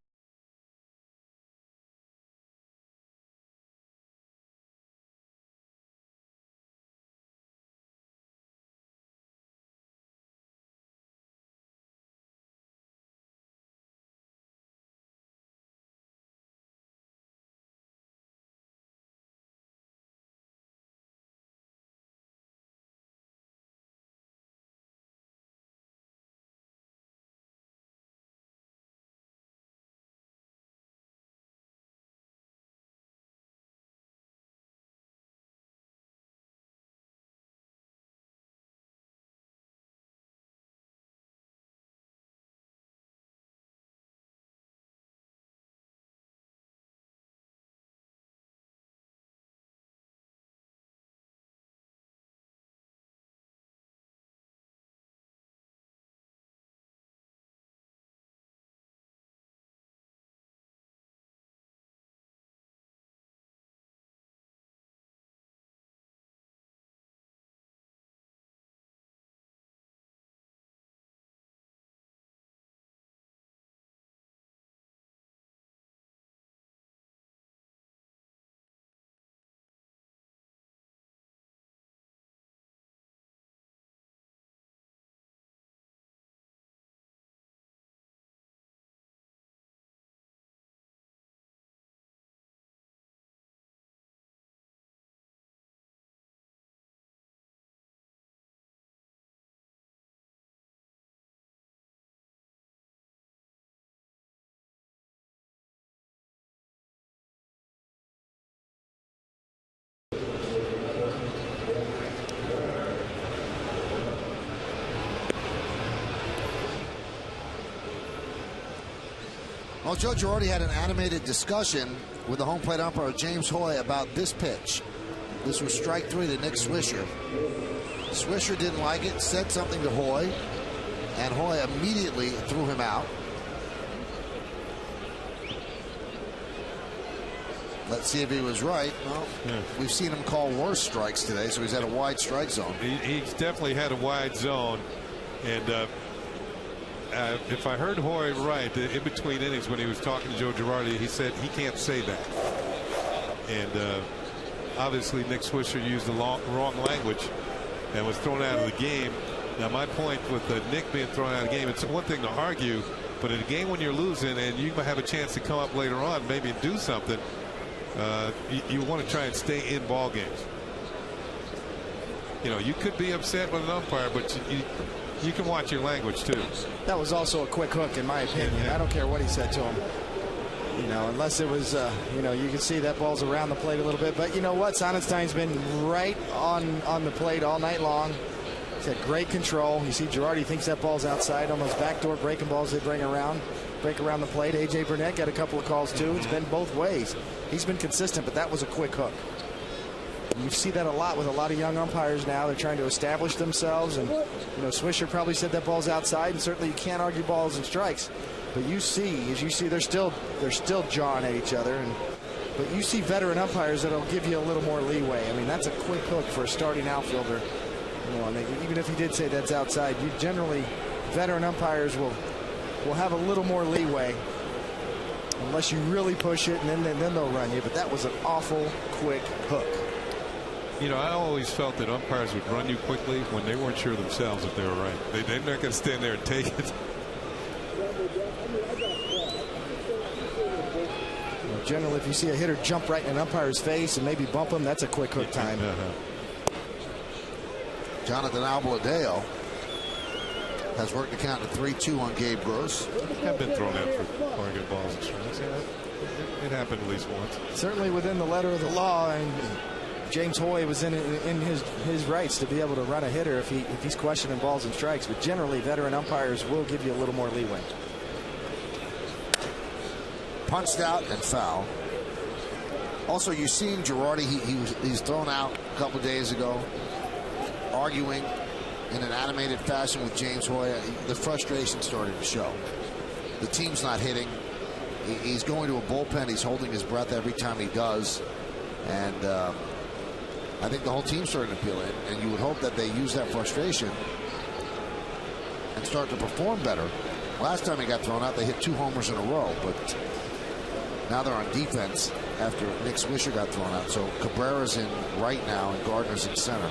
Well, Joe Girardi had an animated discussion with the home plate umpire James Hoy about this pitch. This was strike 3 to Nick Swisher. Swisher didn't like it, said something to Hoy, and Hoy immediately threw him out. Let's see if he was right. Well, we've seen him call worse strikes today, so he's had a wide strike zone.
He's definitely had a wide zone, and if I heard Hoy right, in between innings when he was talking to Joe Girardi, he said he can't say that. And obviously Nick Swisher used the wrong language and was thrown out of the game. Now my point with Nick being thrown out of the game, it's one thing to argue, but in a game when you're losing and you might have a chance to come up later on, maybe do something, you want to try and stay in ball games. You know, you could be upset with an umpire, but you can watch your language too.
That was also a quick hook, in my opinion. I don't care what he said to him. You know, unless it was, you know, you can see that ball's around the plate a little bit. But you know what? Sonnenstein's been right on the plate all night long. He's had great control. You see Girardi thinks that ball's outside on those backdoor breaking balls they break around the plate. A.J. Burnett got a couple of calls too. It's been both ways. He's been consistent, but that was a quick hook. You see that a lot with a lot of young umpires now. They're trying to establish themselves, and you know, Swisher probably said that ball's outside, and certainly you can't argue balls and strikes. But you see, as you see, they're still jawing at each other, but you see veteran umpires that'll give you a little more leeway. I mean, that's a quick hook for a starting outfielder. You know, I mean, even if he did say that's outside, you generally, veteran umpires will have a little more leeway unless you really push it, and then they'll run you. But that was an awful quick hook.
You know, I always felt that umpires would run you quickly when they weren't sure themselves if they were right. They're not going to stand there and take it.
Well, generally, if you see a hitter jump right in an umpire's face and maybe bump him, that's a quick hook time.
Jonathan Albaladeo has worked the count to 3-2 on Gabe Gross.
Have been thrown out for target balls and strikes. Yeah, it happened at least once.
Certainly within the letter of the law, and James Hoy was in his rights to be able to run a hitter if he's questioning balls and strikes. But generally, veteran umpires will give you a little more leeway.
Punched out and foul. Also, you've seen Girardi. He's thrown out a couple of days ago, arguing in an animated fashion with James Hoy. The frustration started to show. The team's not hitting. He's going to a bullpen. He's holding his breath every time he does. And I think the whole team's starting to feel it. And you would hope that they use that frustration and start to perform better. Last time he got thrown out, they hit 2 homers in a row. But now they're on defense after Nick Swisher got thrown out. So Cabrera's in right now and Gardner's in center.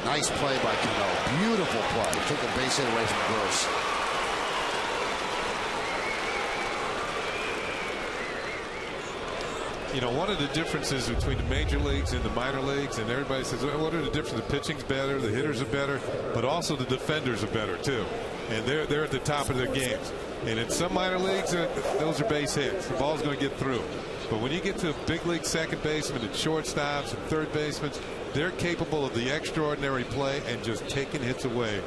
Nice play by Cano. Beautiful play. Took a base hit away from Gross.
You know, one of the differences between the major leagues and the minor leagues, and everybody says, what are the differences? The pitching's better, the hitters are better, but also the defenders are better too. And they're at the top of their games. And in some minor leagues, those are base hits. The ball's going to get through. But when you get to big league second baseman and shortstops and third basemen, they're capable of the extraordinary play and just taking hits away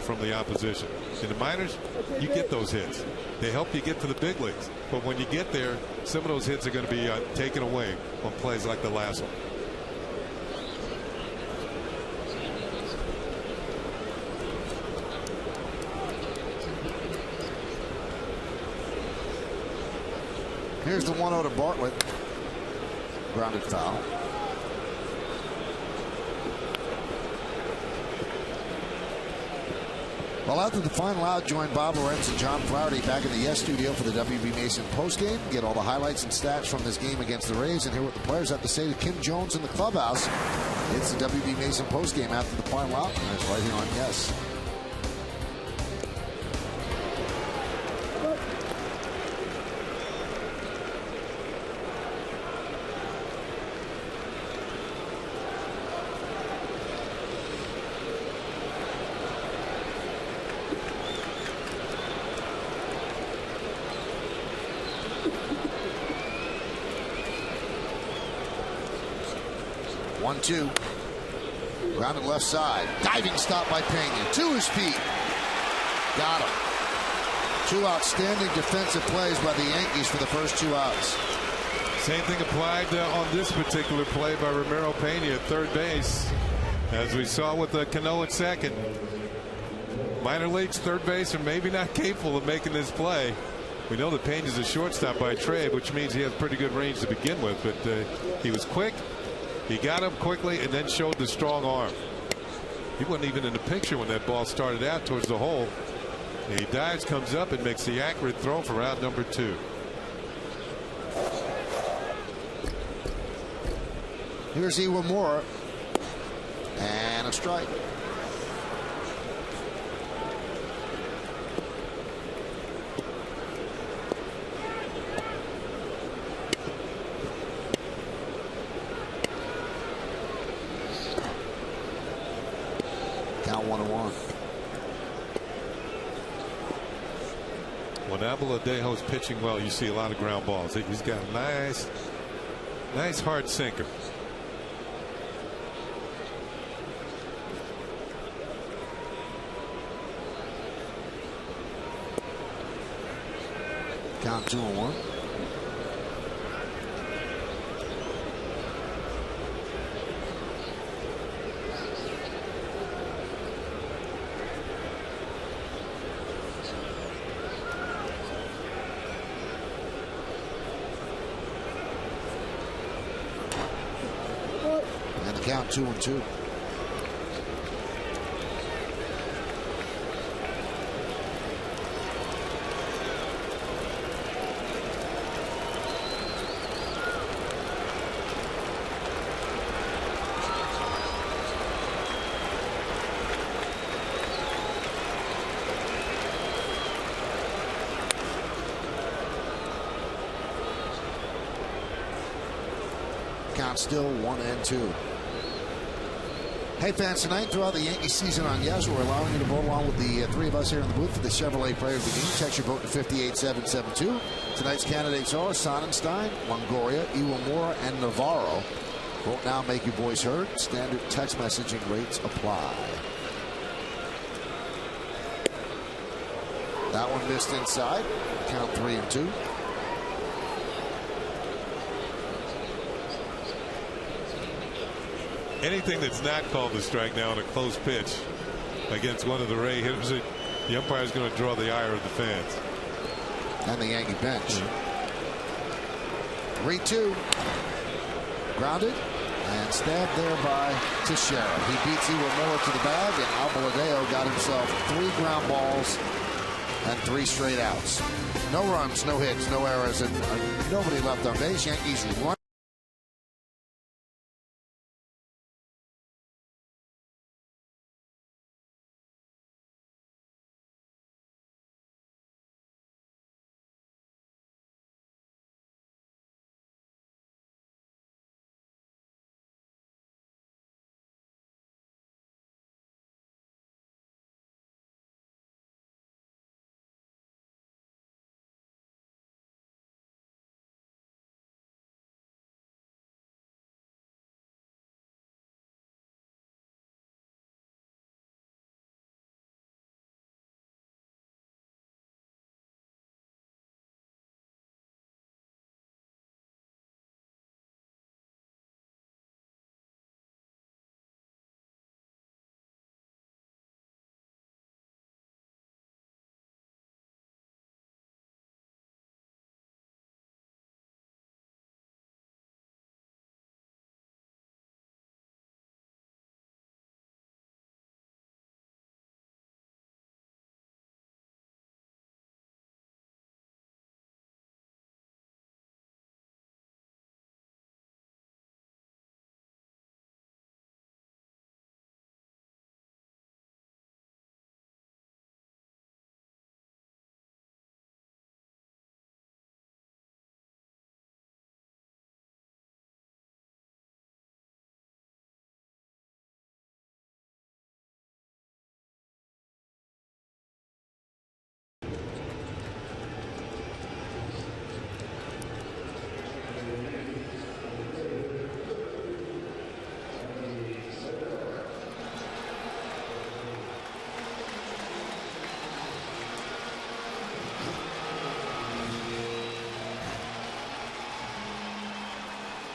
from the opposition. In the minors, you get those hits. They help you get to the big leagues. But when you get there, some of those hits are going to be taken away on plays like the last one.
Here's the 1-0 to Bartlett. Grounded foul. Well, after the final out, join Bob Lorenz and John Flaherty back in the Yes Studio for the W.B. Mason postgame. Get all the highlights and stats from this game against the Rays and hear what the players have to say to Kim Jones in the clubhouse. It's the W.B. Mason postgame after the final out, and it's right here on Yes. One-two. Grounded left side. Diving stop by Pena. To his feet. Got him. 2 outstanding defensive plays by the Yankees for the first 2 outs.
Same thing applied on this particular play by Ramiro Pena at third base. As we saw with Cano at second. Minor leagues third base are maybe not capable of making this play. We know that Pena's a shortstop by trade, which means he has pretty good range to begin with. But he was quick. He got up quickly and then showed the strong arm. He wasn't even in the picture when that ball started out towards the hole. And he dives, comes up, and makes the accurate throw for round number 2.
Here's Iwamura. And a strike.
when Abaladejo's pitching well, you see a lot of ground balls. He's got a nice hard sinker.
Count 2-1. And the count 2-2. Count still 1-2. Hey fans, tonight throughout the Yankee season on Yes, we're allowing you to vote along with the three of us here in the booth for the Chevrolet Player of the Game. Text your vote to 58772. Tonight's candidates are Sonnenstein, Longoria, Iwamura, and Navarro. Vote now, make your voice heard. Standard text messaging rates apply. That one missed inside. Count 3-2.
Anything that's not called a strike now in a close pitch against one of the Ray hitters, the umpire is going to draw the ire of the fans.
And the Yankee bench. 3-2. Grounded and stabbed there by Teixeira. He beats Iwamura to the bag, and Abaladejo got himself 3 ground balls and 3 straight outs. No runs, no hits, no errors, and nobody left on base. Yankees run.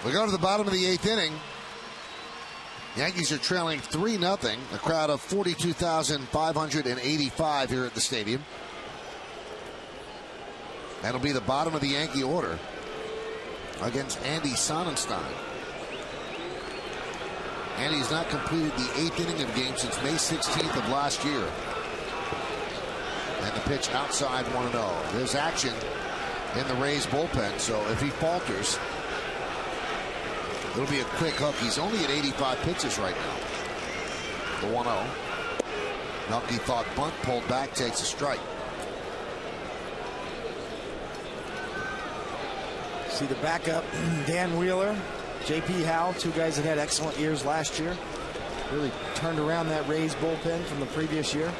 We go to the bottom of the 8th inning. Yankees are trailing 3-0. A crowd of 42,585 here at the stadium. That'll be the bottom of the Yankee order against Andy Sonnenstein. Andy's not completed the 8th inning of the game since May 16th of last year. And the pitch outside 1-0. There's action in the Rays bullpen, so if he falters, it'll be a quick hook. He's only at 85 pitches right now. The 1-0. Melky thought bunt, pulled back, takes a strike.
See the backup, Dan Wheeler, J.P. Howell, 2 guys that had excellent years last year. Really turned around that Rays bullpen from the previous year.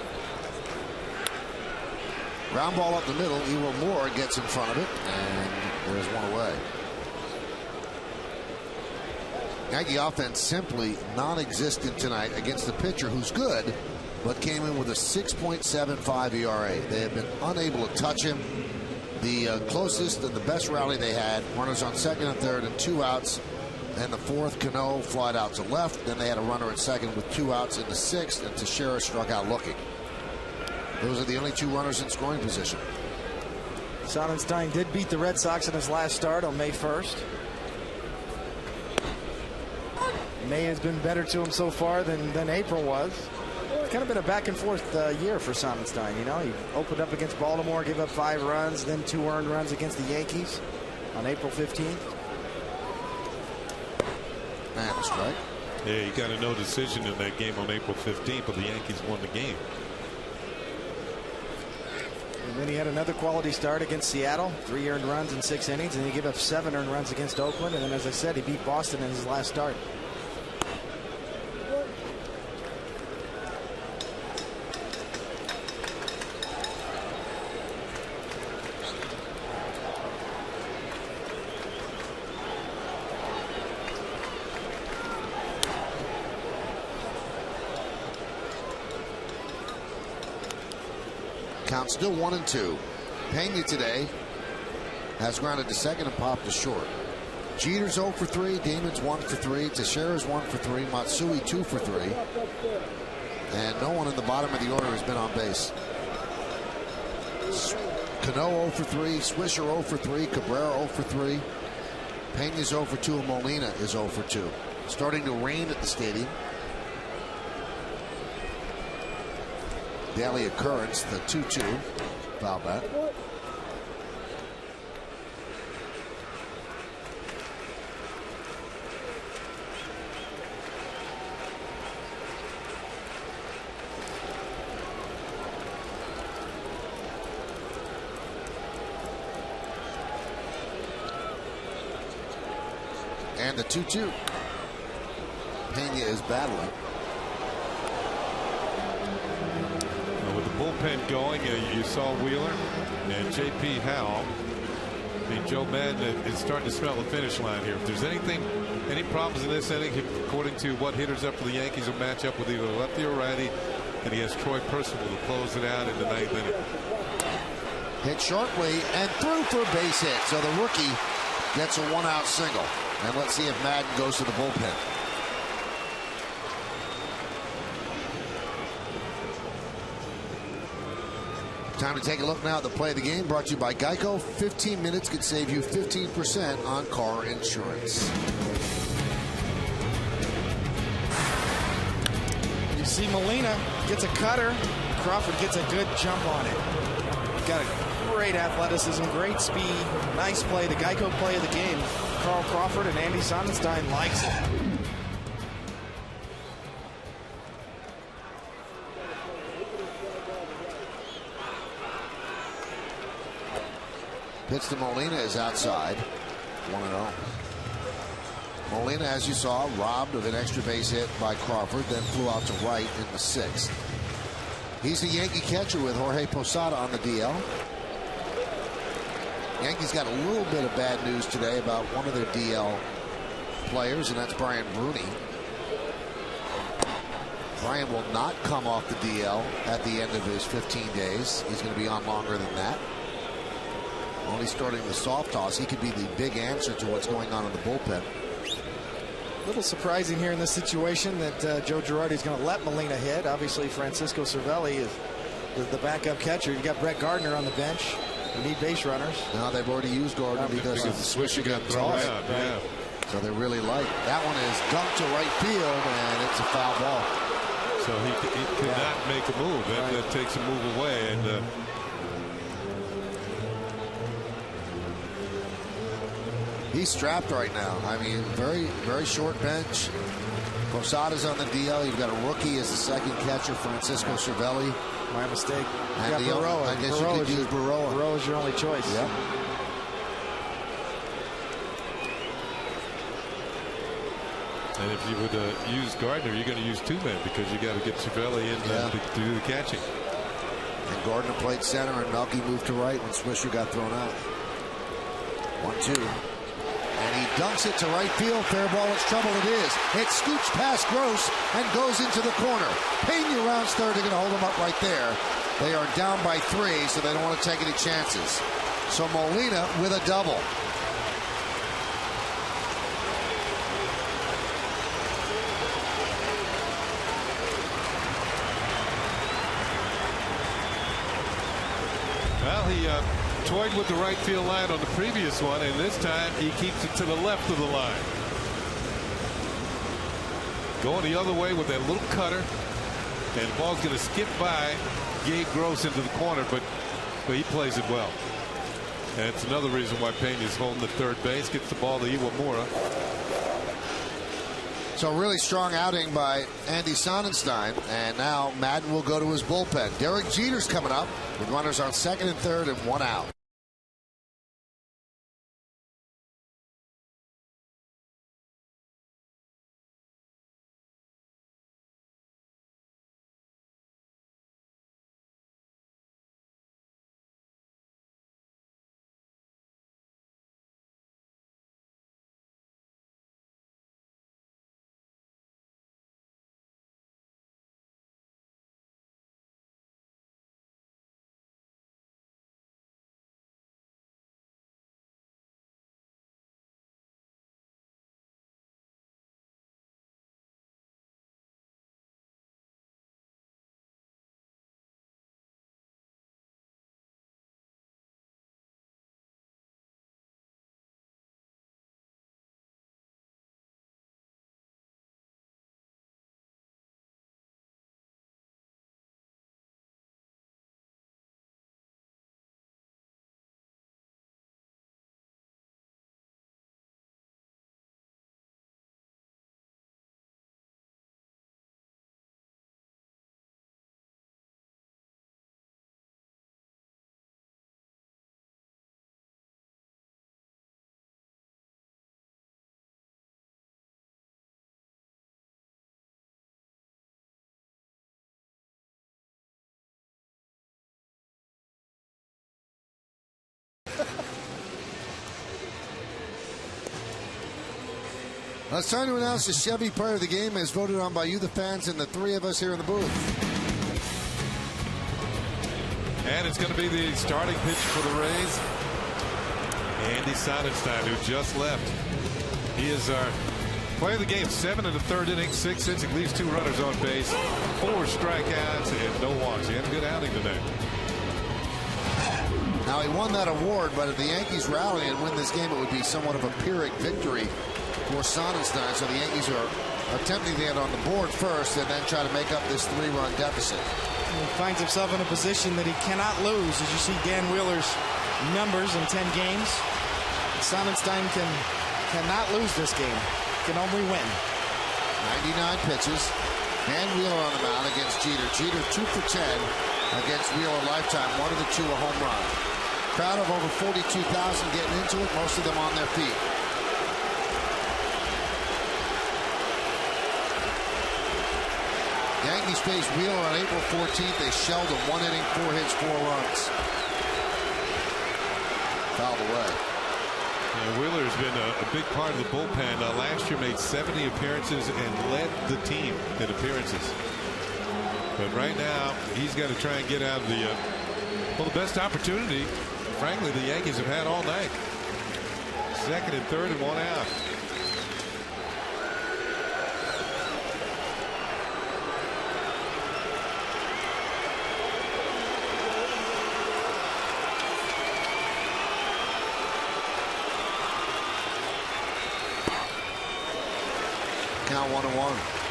Ground ball up the middle. Earl Moore gets in front of it, and there's one away. Yankee offense simply non-existent tonight against the pitcher who's good, but came in with a 6.75 ERA. They have been unable to touch him. The closest and the best rally they had, runners on second and third and 2 outs. And the fourth, Cano flied out to left. Then they had a runner at second with 2 outs in the sixth, and Teixeira struck out looking. Those are the only 2 runners in scoring position.
Sonnenstein did beat the Red Sox in his last start on May 1st. May has been better to him so far than April was. It's kind of been a back and forth year for Sonnenstein. You know, he opened up against Baltimore, gave up 5 runs, then 2 earned runs against the Yankees on April 15th.
And a strike.
Yeah, he got a no decision in that game on April 15th, but the Yankees won the game.
And then he had another quality start against Seattle, 3 earned runs in 6 innings, and he gave up 7 earned runs against Oakland. And then, as I said, he beat Boston in his last start.
Count still 1-2. Pena today has grounded to second and popped to short. Jeter's 0 for 3. Damon's 1 for 3. Teixeira's 1 for 3. Matsui 2 for 3. And no one in the bottom of the order has been on base. Cano 0 for 3. Swisher 0 for 3. Cabrera 0 for 3. Pena's 0 for 2. And Molina is 0 for 2. Starting to rain at the stadium. Daily occurrence, the 2-2 foul bat. And the 2-2. Pena is battling.
With the bullpen going, you saw Wheeler and J.P. Howell. I mean, Joe Madden is starting to smell the finish line here. If there's any problems in this inning, according to what hitters up for the Yankees will match up with either lefty or righty, and he has Troy Percival to close it out in the 9th inning.
Hit shortly and through for a base hit. So the rookie gets a 1-out single. And let's see if Madden goes to the bullpen. Time to take a look now at the play of the game, brought to you by Geico. 15 minutes could save you 15% on car insurance.
You see Molina gets a cutter. Crawford gets a good jump on it. Got a great athleticism, great speed, nice play. The Geico play of the game. Carl Crawford and Andy Sonnenstein likes it.
Pitch to Molina is outside. 1-0. Molina, as you saw, robbed of an extra base hit by Crawford, then flew out to right in the 6th. He's the Yankee catcher with Jorge Posada on the DL. Yankees got a little bit of bad news today about one of their DL players, and that's Brian Bruni. Brian will not come off the DL at the end of his 15 days. He's going to be on longer than that. Only starting the soft toss. He could be the big answer to what's going on in the bullpen.
A little surprising here in this situation that Joe Girardi is going to let Molina hit. Obviously, Francisco Cervelli is the backup catcher. You got Brett Gardner on the bench. You need base runners.
Now they've already used Gardner because of the switch got thrown out.
Yeah.
So they really like that one is dumped to right field, and it's a foul ball.
So he could not make a move. That takes a move away, and
he's strapped right now. I mean, very, very short bench. Posada's on the DL. You've got a rookie as the second catcher, Francisco Cervelli.
My mistake.
And
You got Burroa.
I guess you could use Burroa.
Burroa is your only choice.
Yep.
And if you would use Gardner, you're going to use 2 men because you got to get Cervelli in to do the catching.
And Gardner played center, and Melky moved to right when Swisher got thrown out. 1-2. And he dunks it to right field. Fair ball, it's trouble. It is. It scoots past Gross and goes into the corner. Pena rounds third. They're going to hold him up right there. They are down by 3, so they don't want to take any chances. So Molina with a double.
Well, he toyed with the right field line on the previous one, and this time he keeps it to the left of the line. Going the other way with that little cutter, and the ball's going to skip by Gabe Gross into the corner, but he plays it well. And it's another reason why Pena's holding the third base, gets the ball to Iwamura.
So really strong outing by Andy Sonnenstein, and now Madden will go to his bullpen. Derek Jeter's coming up with runners on second and third and 1 out. Well, it's time to announce the Chevy player of the game as voted on by you, the fans, and the 3 of us here in the booth.
And it's going to be the starting pitch for the Rays. Andy Sonnenstein, who just left. He is our player of the game. 7 in the third inning, 6 hits, he leaves 2 runners on base, 4 strikeouts, and no walks. He had a good outing today.
Now, he won that award, but if the Yankees rally and win this game, it would be somewhat of a Pyrrhic victory for Sonnenstein. So the Yankees are attempting to get on the board first and then try to make up this 3-run deficit.
He finds himself in a position that he cannot lose, as you see Dan Wheeler's numbers in 10 games. Sonnenstein cannot lose this game, can only win.
99 pitches. Dan Wheeler on the mound against Jeter. Jeter 2 for 10 against Wheeler lifetime. 1 of the 2 a home run. Crowd of over 42,000 getting into it, most of them on their feet. Yankees faced Wheeler on April 14th. They shelled him 1 inning, 4 hits, 4 runs. Fouled away.
Wheeler has been a big part of the bullpen. Last year made 70 appearances and led the team in appearances. But right now, he's got to try and get out of the best opportunity, frankly, the Yankees have had all night. Second and third and 1 out.
Count 1-1.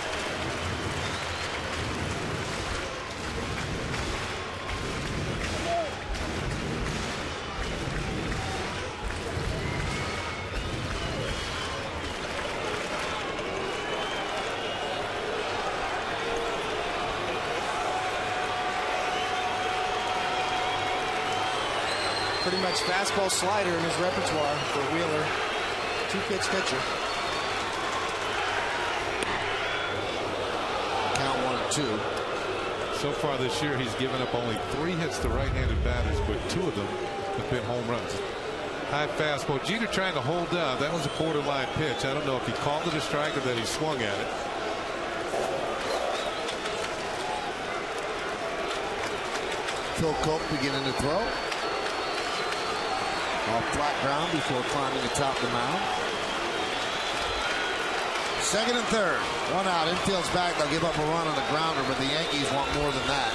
Pretty much fastball slider in his repertoire for Wheeler. 2-pitch pitcher.
Count 1-2.
So far this year, he's given up only 3 hits to right-handed batters, but 2 of them have been home runs. High fastball. Jeter trying to hold down. That was a borderline pitch. I don't know if he called it a strike or that he swung at it.
Phil Coke beginning to throw. Off flat ground before climbing atop the mound. Second and third. 1 out. Infield's back. They'll give up a run on the grounder, but the Yankees want more than that.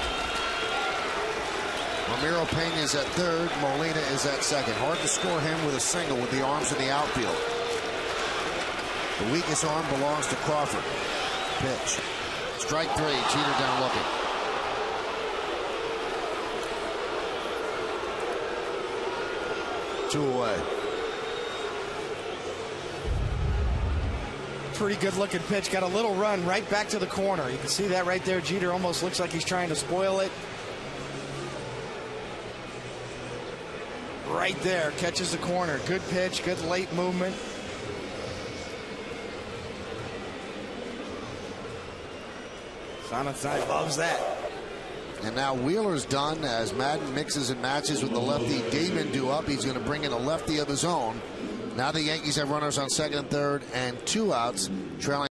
Ramiro Pena is at third. Molina is at second. Hard to score him with a single with the arms in the outfield. The weakest arm belongs to Crawford. Pitch. Strike 3. Jeter down looking. Two away.
Pretty good looking pitch. Got a little run right back to the corner. You can see that right there. Jeter almost looks like he's trying to spoil it. Right there. Catches the corner. Good pitch. Good late movement. Sonnenstein loves that.
And now Wheeler's done as Madden mixes and matches with the lefty. Damon due up. He's going to bring in a lefty of his own. Now the Yankees have runners on second and third and 2 outs, trailing.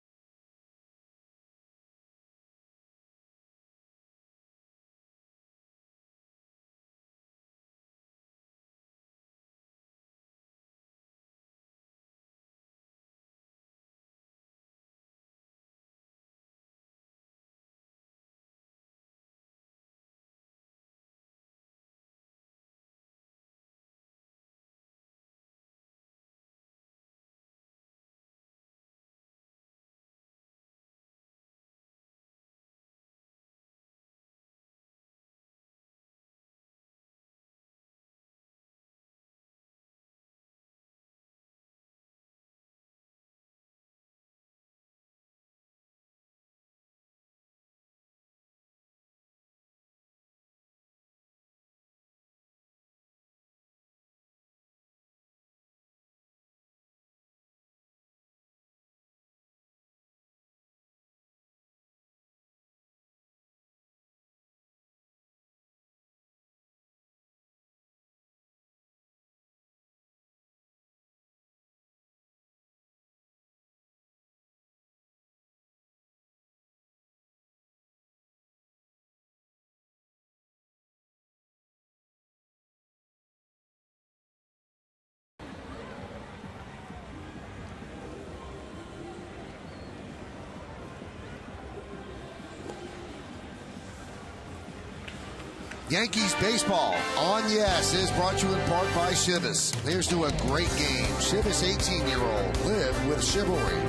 Yankees baseball on Yes is brought to you in part by Chivas. Here's to a great game. Chivas 18-year-old. Live with chivalry.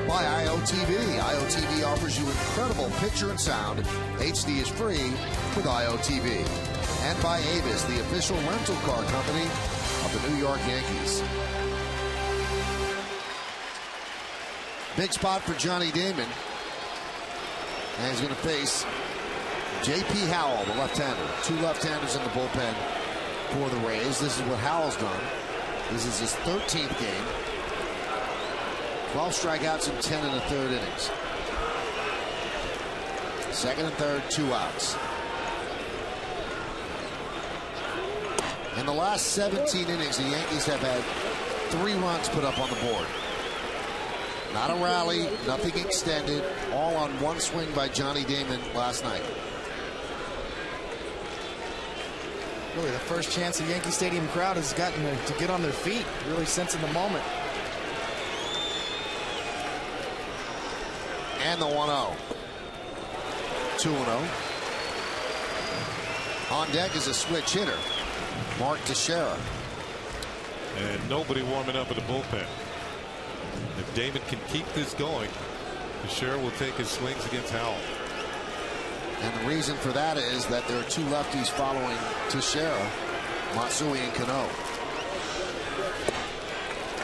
By IOTV. IOTV offers you incredible picture and sound. HD is free with IOTV. And by Avis, the official rental car company of the New York Yankees. Big spot for Johnny Damon. And he's going to face J.P. Howell, the left-hander. 2 left-handers in the bullpen for the Rays. This is what Howell's done. This is his 13th game. 12 strikeouts and 10 in the 3rd innings. Second and third, 2 outs. In the last 17 innings, the Yankees have had 3 runs put up on the board. Not a rally, nothing extended, all on 1 swing by Johnny Damon last night.
Really the first chance the Yankee Stadium crowd has gotten to get on their feet, really sensing the moment.
And the 1-0. 2-0. On deck is a switch hitter, Mark Teixeira.
And nobody warming up in the bullpen. If Damon can keep this going, Teixeira will take his swings against Howell.
And the reason for that is that there are 2 lefties following Teixeira, Matsui and Cano.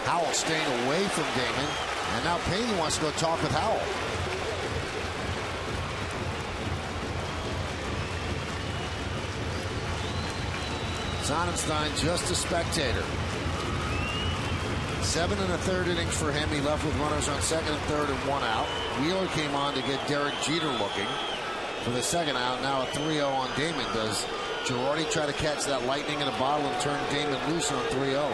Howell staying away from Damon, and now Pena wants to go talk with Howell. Sonnenstein just a spectator. 7 and a 3rd innings for him. He left with runners on second and third and 1 out. Wheeler came on to get Derek Jeter looking. for the second out. Now a 3-0 on Damon. Does Girardi try to catch that lightning in a bottle and turn Damon loose on 3-0?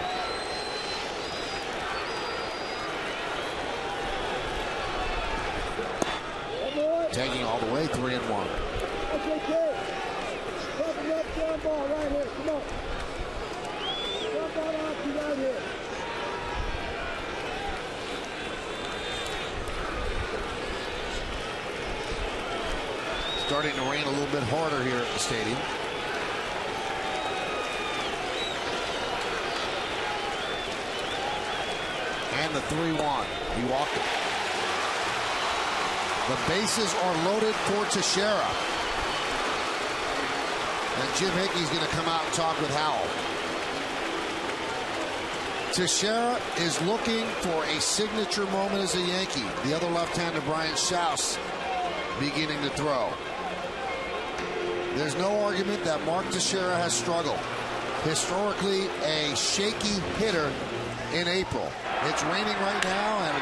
Taking all the way, 3-1.
Okay, kid. Welcome up, down ball right here. Come on. Jump on off you right here.
Starting to rain a little bit harder here at the stadium. And the 3-1. He walked it. The bases are loaded for Teixeira. And Jim Hickey's going to come out and talk with Howell. Teixeira is looking for a signature moment as a Yankee. The other left-hander, Brian Schaus, beginning to throw. There's no argument that Mark Teixeira has struggled. Historically, a shaky hitter in April. It's raining right now, and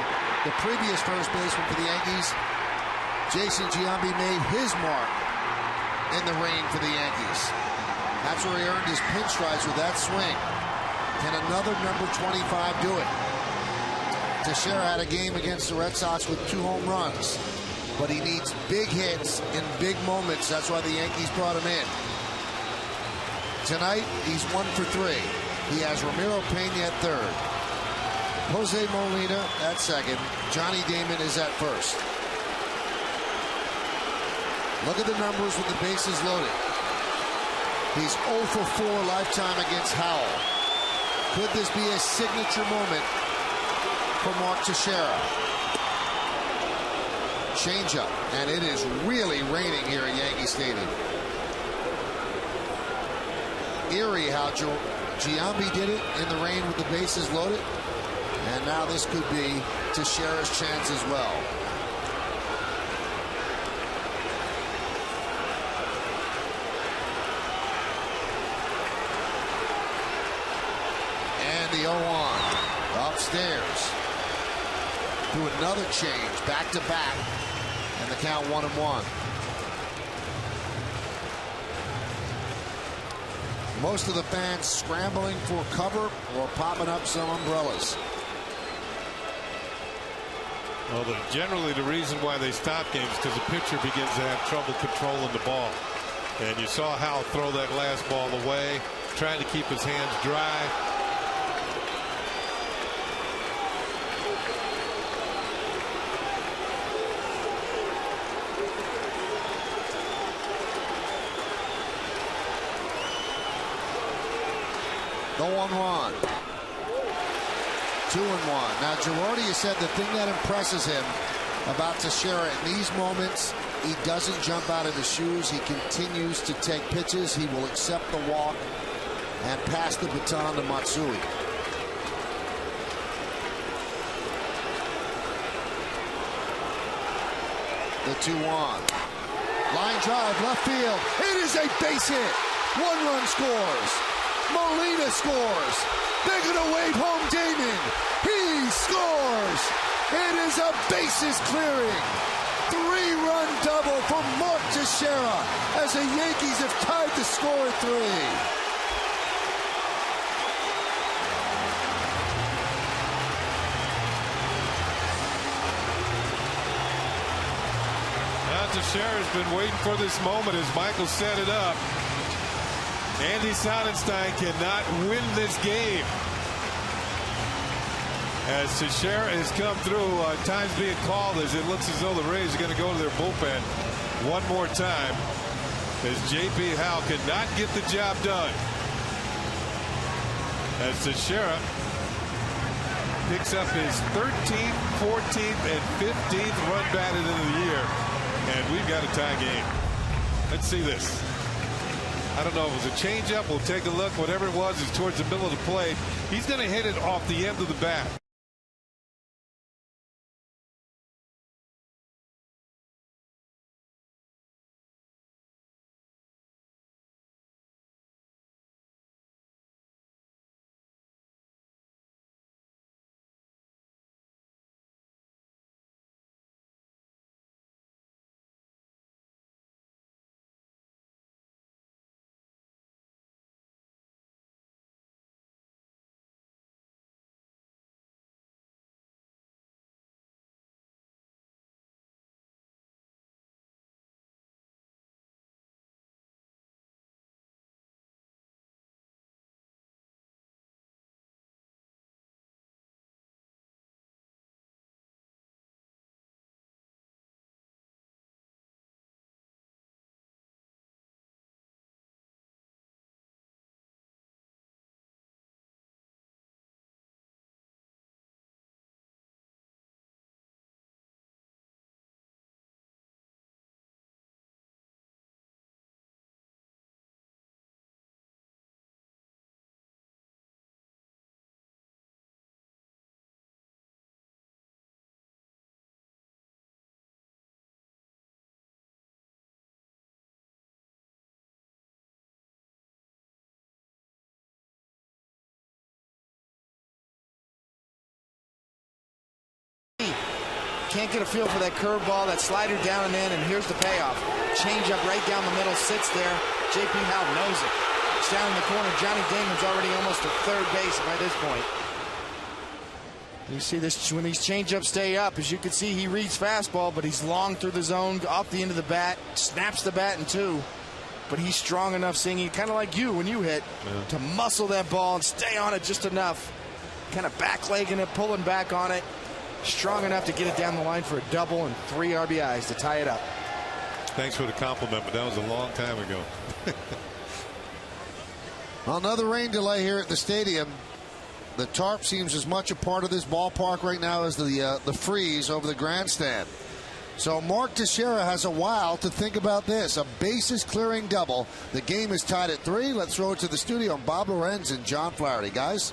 the previous first baseman for the Yankees, Jason Giambi, made his mark in the rain for the Yankees. That's where he earned his pinstripes with that swing. Can another number 25 do it? Teixeira had a game against the Red Sox with 2 home runs, but he needs big hits in big moments. That's why the Yankees brought him in. Tonight, he's 1 for 3. He has Ramiro Pena at third, Jose Molina at second, Johnny Damon is at first. Look at the numbers with the bases loaded. He's 0 for 4 lifetime against Howell. Could this be a signature moment for Mark Teixeira? Changeup, and it is really raining here at Yankee Stadium. Eerie how Giambi did it in the rain with the bases loaded. And now this could be Teixeira's chance as well. And the 0-1 upstairs. Through another change, back to back, and the count 1-1. Most of the fans scrambling for cover or popping up some umbrellas.
Well, generally the reason why they stop games is because the pitcher begins to have trouble controlling the ball. And you saw Howell throw that last ball away, trying to keep his hands dry.
The 1-1. 2-1. Now, Girardi has said the thing that impresses him about Teixeira in these moments, he doesn't jump out of his shoes. He continues to take pitches. He will accept the walk and pass the baton to Matsui. The 2-1. Line drive, left field. It is a base hit. 1 run scores. Molina scores. They're going to wave home Damon. He scores. It is a bases clearing 3-run double for Mark Teixeira as the Yankees have tied the score at 3.
Now Teixeira's been waiting for this moment as Michael set it up. Andy Sonnenstein cannot win this game. As Teixeira has come through, times being called as it looks as though the Rays are going to go to their bullpen one more time as J.P. Howell cannot get the job done. As Teixeira picks up his 13th, 14th, and 15th run batted into the year, and we've got a tie game. Let's see this. I don't know if it was a changeup. We'll take a look. Whatever it was is towards the middle of the plate. He's going to hit it off the end of the bat.
can't get a feel for that curveball, that slider down and in, and here's the payoff. Change up right down the middle, sits there. J.P. Howe knows it. It's down in the corner. Johnny Damon's already almost at third base by this point. You see this when these changeups stay up. As you can see, he reads fastball, but he's long through the zone, off the end of the bat, snaps the bat in two. But he's strong enough, singing, kind of like you when you hit, to muscle that ball and stay on it just enough. Kind of backlegging it, pulling back on it. Strong enough to get it down the line for a double and 3 RBIs to tie it up.
Thanks for the compliment, but that was a long time ago.
Another rain delay here at the stadium. The tarp seems as much a part of this ballpark right now as the freeze over the grandstand. So Mark Teixeira has a while to think about this. A bases clearing double. The game is tied at 3. Let's throw it to the studio. Bob Lorenz and John Flaherty. Guys.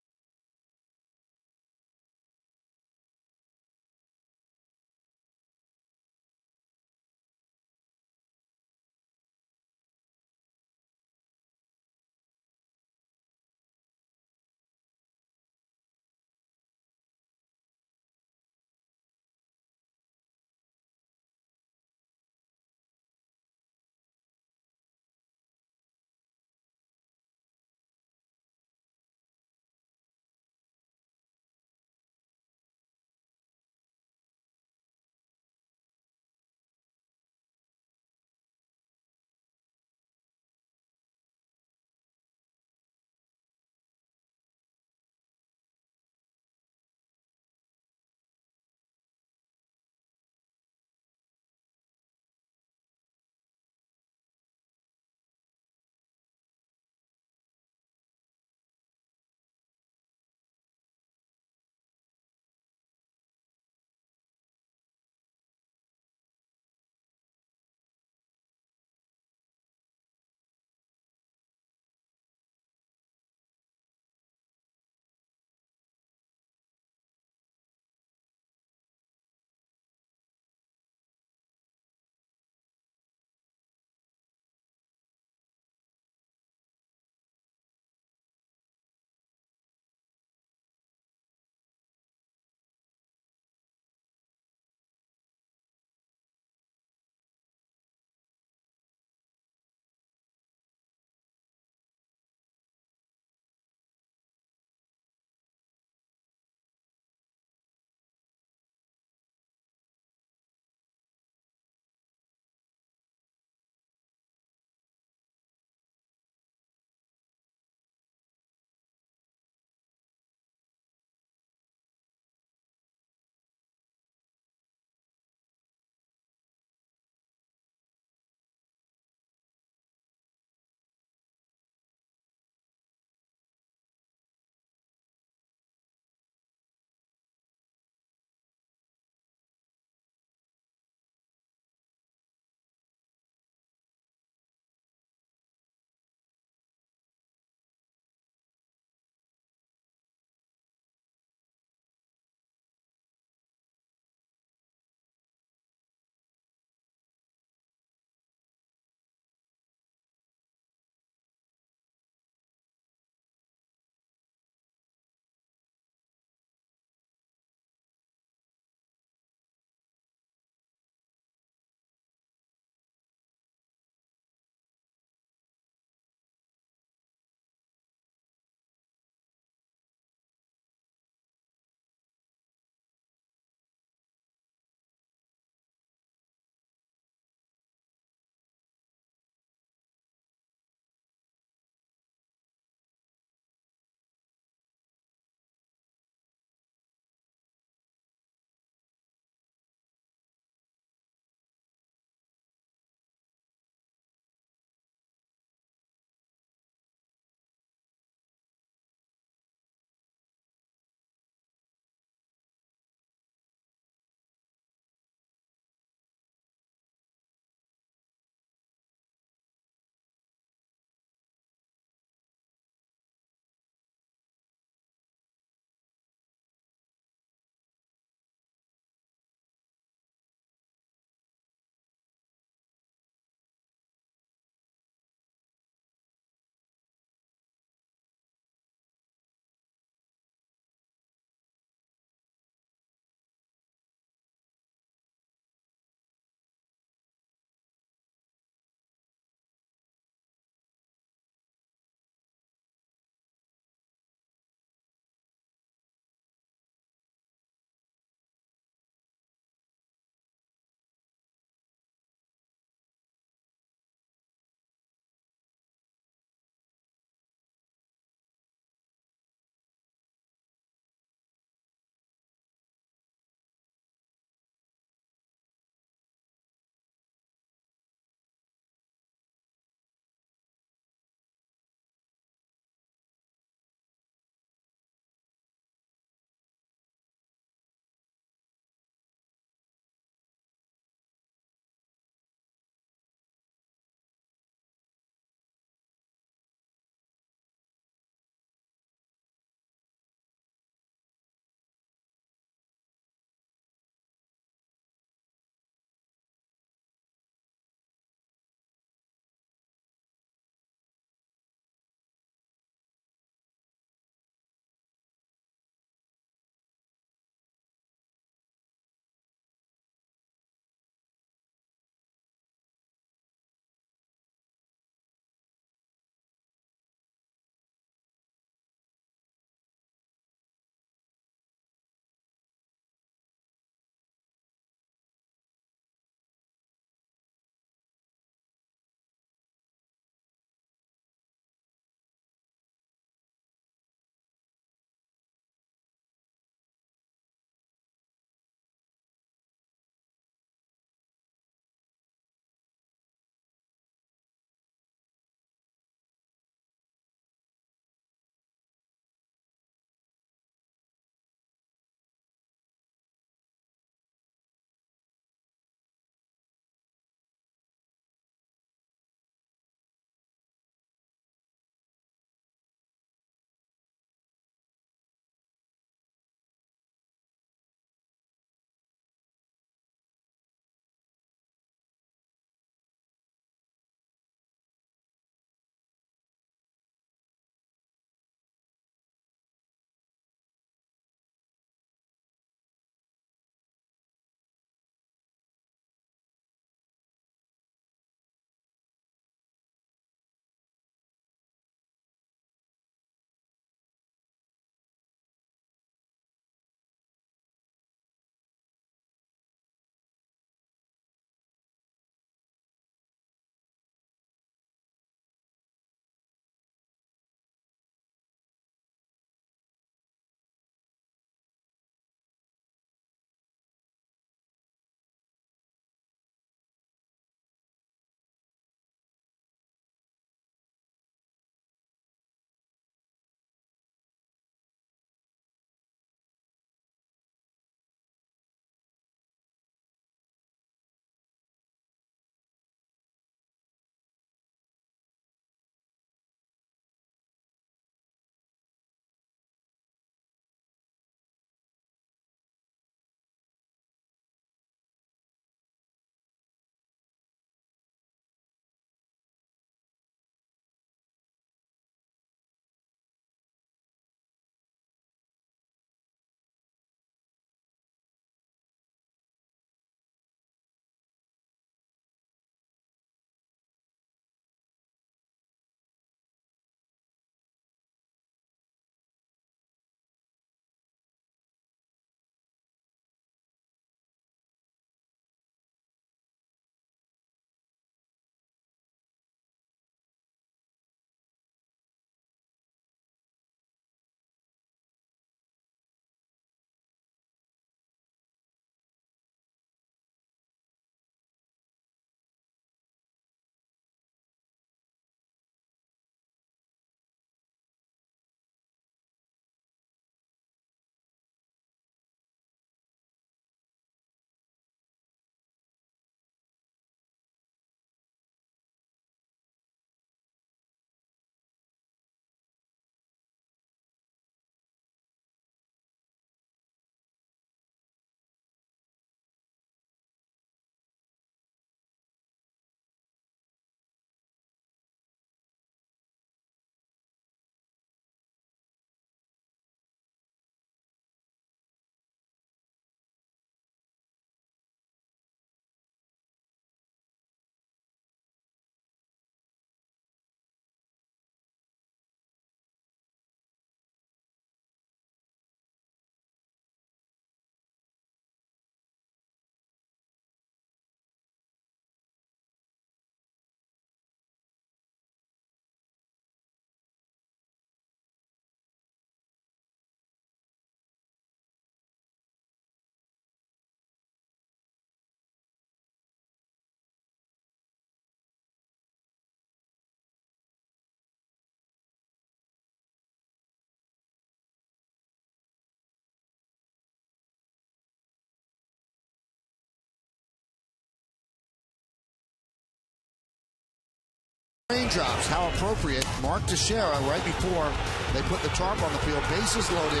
Raindrops, how appropriate. Mark Teixeira, right before they put the tarp on the field, bases loaded,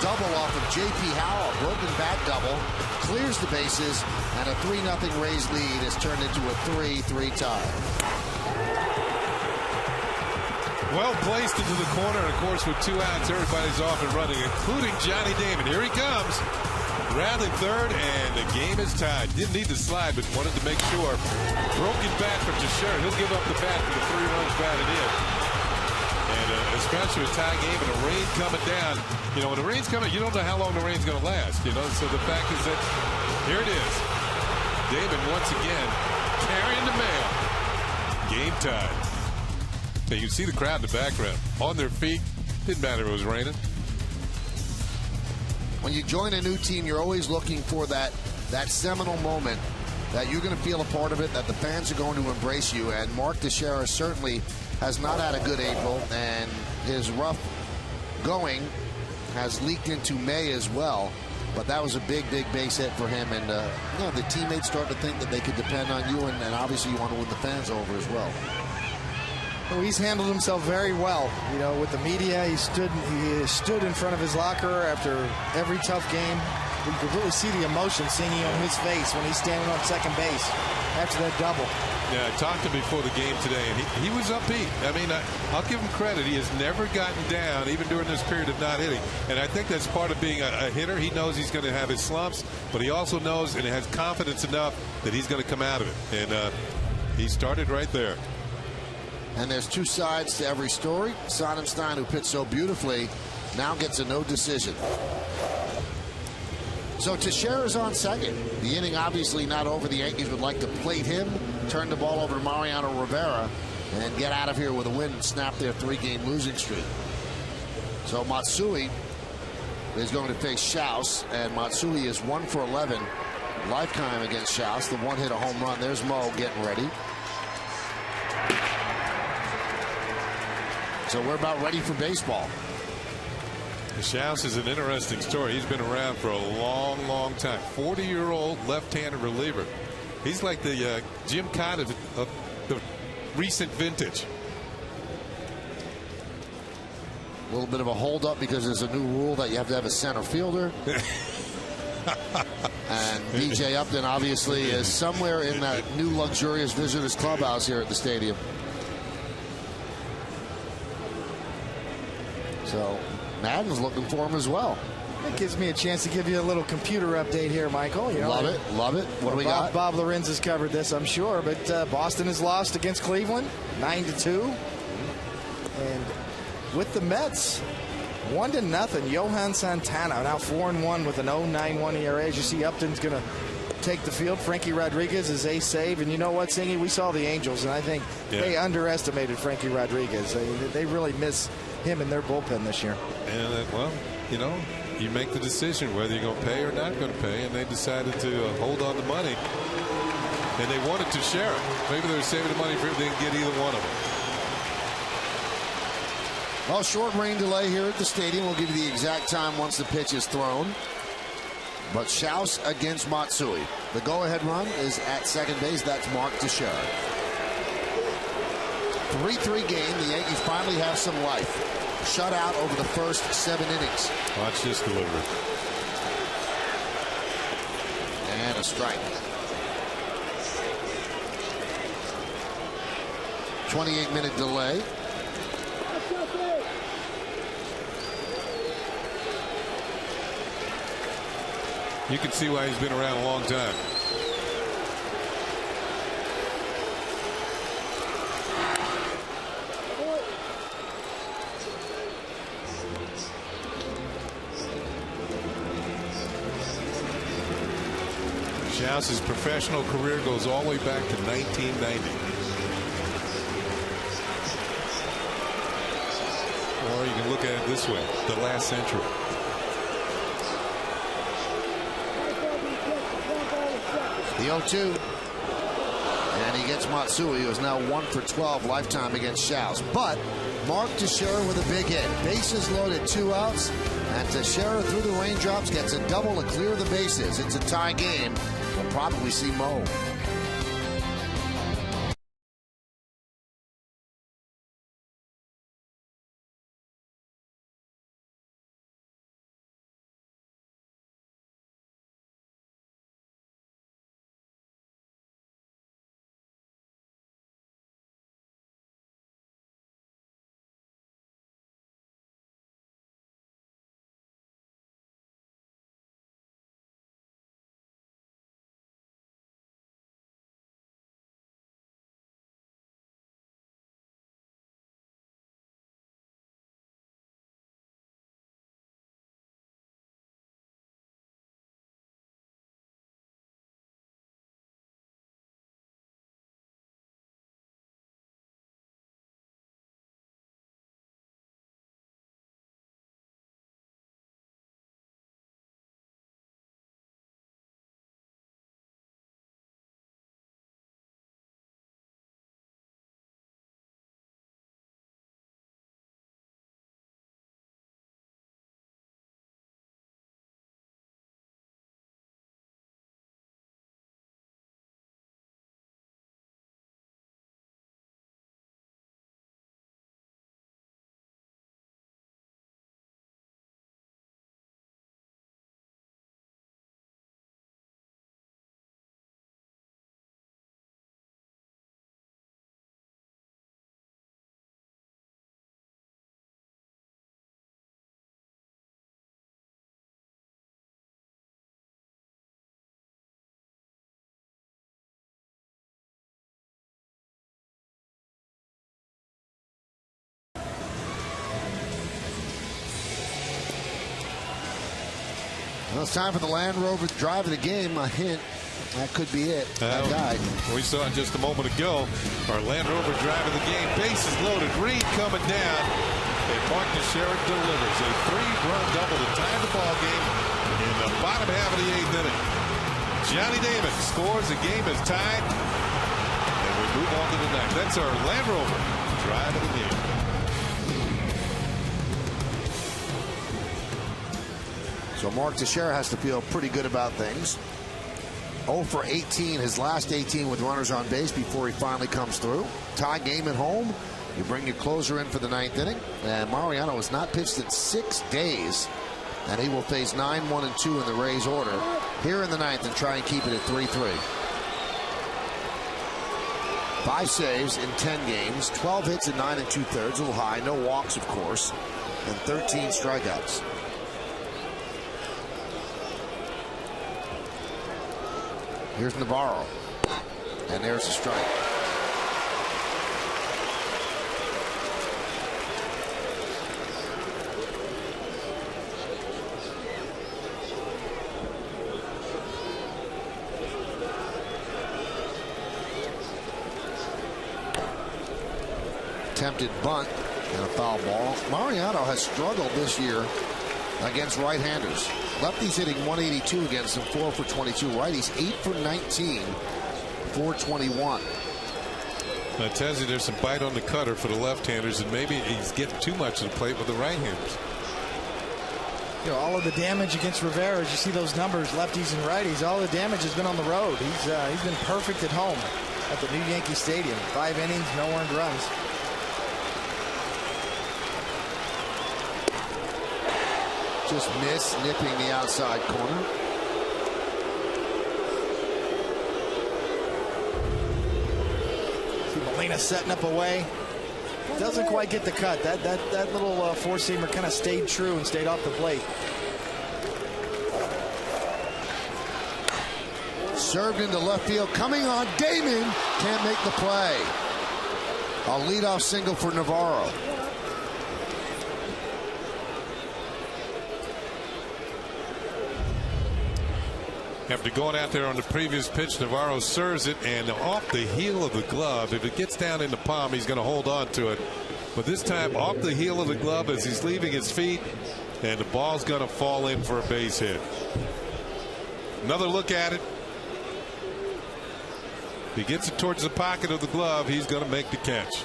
double off of J.P. Howell, a broken bat double, clears the bases, and a 3-0 Rays lead has turned into a 3-3 tie.
Well placed into the corner, and of course with 2 outs, everybody's off and running, including Johnny Damon. Here he comes, rounding third, and the game is tied. Didn't need to slide, but wanted to make sure. Broken bat from Teixeira. He'll give up the bat for the 3 runs batted in. And especially a tie game and the rain coming down. You know, when the rain's coming, you don't know how long the rain's going to last. You know, so the fact is that here it is. Damon once again carrying the mail. Game tied. So you can see the crowd in the background on their feet. Didn't matter if it was raining.
When you join a new team, you're always looking for that seminal moment that you're going to feel a part of it, that the fans are going to embrace you. And Mark Teixeira certainly has not had a good April, and his rough going has leaked into May as well. But that was a big base hit for him, and you know, the teammates start to think that they could depend on you, and obviously you want to win the fans over as well.
Well, he's handled himself very well. You know, with the media, he stood in front of his locker after every tough game. You could really see the emotion singing on his face when he's standing on second base after that double.
Yeah, I talked to him before the game today, and he was upbeat. I mean, I'll give him credit. He has never gotten down, even during this period of not hitting. And I think that's part of being a hitter. He knows he's going to have his slumps, but he also knows and has confidence enough that he's going to come out of it. And he started right there.
And there's 2 sides to every story. Sonnenstein, who pitched so beautifully, now gets a no decision. So Teixeira's on second. The inning obviously not over. The Yankees would like to plate him, turn the ball over to Mariano Rivera, and get out of here with a win and snap their 3-game losing streak. So Matsui is going to face Schaus, and Matsui is 1 for 11 lifetime against Schaus. The 1 hit a home run. There's Mo getting ready. So we're about ready for baseball.
Schaus is an interesting story. He's been around for a long time. 40-year-old left-handed reliever. He's like the Jim Cott of the recent vintage.
A little bit of a hold-up because there's a new rule that you have to have a center fielder. And DJ Upton obviously is somewhere in that new luxurious visitors clubhouse here at the stadium. So Madden's looking for him as well.
It gives me a chance to give you a little computer update here, Michael. You know,
love it. What do we got?
Bob Lorenz has covered this, I'm sure, but Boston has lost against Cleveland 9-2, and with the Mets 1-0. Johan Santana now 4-1 with an 0.91 ERA. As you see, Upton's going to take the field. Frankie Rodriguez is a save, and you know what, Singy? We saw the Angels, and I think they underestimated Frankie Rodriguez. They really miss him in their bullpen this year.
And well, you know, you make the decision whether you're going to pay or not going to pay, and they decided to hold on to money, and they wanted to share it. Maybe they were saving the money for him. They didn't get either one of them.
Well, short rain delay here at the stadium. We'll give you the exact time once the pitch is thrown. But Schaus against Matsui. The go-ahead run is at second base. That's Mark Teixeira. 3-3 game. The Yankees finally have some life. Shutout over the first 7 innings.
Watch this delivery.
And a strike. 28-minute delay.
You can see why he's been around a long time. Schaus' professional career goes all the way back to 1990. Or you can look at it this way, the last century.
The 0-2. And he gets Matsui, who is now 1 for 12 lifetime against Schaus. But Mark Teixeira with a big hit. Bases loaded, 2 outs. And Teixeira through the raindrops gets a double to clear the bases. It's a tie game. We'll probably see Mo. it's time for the Land Rover drive of the game. A hint. That could be it. That guy.
We saw it just a moment ago. Our Land Rover drive of the game. Bases loaded. Reed coming down. And Mark Teixeira delivers a 3-run double to tie the ball game in the bottom half of the 8th inning. Johnny Damon scores. The game is tied. And we move on to the 9th. That's our Land Rover drive of the game.
So Mark Teixeira has to feel pretty good about things. 0 for 18, his last 18 with runners on base before he finally comes through. Tie game at home. You bring your closer in for the 9th inning. And Mariano has not pitched in 6 days. And he will face 9, 1, and 2 in the Rays order here in the 9th and try and keep it at 3-3. 5 saves in 10 games, 12 hits in 9 2/3, a little high, no walks, of course, and 13 strikeouts. Here's Navarro, and there's a strike. Attempted bunt and a foul ball. Mariano has struggled this year against right-handers. Lefties hitting 182 against him, 4 for 22. Righties 8 for 19, 421.
That tells you there's some bite on the cutter for the left-handers, and maybe he's getting too much of the plate with the right-handers.
You know, all of the damage against Rivera, as you see those numbers, lefties and righties, all the damage has been on the road. He's been perfect at home at the new Yankee Stadium. 5 innings, no earned runs.
Just miss, nipping the outside corner.
See Molina setting up away. Doesn't quite get the cut. That little four-seamer kind of stayed true and stayed off the plate.
Served into left field. Coming on, Damon can't make the play. A leadoff single for Navarro.
After going out there on the previous pitch, Navarro serves it, and off the heel of the glove, if it gets down in the palm, he's going to hold on to it. But this time off the heel of the glove as he's leaving his feet, and the ball's going to fall in for a base hit. Another look at it. If he gets it towards the pocket of the glove, he's going to make the catch.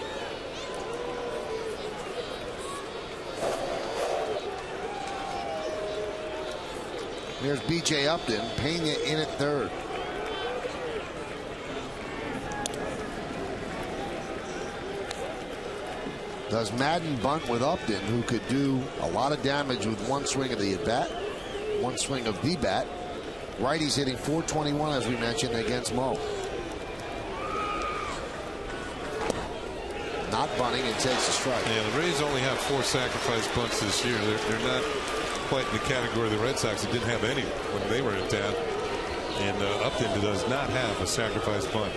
There's B.J. Upton, Pena in at third. Does Madden bunt with Upton, who could do a lot of damage with one swing of the at-bat, one swing of the bat. Righty's hitting 421, as we mentioned, against Mo. Not bunting and takes a strike.
Yeah, the Rays only have 4 sacrifice bunts this year. They're not quite in the category of the Red Sox who didn't have any when they were in town. And Upton does not have a sacrifice bunt.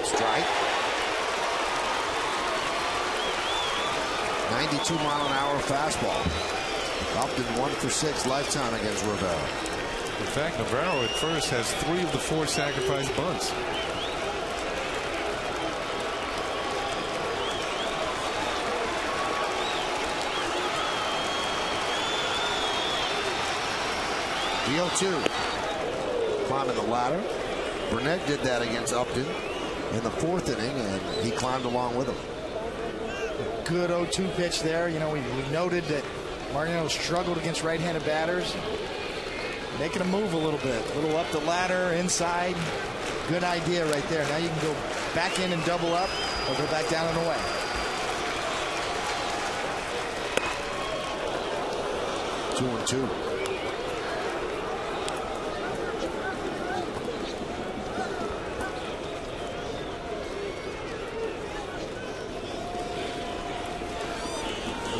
Strike. 92-mile-an-hour fastball. Upton 1 for 6 lifetime against Rivera.
In fact, Navarro at first has 3 of the 4 sacrifice bunts.
The 0-2. Climbing the ladder. Burnett did that against Upton in the 4th inning, and he climbed along with him.
Good 0-2 pitch there. You know, we noted that Mariano struggled against right-handed batters. Making a move a little bit. A little up the ladder, inside. Good idea right there. Now you can go back in and double up or go back down and away.
Two and two.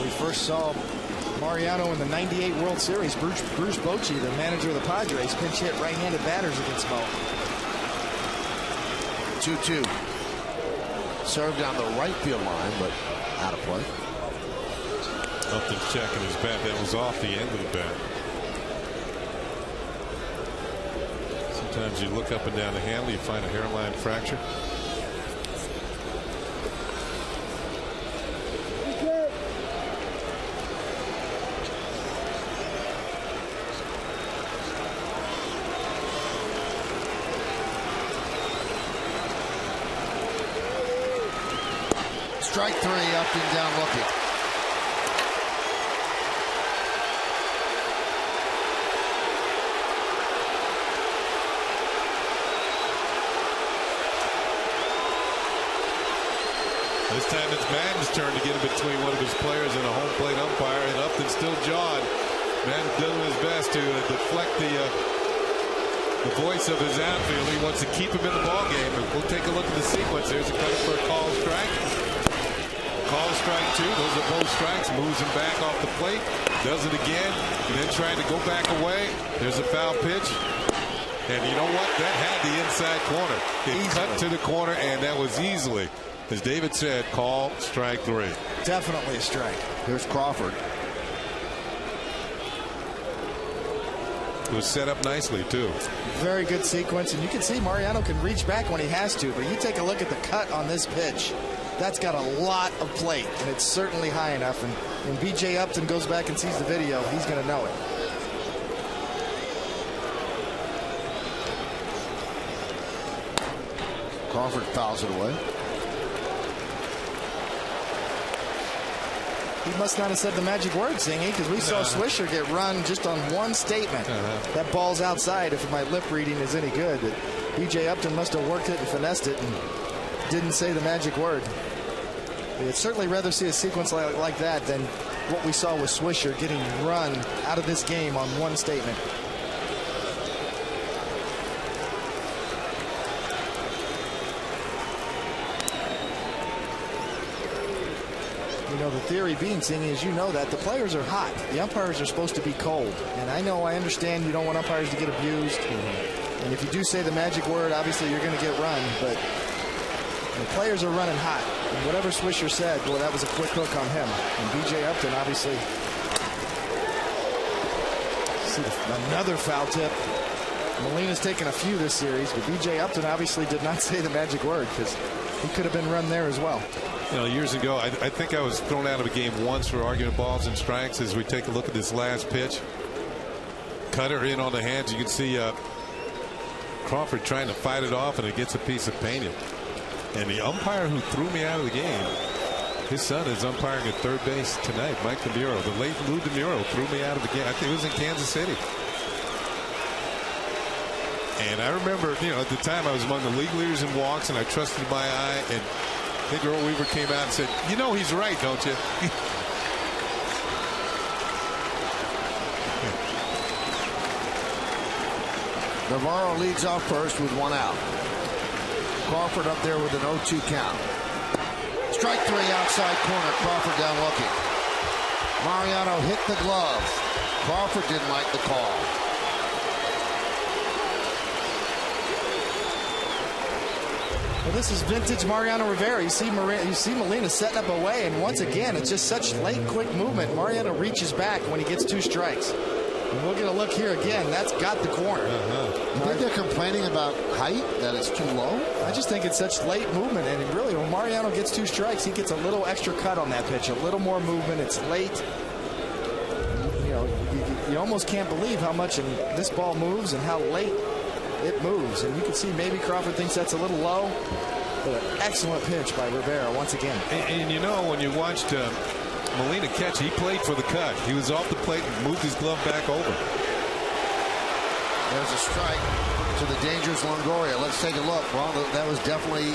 We first saw Mariano in the '98 World Series. Bruce Bochy, the manager of the Padres, pinch hit right-handed batters against Mo.
2-2. Served down the right field line, but out of play.
Upton's checking his bat. That was off the end of the bat. Sometimes you look up and down the handle, you find a hairline fracture.
Strike 3, Upton down looking.
This time it's Madden's turn to get in between one of his players and a home plate umpire, and Upton still jawed. Madden doing his best to deflect the voice of his outfield. He wants to keep him in the ball game. And we'll take a look at the sequence. There's a cutter for a call strike. Call strike 2. Those are both strikes. Moves him back off the plate. Does it again. And then trying to go back away. There's a foul pitch. And you know what? That had the inside corner. It cut to the corner, and that was easily, as David said, call strike 3.
Definitely a strike.
Here's Crawford.
It was set up nicely, too.
Very good sequence, and you can see Mariano can reach back when he has to, but you take a look at the cut on this pitch. That's got a lot of plate, and it's certainly high enough. And when B.J. Upton goes back and sees the video, he's going to know it.
Crawford fouls it away.
He must not have said the magic word, Singy, because we saw Swisher get run just on one statement. That ball's outside, if my lip reading is any good. B.J. Upton must have worked it and finessed it and didn't say the magic word. I'd certainly rather see a sequence like that than what we saw with Swisher getting run out of this game on one statement. You know, the theory being, Singy, is you know that the players are hot. The umpires are supposed to be cold. And I understand you don't want umpires to get abused. And if you do say the magic word, obviously you're going to get run. But the players are running hot. And whatever Swisher said, boy, that was a quick hook on him. And B.J. Upton, obviously. See another foul tip. Molina's taken a few this series, but B.J. Upton obviously did not say the magic word because he could have been run there as well.
You know, years ago, I think I was thrown out of a game once for arguing balls and strikes. As we take a look at this last pitch, cutter in on the hands. You can see Crawford trying to fight it off, and it gets a piece of painted. And the umpire who threw me out of the game, his son is umpiring at third base tonight, Mike DeMuro. The late Lou DeMuro threw me out of the game. I think it was in Kansas City. And I remember, you know, at the time I was among the league leaders in walks, and I trusted my eye. And I think Earl Weaver came out and said, "You know he's right, don't you?"
Navarro leads off first with 1 out. Crawford up there with an 0-2 count. Strike 3 outside corner. Crawford down looking. Mariano hit the glove. Crawford didn't like the call.
Well, this is vintage Mariano Rivera. You see Molina setting up away, and once again, it's just such late, quick movement. Mariano reaches back when he gets 2 strikes. And we'll get a look here again. That's got the corner.
You think they're complaining about height, that it's too low?
I just think it's such late movement, and really, when Mariano gets 2 strikes, he gets a little extra cut on that pitch, a little more movement. It's late. You know, you almost can't believe how much this ball moves and how late it moves. And you can see maybe Crawford thinks that's a little low, but an excellent pitch by Rivera once again.
And you know, when you watched Molina catch, he played for the cut. He was off the plate and moved his glove back over.
There's a strike to the dangerous Longoria. Let's take a look. Well, that was definitely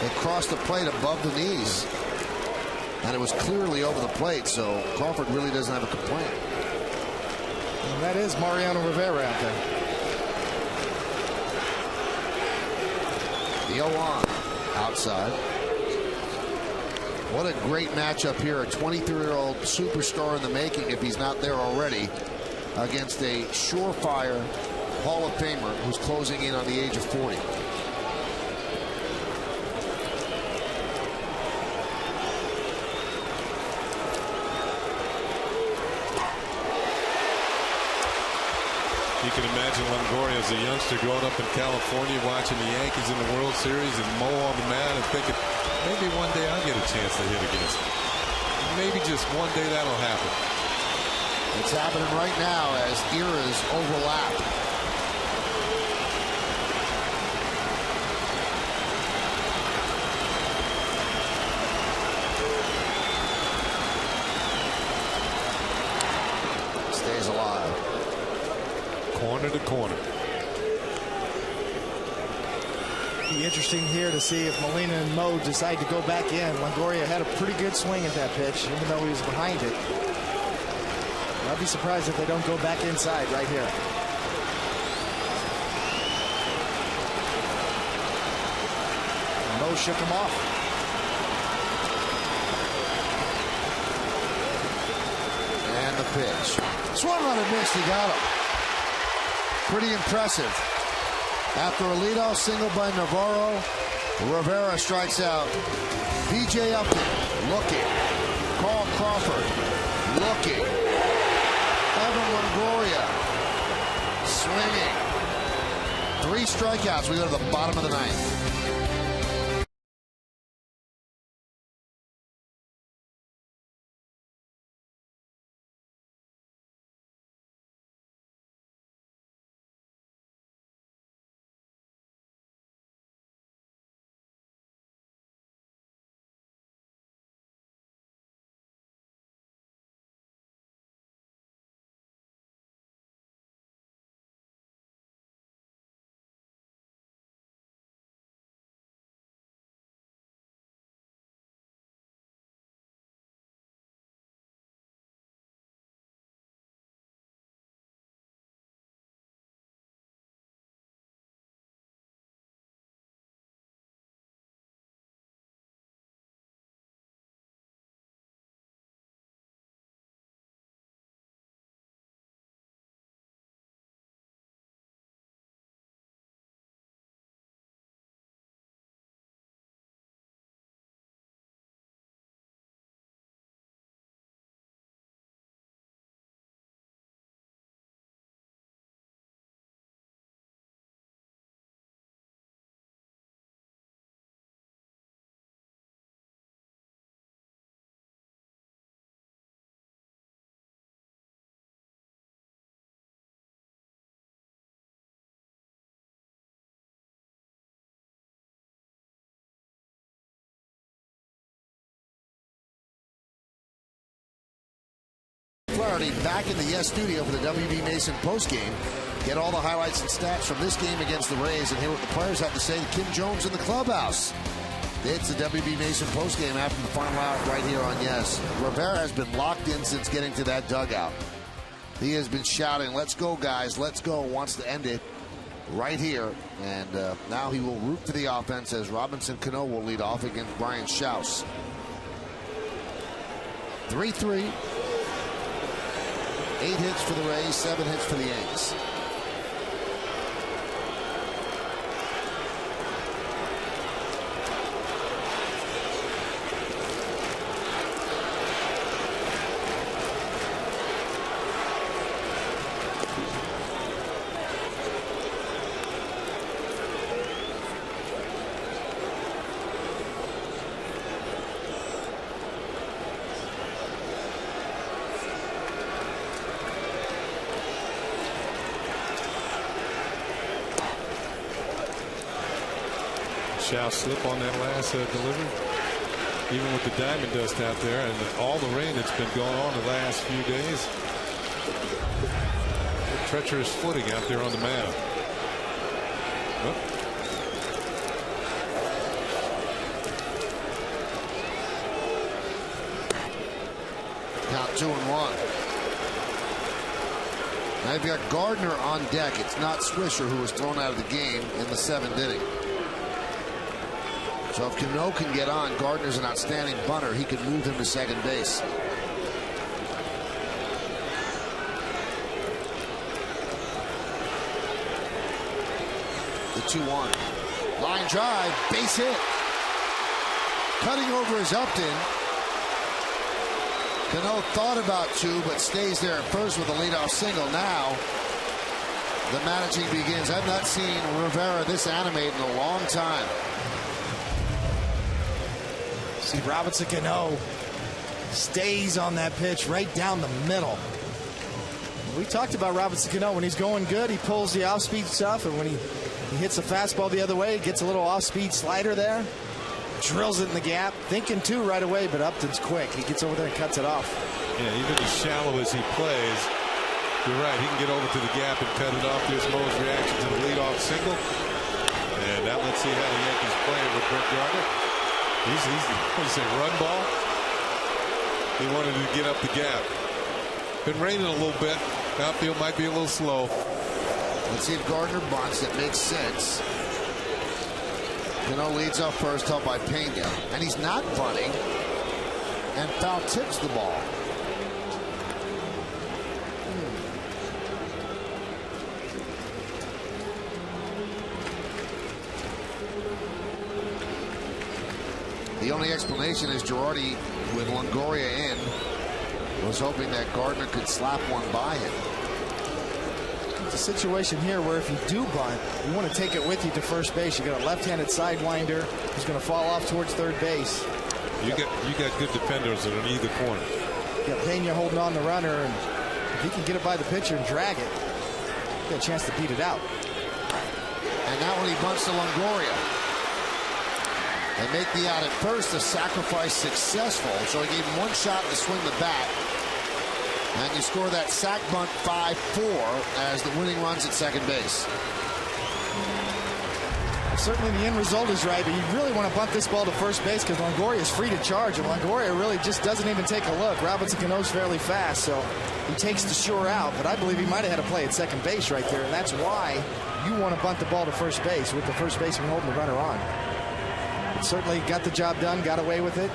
across the plate above the knees. And it was clearly over the plate, so Crawford really doesn't have a complaint.
And that is Mariano Rivera out there.
The 0-1 outside. What a great matchup here. A 23-year-old superstar in the making, if he's not there already, against a surefire Hall of Famer who's closing in on the age of 40.
can imagine Longoria as a youngster growing up in California, watching the Yankees in the World Series and Mo on the mound and thinking, maybe one day I'll get a chance to hit against him. Maybe just one day that'll happen.
It's happening right now as eras overlap. Stays alive.
Corner to corner.
Be interesting here to see if Molina and Mo decide to go back in. Longoria had a pretty good swing at that pitch, even though he was behind it. I'd be surprised if they don't go back inside right here. Mo shook him off.
And the pitch. Swung on and missed. He got him. Pretty impressive. After a leadoff single by Navarro, Rivera strikes out. B.J. Upton looking. Carl Crawford looking. Evan Longoria swinging. 3 strikeouts. We go to the bottom of the 9th. Flaherty back in the Yes studio for the W.B. Mason postgame. Get all the highlights and stats from this game against the Rays and hear what the players have to say to Kim Jones in the clubhouse. It's the W.B. Mason postgame after the final out right here on Yes. Rivera has been locked in since getting to that dugout. He has been shouting, "Let's go, guys, let's go," wants to end it right here. And now he will root for the offense as Robinson Cano will lead off against Brian Schaus. 3-3. 8 hits for the Rays, 7 hits for the Yanks.
Shall slip on that last delivery, even with the diamond dust out there and all the rain that's been going on the last few days. Treacherous footing out there on the mound. Oh.
Count 2-1. Now you've got Gardner on deck. It's not Swisher who was thrown out of the game in the 7th inning. So if Cano can get on, Gardner's an outstanding bunter. He could move him to second base. The 2-1. Line drive, base hit. Cutting over is Upton. Cano thought about 2, but stays there at first with a leadoff single. Now the managing begins. I've not seen Rivera this animated in a long time.
See, Robinson Cano stays on that pitch right down the middle. We talked about Robinson Cano. When he's going good, he pulls the off-speed stuff, and when he hits the fastball the other way, gets a little off-speed slider there, drills it in the gap, thinking two right away, but Upton's quick. He gets over there and cuts it off.
Yeah, even as shallow as he plays, you're right, he can get over to the gap and cut it off. There's Mo's reaction to the leadoff single. And now let's see how the Yankees play it with Brett Gardner. He's what do you say, run ball? He wanted to get up the gap. Been raining a little bit. Outfield might be a little slow.
Let's see if Gardner bunts. That makes sense. Cano leads off first, helped by Pena. And he's not bunting. And foul tips the ball. The only explanation is Girardi, with Longoria in, was hoping that Gardner could slap one by him.
It's a situation here where if you do bunt, you want to take it with you to first base. You got a left-handed sidewinder who's going to fall off towards third base.
You got good defenders on either corner.
You got Pena holding on the runner, and if he can get it by the pitcher and drag it, you got a chance to beat it out.
And now when he bunts to Longoria, they make the out at first, the sacrifice successful. So he gave him one shot to swing the bat. And you score that sac bunt 5-4 as the winning runs at second base.
Certainly the end result is right, but you really want to bunt this ball to first base because Longoria is free to charge, and Longoria really just doesn't even take a look. Robinson Cano's fairly fast, so he takes the sure out, but I believe he might have had a play at second base right there, and that's why you want to bunt the ball to first base with the first baseman holding the runner on. But certainly got the job done, got away with it.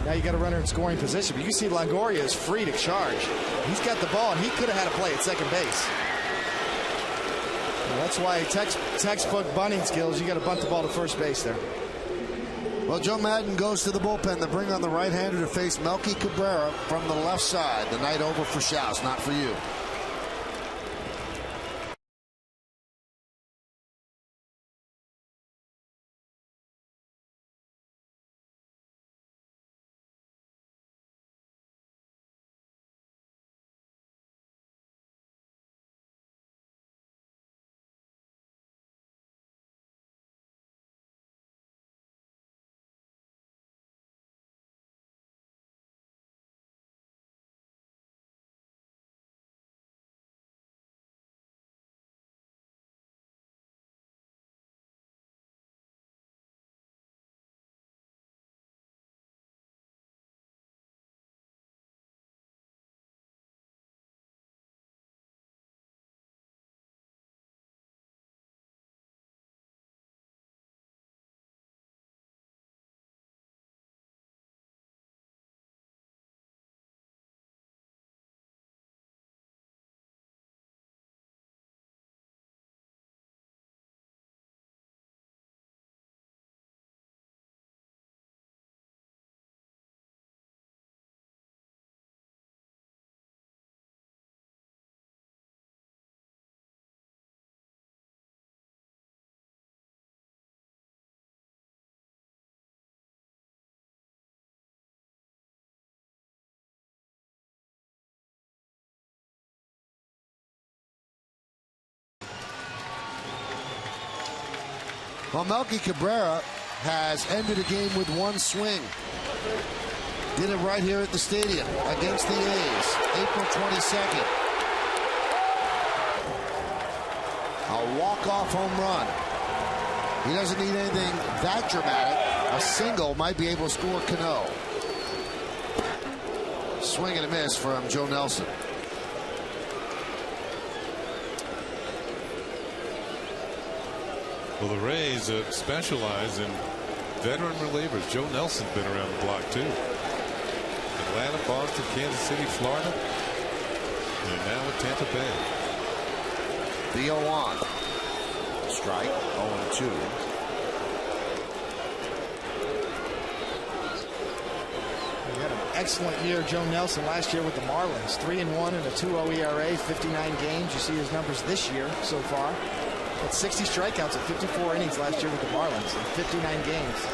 Now you got a runner in scoring position, but you see Longoria is free to charge. He's got the ball, and he could have had a play at second base. Well, that's why textbook bunting skills, you got to bunt the ball to first base there.
Well, Joe Madden goes to the bullpen to bring on the right-hander to face Melky Cabrera from the left side. The night over for Schaus, not for you. Well, Melky Cabrera has ended a game with one swing. Did it right here at the stadium against the A's, April 22nd. A walk-off home run. He doesn't need anything that dramatic. A single might be able to score Cano. Swing and a miss from Joe Nelson.
Well, the Rays specialize in veteran relievers. Joe Nelson's been around the block, too. Atlanta, Boston, Kansas City, Florida, and now with Tampa Bay.
The 0-1. Strike, 0-2.
He had an excellent year, Joe Nelson, last year with the Marlins. 3-1 and a 2.0 ERA, 59 games. You see his numbers this year so far. Had 60 strikeouts at 54 innings last year with the Marlins in 59 games.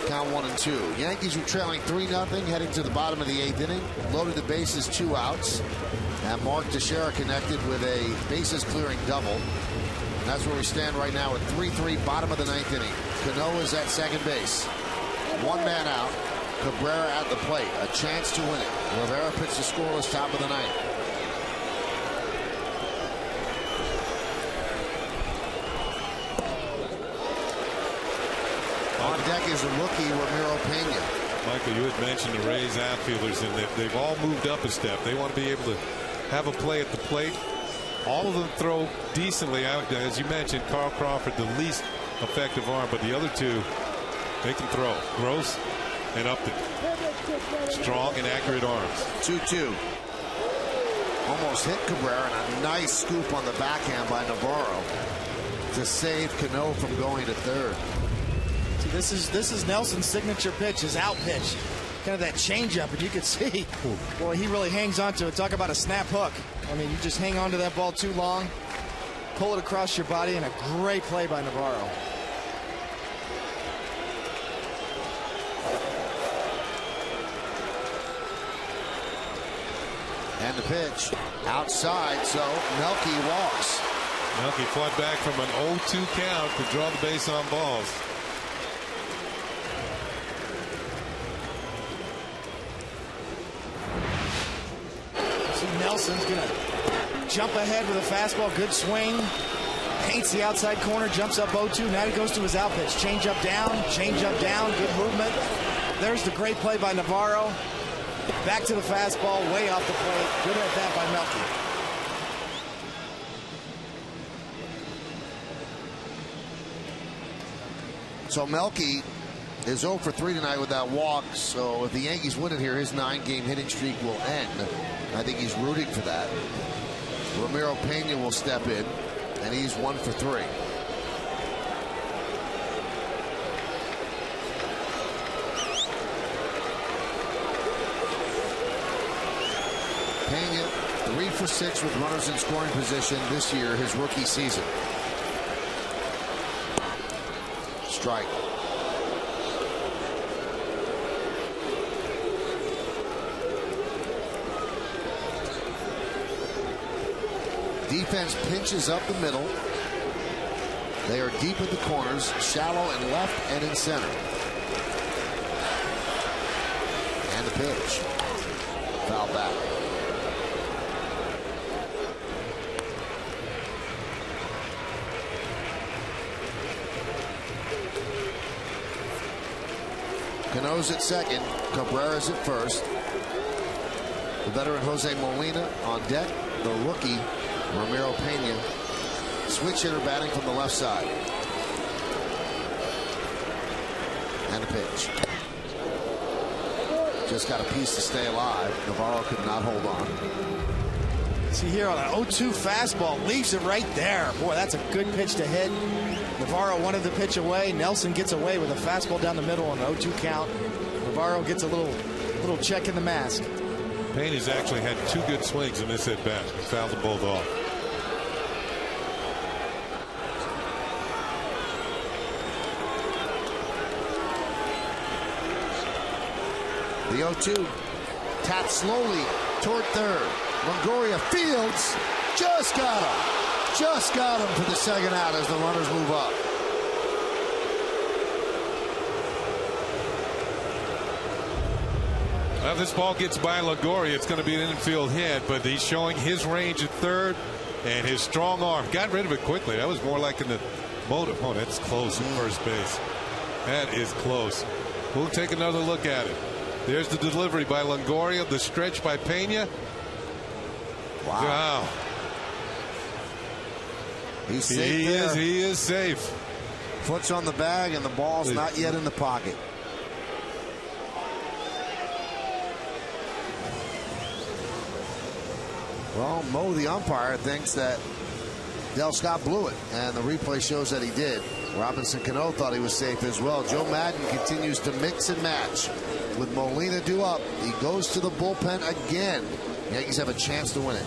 Count 1-2. Yankees were trailing 3-0 heading to the bottom of the 8th inning. Loaded the bases, 2 outs. And Mark Teixeira connected with a bases clearing double. And that's where we stand right now at 3-3, bottom of the 9th inning. Cano is at second base. 1 man out. Cabrera at the plate. A chance to win it. Rivera pitched the scoreless top of the 9th. On deck is the rookie Ramiro Pena.
Michael, you had mentioned the Rays outfielders, and they've all moved up a step. They want to be able to have a play at the plate. All of them throw decently. As you mentioned, Carl Crawford, the least effective arm, but the other two, they can throw. Gross and Upton. Strong and accurate arms.
2-2. Almost hit Cabrera, and a nice scoop on the backhand by Navarro to save Cano from going to third.
See, this is Nelson's signature pitch, his out pitch. Kind of that changeup, and you can see, boy, he really hangs on to it. Talk about a snap hook. I mean, you just hang on to that ball too long, pull it across your body, and a great play by Navarro.
And the pitch outside, so Melky walks.
Melky fought back from an 0-2 count to draw the base on balls.
Nelson's going to jump ahead with a fastball. Good swing. Paints the outside corner. Jumps up 0-2. Now he goes to his out pitch. Change up down. Change up down. Good movement. There's the great play by Navarro. Back to the fastball. Way off the plate. Good at that by Melky.
So Melky is 0 for 3 tonight with that walk. So if the Yankees win it here, his 9-game hitting streak will end. I think he's rooting for that. Ramiro Pena will step in, and he's 1 for 3. Pena 3 for 6 with runners in scoring position this year, his rookie season. Strike. Defense pinches up the middle. They are deep in the corners, shallow in left and in center. And the pitch. Foul back. Cano's at second. Cabrera's at first. The veteran Jose Molina on deck. The rookie Ramiro Pena, switch hitter batting from the left side. And a pitch. Just got a piece to stay alive. Navarro could not hold on.
See here on an 0-2 fastball, leaves it right there. Boy, that's a good pitch to hit. Navarro wanted the pitch away. Nelson gets away with a fastball down the middle on an 0-2 count. Navarro gets a little check in the mask.
Pena's actually had 2 good swings in this at bat. He fouled them both off.
The 0-2 tapped slowly toward third. Longoria fields. Just got him. Just got him for the second out as the runners move up.
Well, if this ball gets by Longoria, it's going to be an infield hit, but he's showing his range at third and his strong arm. Got rid of it quickly. That was more like in the motive. Oh, that's close at first base. That is close. We'll take another look at it. There's the delivery by Longoria, the stretch by Pena. Wow.
He's safe there.
He is safe.
Foot's on the bag and the ball's not yet in the pocket. Well, Mo, the umpire, thinks that Del Scott blew it, and the replay shows that he did. Robinson Cano thought he was safe as well. Joe Madden continues to mix and match. With Molina due up, he goes to the bullpen again. The Yankees have a chance to win it.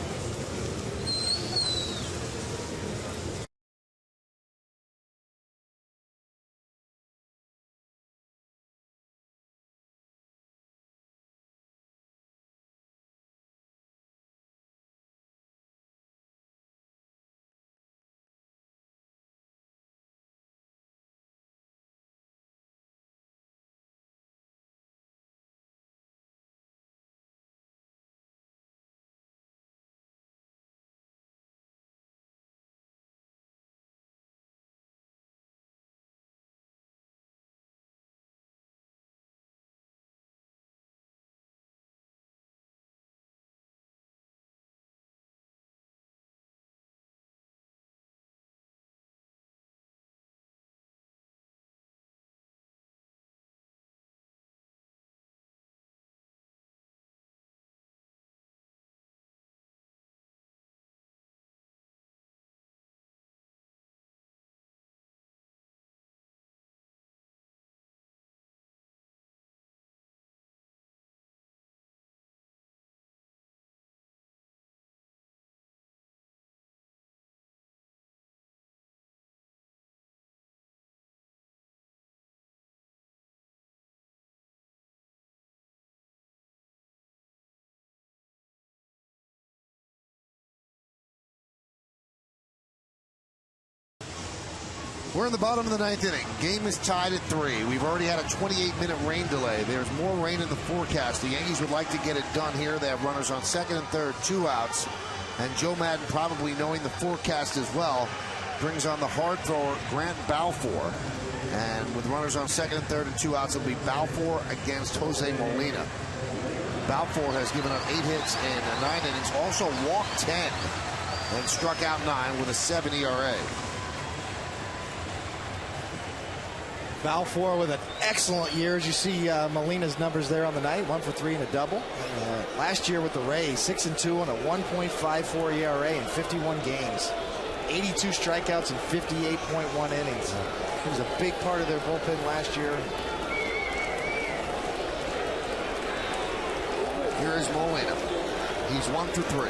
We're in the bottom of the ninth inning. Game is tied at 3. We've already had a 28-minute rain delay. There's more rain in the forecast. The Yankees would like to get it done here. They have runners on second and third, 2 outs. And Joe Madden, probably knowing the forecast as well, brings on the hard thrower, Grant Balfour. And with runners on second and third and 2 outs, it'll be Balfour against Jose Molina. Balfour has given up 8 hits in 9 innings, also walked 10 and struck out 9 with a 7 ERA.
Balfour with an excellent year. As you see Molina's numbers there on the night, 1 for 3 and a double. Last year with the Rays, 6-2 and a 1.54 ERA in 51 games. 82 strikeouts in 58.1 innings. He was a big part of their bullpen last year.
Here is Molina. He's 1 for 3.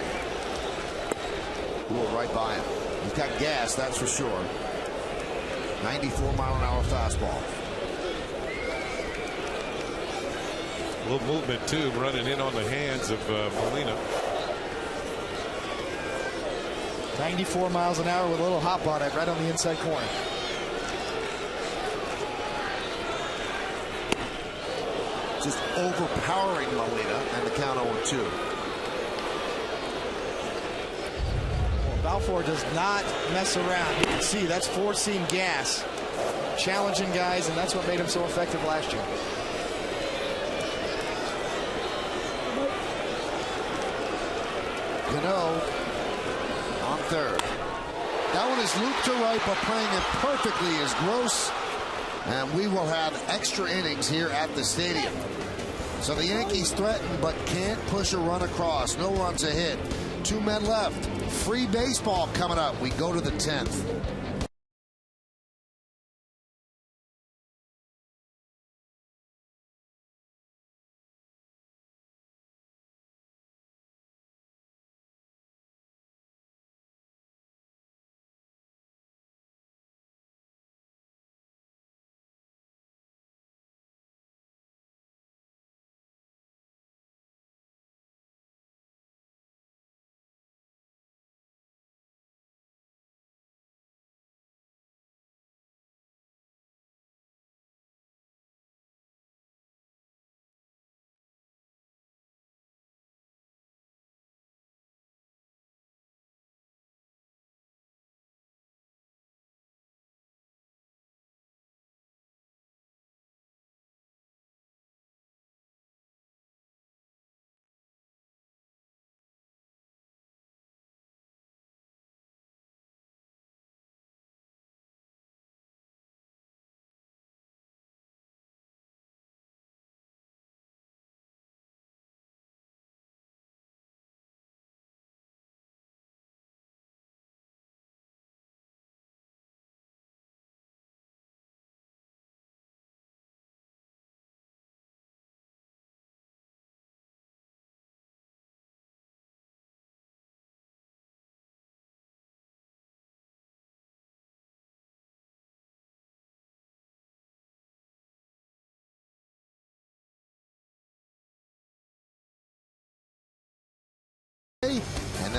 Ooh, right by him. He's got gas, that's for sure. 94-mile-an-hour fastball.
A little movement, too, running in on the hands of Molina.
94 miles an hour with a little hop on it right on the inside corner.
Just overpowering Molina, and the count 0-2.
Balfour does not mess around. You can see that's four-seam gas. Challenging guys, and that's what made him so effective last year.
Cano on third. That one is looped to right, but playing it perfectly is Gross. And we will have extra innings here at the stadium. So the Yankees threaten, but can't push a run across. No runs a hit. 2 men left. Free baseball coming up. We go to the 10th.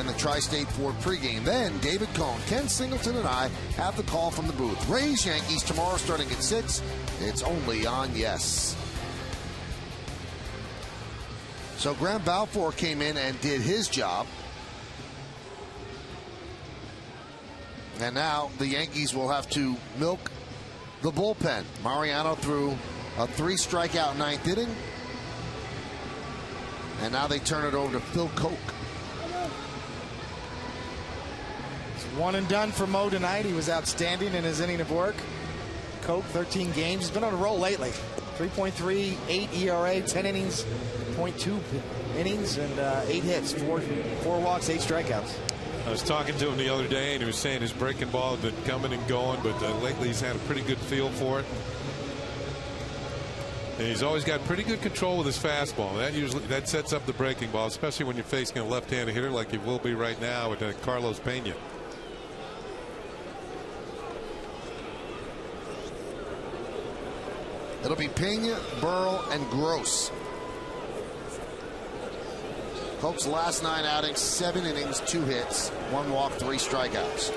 and the Tri-State Ford pregame. Then David Cohn, Ken Singleton, and I have the call from the booth. Rays Yankees tomorrow starting at 6. It's only on Yes. So Graham Balfour came in and did his job. And now the Yankees will have to milk the bullpen. Mariano threw a 3-strikeout 9th inning. And now they turn it over to Phil Koch.
It's one and done for Mo tonight. He was outstanding in his inning of work. Koch, 13 games. He's been on a roll lately. 3.38 ERA, 10 innings, 0.2 innings, and 8 hits, 4 walks, 8 strikeouts.
I was talking to him the other day, and he was saying his breaking ball has been coming and going, but lately he's had a pretty good feel for it. And he's always got pretty good control with his fastball. That sets up the breaking ball, especially when you're facing a left-handed hitter like you will be right now with Carlos Pena.
It'll be Pena, Burrell, and Gross. Koch's last 9 outings, 7 innings, 2 hits, 1 walk, 3 strikeouts.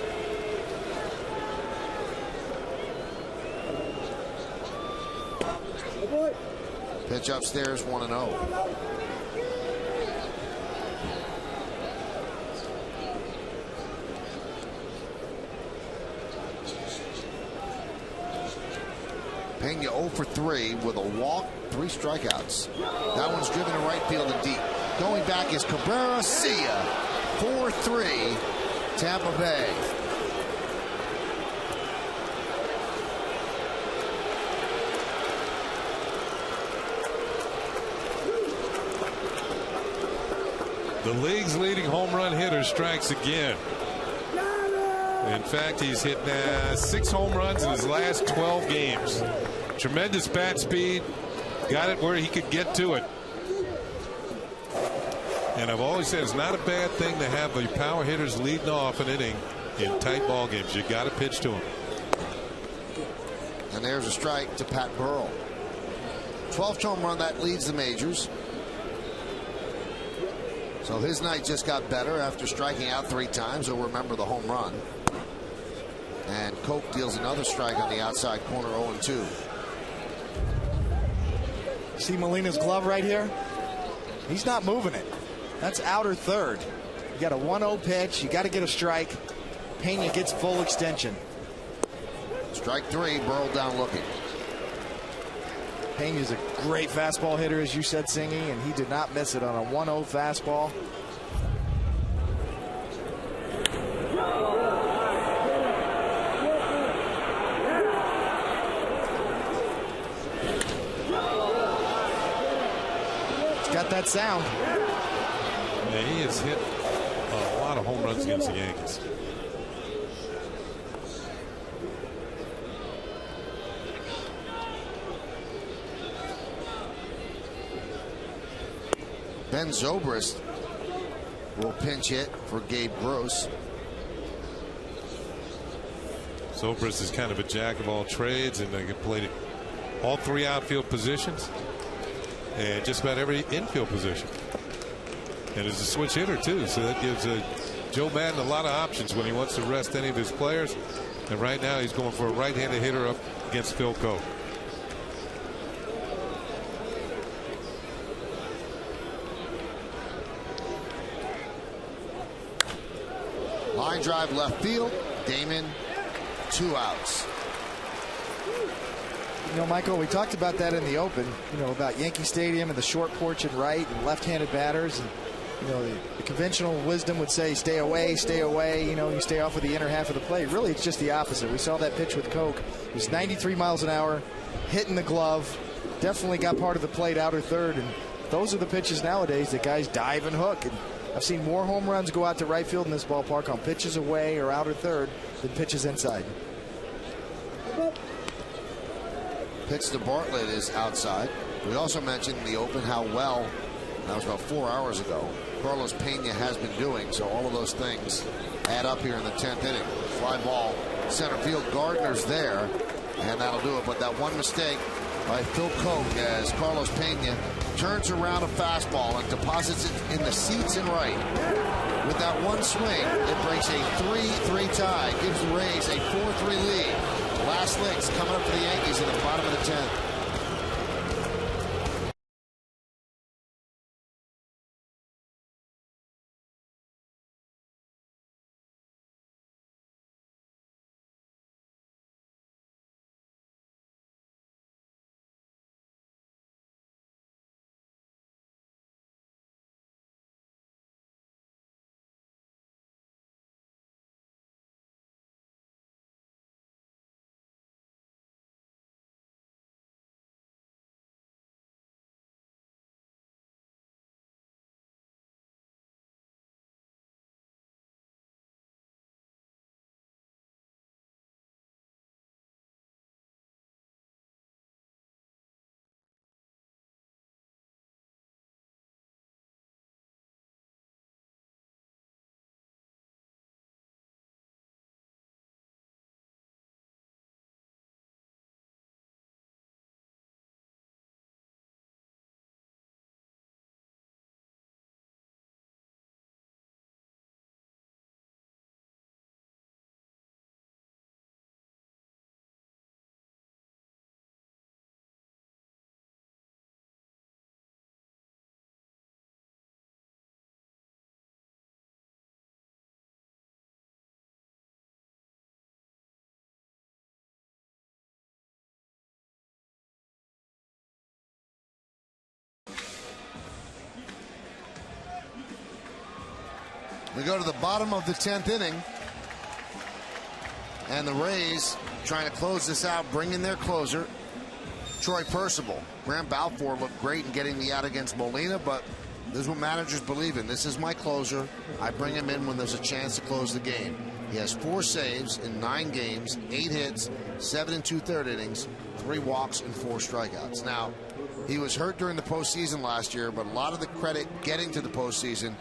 Pitch upstairs, 1-0. Pena 0 for 3 with a walk, 3 strikeouts. That one's driven to right field and deep. Going back is Cabrera. See ya. 4-3 Tampa Bay.
The league's leading home run hitter strikes again. In fact, he's hit 6 home runs in his last 12 games. Tremendous bat speed. Got it where he could get to it. And I've always said it's not a bad thing to have the power hitters leading off an inning in tight ball games. You got to pitch to them.
And there's a strike to Pat Burrell. 12th home run, that leads the majors. So his night just got better after striking out 3 times. He'll remember the home run. And Koch deals another strike on the outside corner, 0-2.
See Molina's glove right here? He's not moving it. That's outer third. You got a 1-0 pitch. You got to get a strike. Pena gets full extension.
Strike 3, Burrell down looking.
Pena's a great fastball hitter, as you said, Singy, and he did not miss it on a 1-0 fastball. It's got that sound.
Yeah, he has hit a lot of home runs against the Yankees.
Ben Zobrist will pinch hit for Gabe Gross.
Zobrist is kind of a jack of all trades, and they can play all 3 outfield positions and just about every infield position. And is a switch hitter too, so that gives Joe Madden a lot of options when he wants to rest any of his players. And right now he's going for a right-handed hitter up against Phil Koch.
Line drive left field. Damon, 2 outs.
You know, Michael, we talked about that in the open, you know, about Yankee Stadium and the short porch and right and left-handed batters. And, you know, the conventional wisdom would say stay away, you know, you stay off of the inner half of the plate. Really, it's just the opposite. We saw that pitch with Koch. It was 93 miles an hour, hitting the glove. Definitely got part of the plate outer third. And those are the pitches nowadays that guys dive and hook. And I've seen more home runs go out to right field in this ballpark on pitches away or outer third than pitches inside.
Pitch to Bartlett is outside. We also mentioned in the open how well, that was about 4 hours ago, Carlos Pena has been doing. So all of those things add up here in the 10th inning. Fly ball, center field. Gardner's there, and that'll do it. But that one mistake by Phil Koch as Carlos Pena turns around a fastball and deposits it in the seats and right. With that that one swing, it breaks a 3-3 tie, gives the Rays a 4-3 lead. Last licks coming up for the Yankees in the bottom of the 10th. We go to the bottom of the 10th inning. And the Rays trying to close this out, bring in their closer, Troy Percival. Graham Balfour looked great in getting the out against Molina, but this is what managers believe in. This is my closer. I bring him in when there's a chance to close the game. He has 4 saves in 9 games, 8 hits, 7 2/3 innings, 3 walks, and 4 strikeouts. Now, he was hurt during the postseason last year, but a lot of the credit getting to the postseason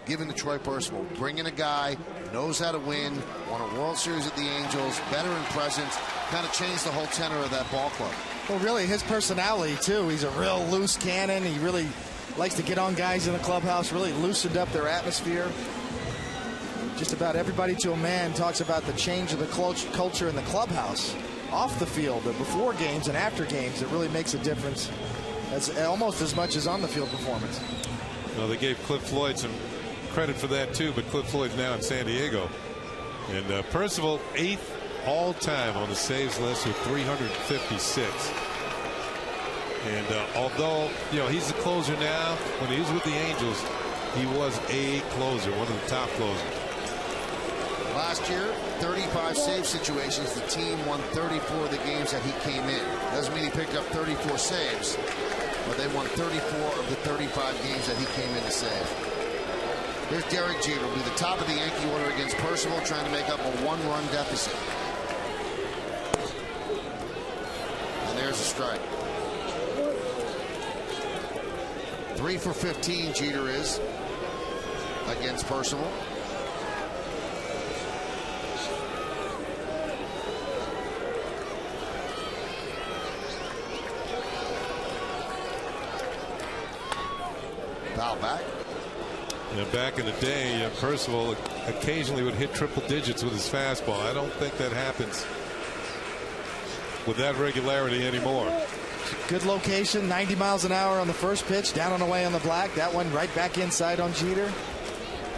given to Troy Percival. Bringing a guy, knows how to win, won a World Series at the Angels, veteran presence, kind of changed the whole tenor of that ball club.
Well, really, his personality, too. He's a real loose cannon. He really likes to get on guys in the clubhouse, really loosened up their atmosphere. Just about everybody to a man talks about the change of the culture in the clubhouse, off the field, before games and after games. It really makes a difference, almost as much as on the field performance.
Well, they gave Cliff Floyd some credit for that too, but Cliff Floyd's now in San Diego. And Percival 8th all-time on the saves list with 356. And although, you know, he's the closer now, when he was with the Angels, he was a closer, one of the top closers.
Last year, 35 save situations. The team won 34 of the games that he came in. Doesn't mean he picked up 34 saves, but they won 34 of the 35 games that he came in to save. Here's Derek Jeter, will be the top of the Yankee order against Percival, trying to make up a 1-run deficit. And there's a strike. 3 for 15 Jeter is against Percival. Foul back.
Back in the day, Percival occasionally would hit triple digits with his fastball. I don't think that happens with that regularity anymore.
Good location, 90 miles an hour on the first pitch, down and away on the black. That one right back inside on Jeter.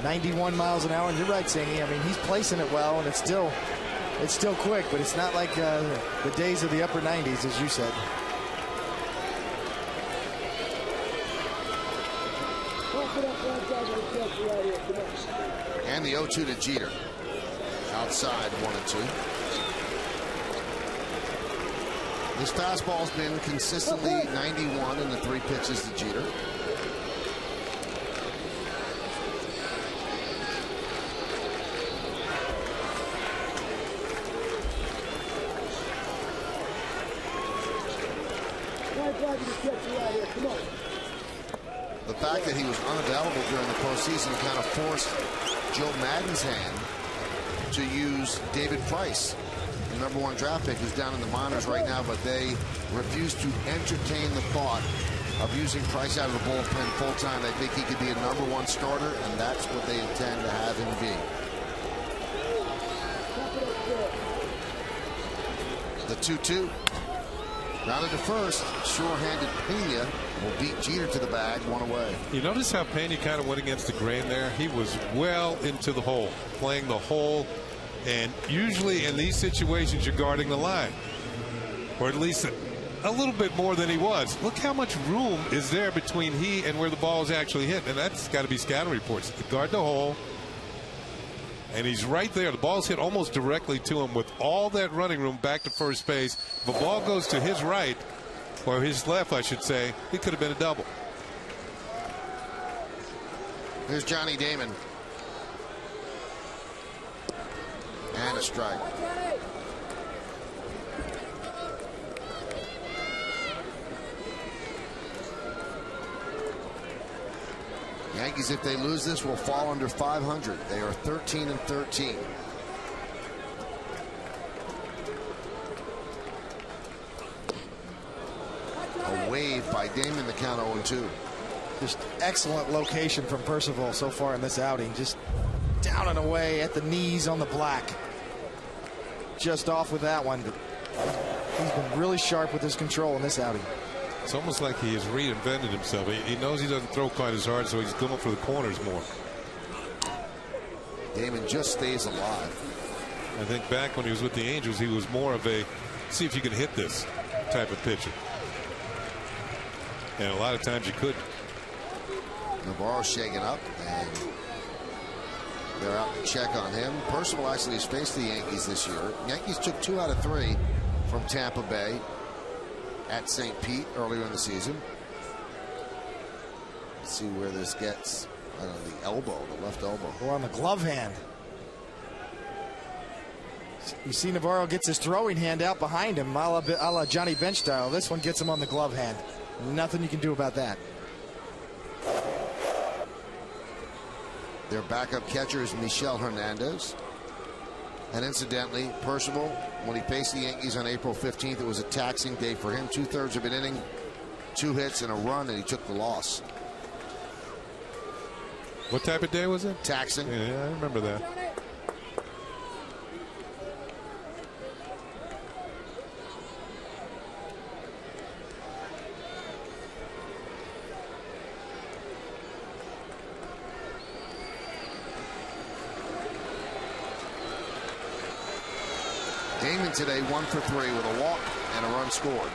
91 miles an hour, and you're right, Sangy. I mean, he's placing it well, and it's still quick, but it's not like the days of the upper 90s, as you said.
And the 0-2 to Jeter. Outside 1-2. This fastball's been consistently 91 in the 3 pitches to Jeter. The fact that he was unavailable during the postseason kind of forced Joe Madden's hand to use David Price, the #1 draft pick, who's down in the minors right now, but they refuse to entertain the thought of using Price out of the bullpen full time. They think he could be a #1 starter, and that's what they intend to have him 2-2. Grounded to first. Sure-handed Pena will beat Jeter to the bag, 1 away.
You notice how Pena kind of went against the grain there? He was well into the hole, playing the hole. And usually in these situations, you're guarding the line. Or at least a little bit more than he was. Look how much room is there between he and where the ball is actually hit. And that's got to be scouting reports. Guard the hole. And he's right there. The ball's hit almost directly to him with all that running room back to first base. If the ball goes to his right, or his left, I should say, it could have been a double.
Here's Johnny Damon. And a strike. Yankees, if they lose this, will fall under 500. They are 13-13. A wave by Damon, the count 0-2.
Just excellent location from Percival so far in this outing. Just down and away at the knees on the black. Just off with that one. He's been really sharp with his control in this outing.
It's almost like he has reinvented himself. He knows he doesn't throw quite as hard, so he's going for the corners more.
Damon just stays alive.
I think back when he was with the Angels, he was more of a see if you can hit this type of pitcher. And a lot of times you couldn't.
Navarro's shaken up, and they're out to check on him. Percival actually has faced the Yankees this year. Yankees took 2 out of 3 from Tampa Bay at St. Pete earlier in the season. Let's see where this gets. Right on the elbow, the left elbow.
Or on the glove hand. You see Navarro gets his throwing hand out behind him, a la Johnny Bench style. This one gets him on the glove hand. Nothing you can do about that.
Their backup catcher is Michel Hernandez. And incidentally, Percival, when he faced the Yankees on April 15th, it was a taxing day for him. 2/3 of an inning, 2 hits and a run, and he took the loss.
What type of day was it?
Taxing.
Yeah, I remember that.
Damon today 1 for 3 with a walk and a run scored.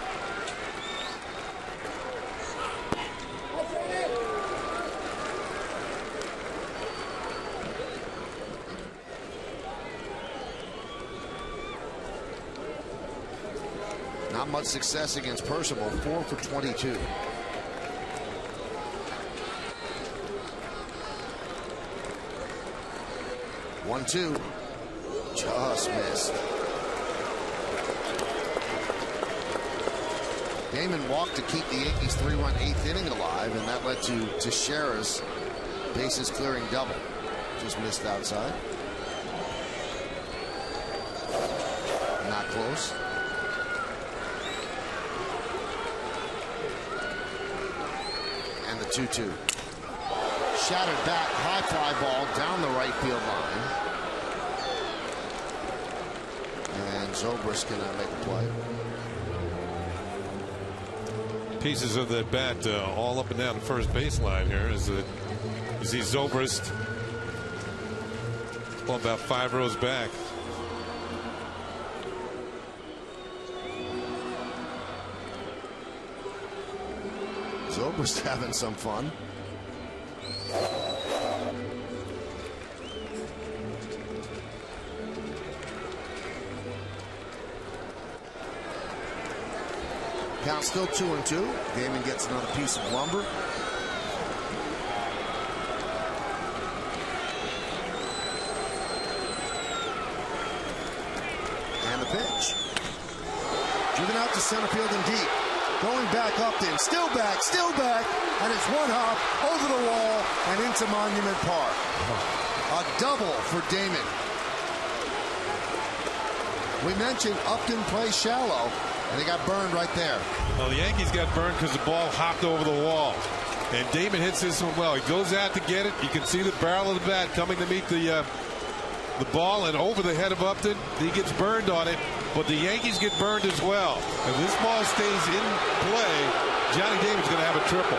Not much success against Percival. 4 for 22. One, two. Just missed. Damon walked to keep the Yankees' 3-run 8th inning alive, and that led to Teixeira's bases clearing double. Just missed outside. Not close. And the 2-2. Shattered back, high fly ball down the right field line. And Zobrist cannot make a play.
Pieces of that bat all up and down the first baseline here as you see Zobrist well about 5 rows back.
Zobrist having some fun. Count still 2-2. Damon gets another piece of lumber. And the pitch. Driven out to center field and deep. Going back up then. Still back. And it's one hop over the wall and into Monument Park. A double for Damon. We mentioned Upton plays shallow. And they got burned right there.
Well, the Yankees got burned because the ball hopped over the wall. And Damon hits this one well. He goes out to get it. You can see the barrel of the bat coming to meet the the ball and over the head of Upton. He gets burned on it, but the Yankees get burned as well. If this ball stays in play, Johnny Damon's going to have a triple.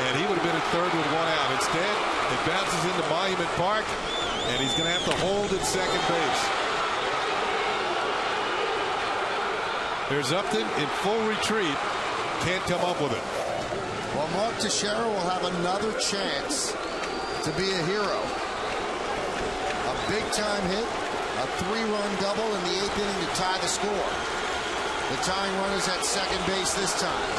And he would have been at third with one out. Instead, it bounces into Monument Park, and he's going to have to hold at second base. There's Upton in full retreat. Can't come up with it.
Well, Mark Teixeira will have another chance to be a hero. A big-time hit, a 3-run double in the 8th inning to tie the score. The tying run is at second base this time.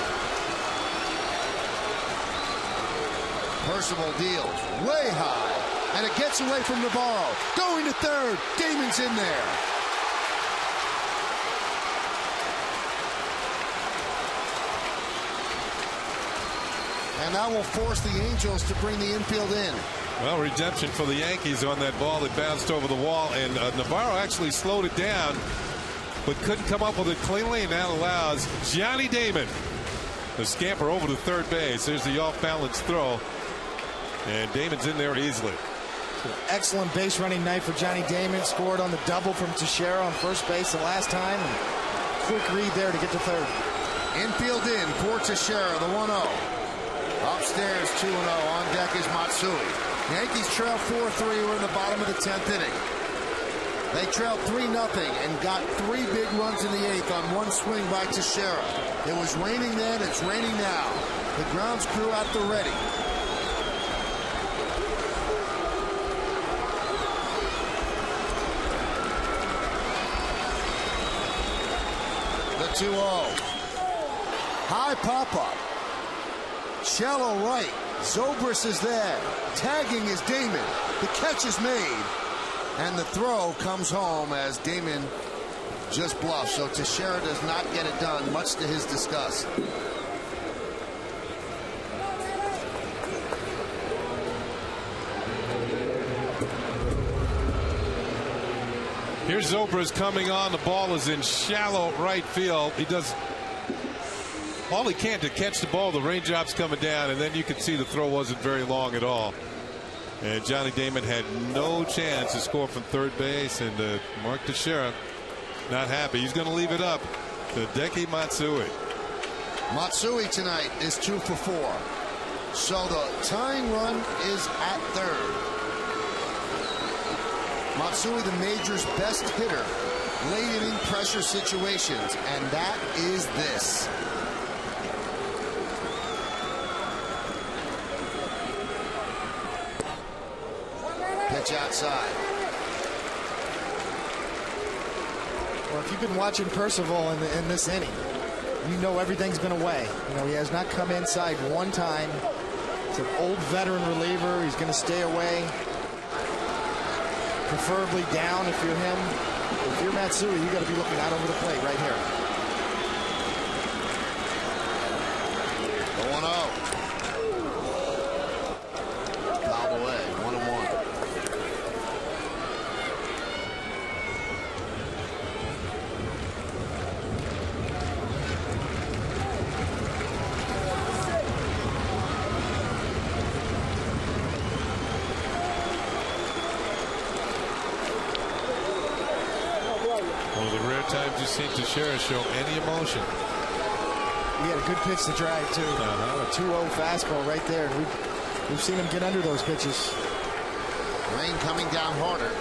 Percival deals way high, and it gets away from Navarro. Going to third. Damon's in there. And that will force the Angels to bring the infield in.
Well, redemption for the Yankees on that ball that bounced over the wall, and Navarro actually slowed it down, but couldn't come up with it cleanly, and that allows Johnny Damon to scamper over to third base. There's the off-balance throw, and Damon's in there easily.
Excellent base running night for Johnny Damon. Scored on the double from Teixeira on first base the last time. And quick read there to get to third.
Infield in for Teixeira, the 1-0. Upstairs 2-0. On deck is Matsui. Yankees trail 4-3. We're in the bottom of the 10th inning. They trailed 3-0 and got 3 big runs in the 8th on one swing by Teixeira. It was raining then. It's raining now. The grounds crew at the ready. The 2-0. High pop-up. Shallow right. Zobrist is there. Tagging is Damon. The catch is made. And the throw comes home as Damon just bluffs. So Teixeira does not get it done, much to his disgust.
Here's Zobrist coming on. The ball is in shallow right field. He does all he can to catch the ball. The raindrops coming down, and then you can see the throw wasn't very long at all. And Johnny Damon had no chance to score from third base, and Mark Teixeira not happy. He's going to leave it up to Hideki Matsui.
Matsui tonight is 2 for 4. So the tying run is at third. Matsui, the major's best hitter, late inning pressure situations, and that is this. Pitch outside.
Well, if you've been watching Percival in this inning, you know everything's been away. You know, he has not come inside one time. It's an old veteran reliever. He's going to stay away. Preferably down if you're him. If you're Matsui, you got to be looking out over the plate right here.
The 1-0. Fouled away. 1-1.
One of the rare times you've seen Teixeira show any emotion.
He had a good pitch to drive, too. A 2-0 fastball right there. We've seen him get under those pitches.
Rain coming down harder.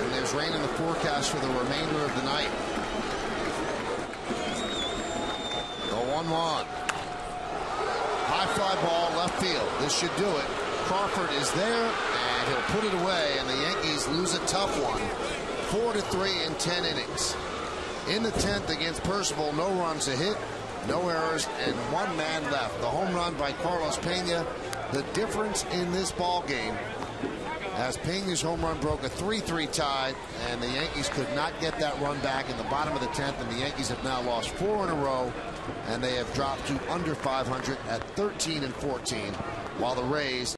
And there's rain in the forecast for the remainder of the night. The 1-1. High fly ball left field. This should do it. Crawford is there, and he'll put it away, and the Yankees lose a tough one. 4-3 in 10 innings. In the 10th against Percival, no runs a hit, no errors, and 1 man left. The home run by Carlos Pena, the difference in this ball game, as Pena's home run broke a 3-3 tie, and the Yankees could not get that run back in the bottom of the 10th, and the Yankees have now lost 4 in a row, and they have dropped to under 500 at 13-14, while the Rays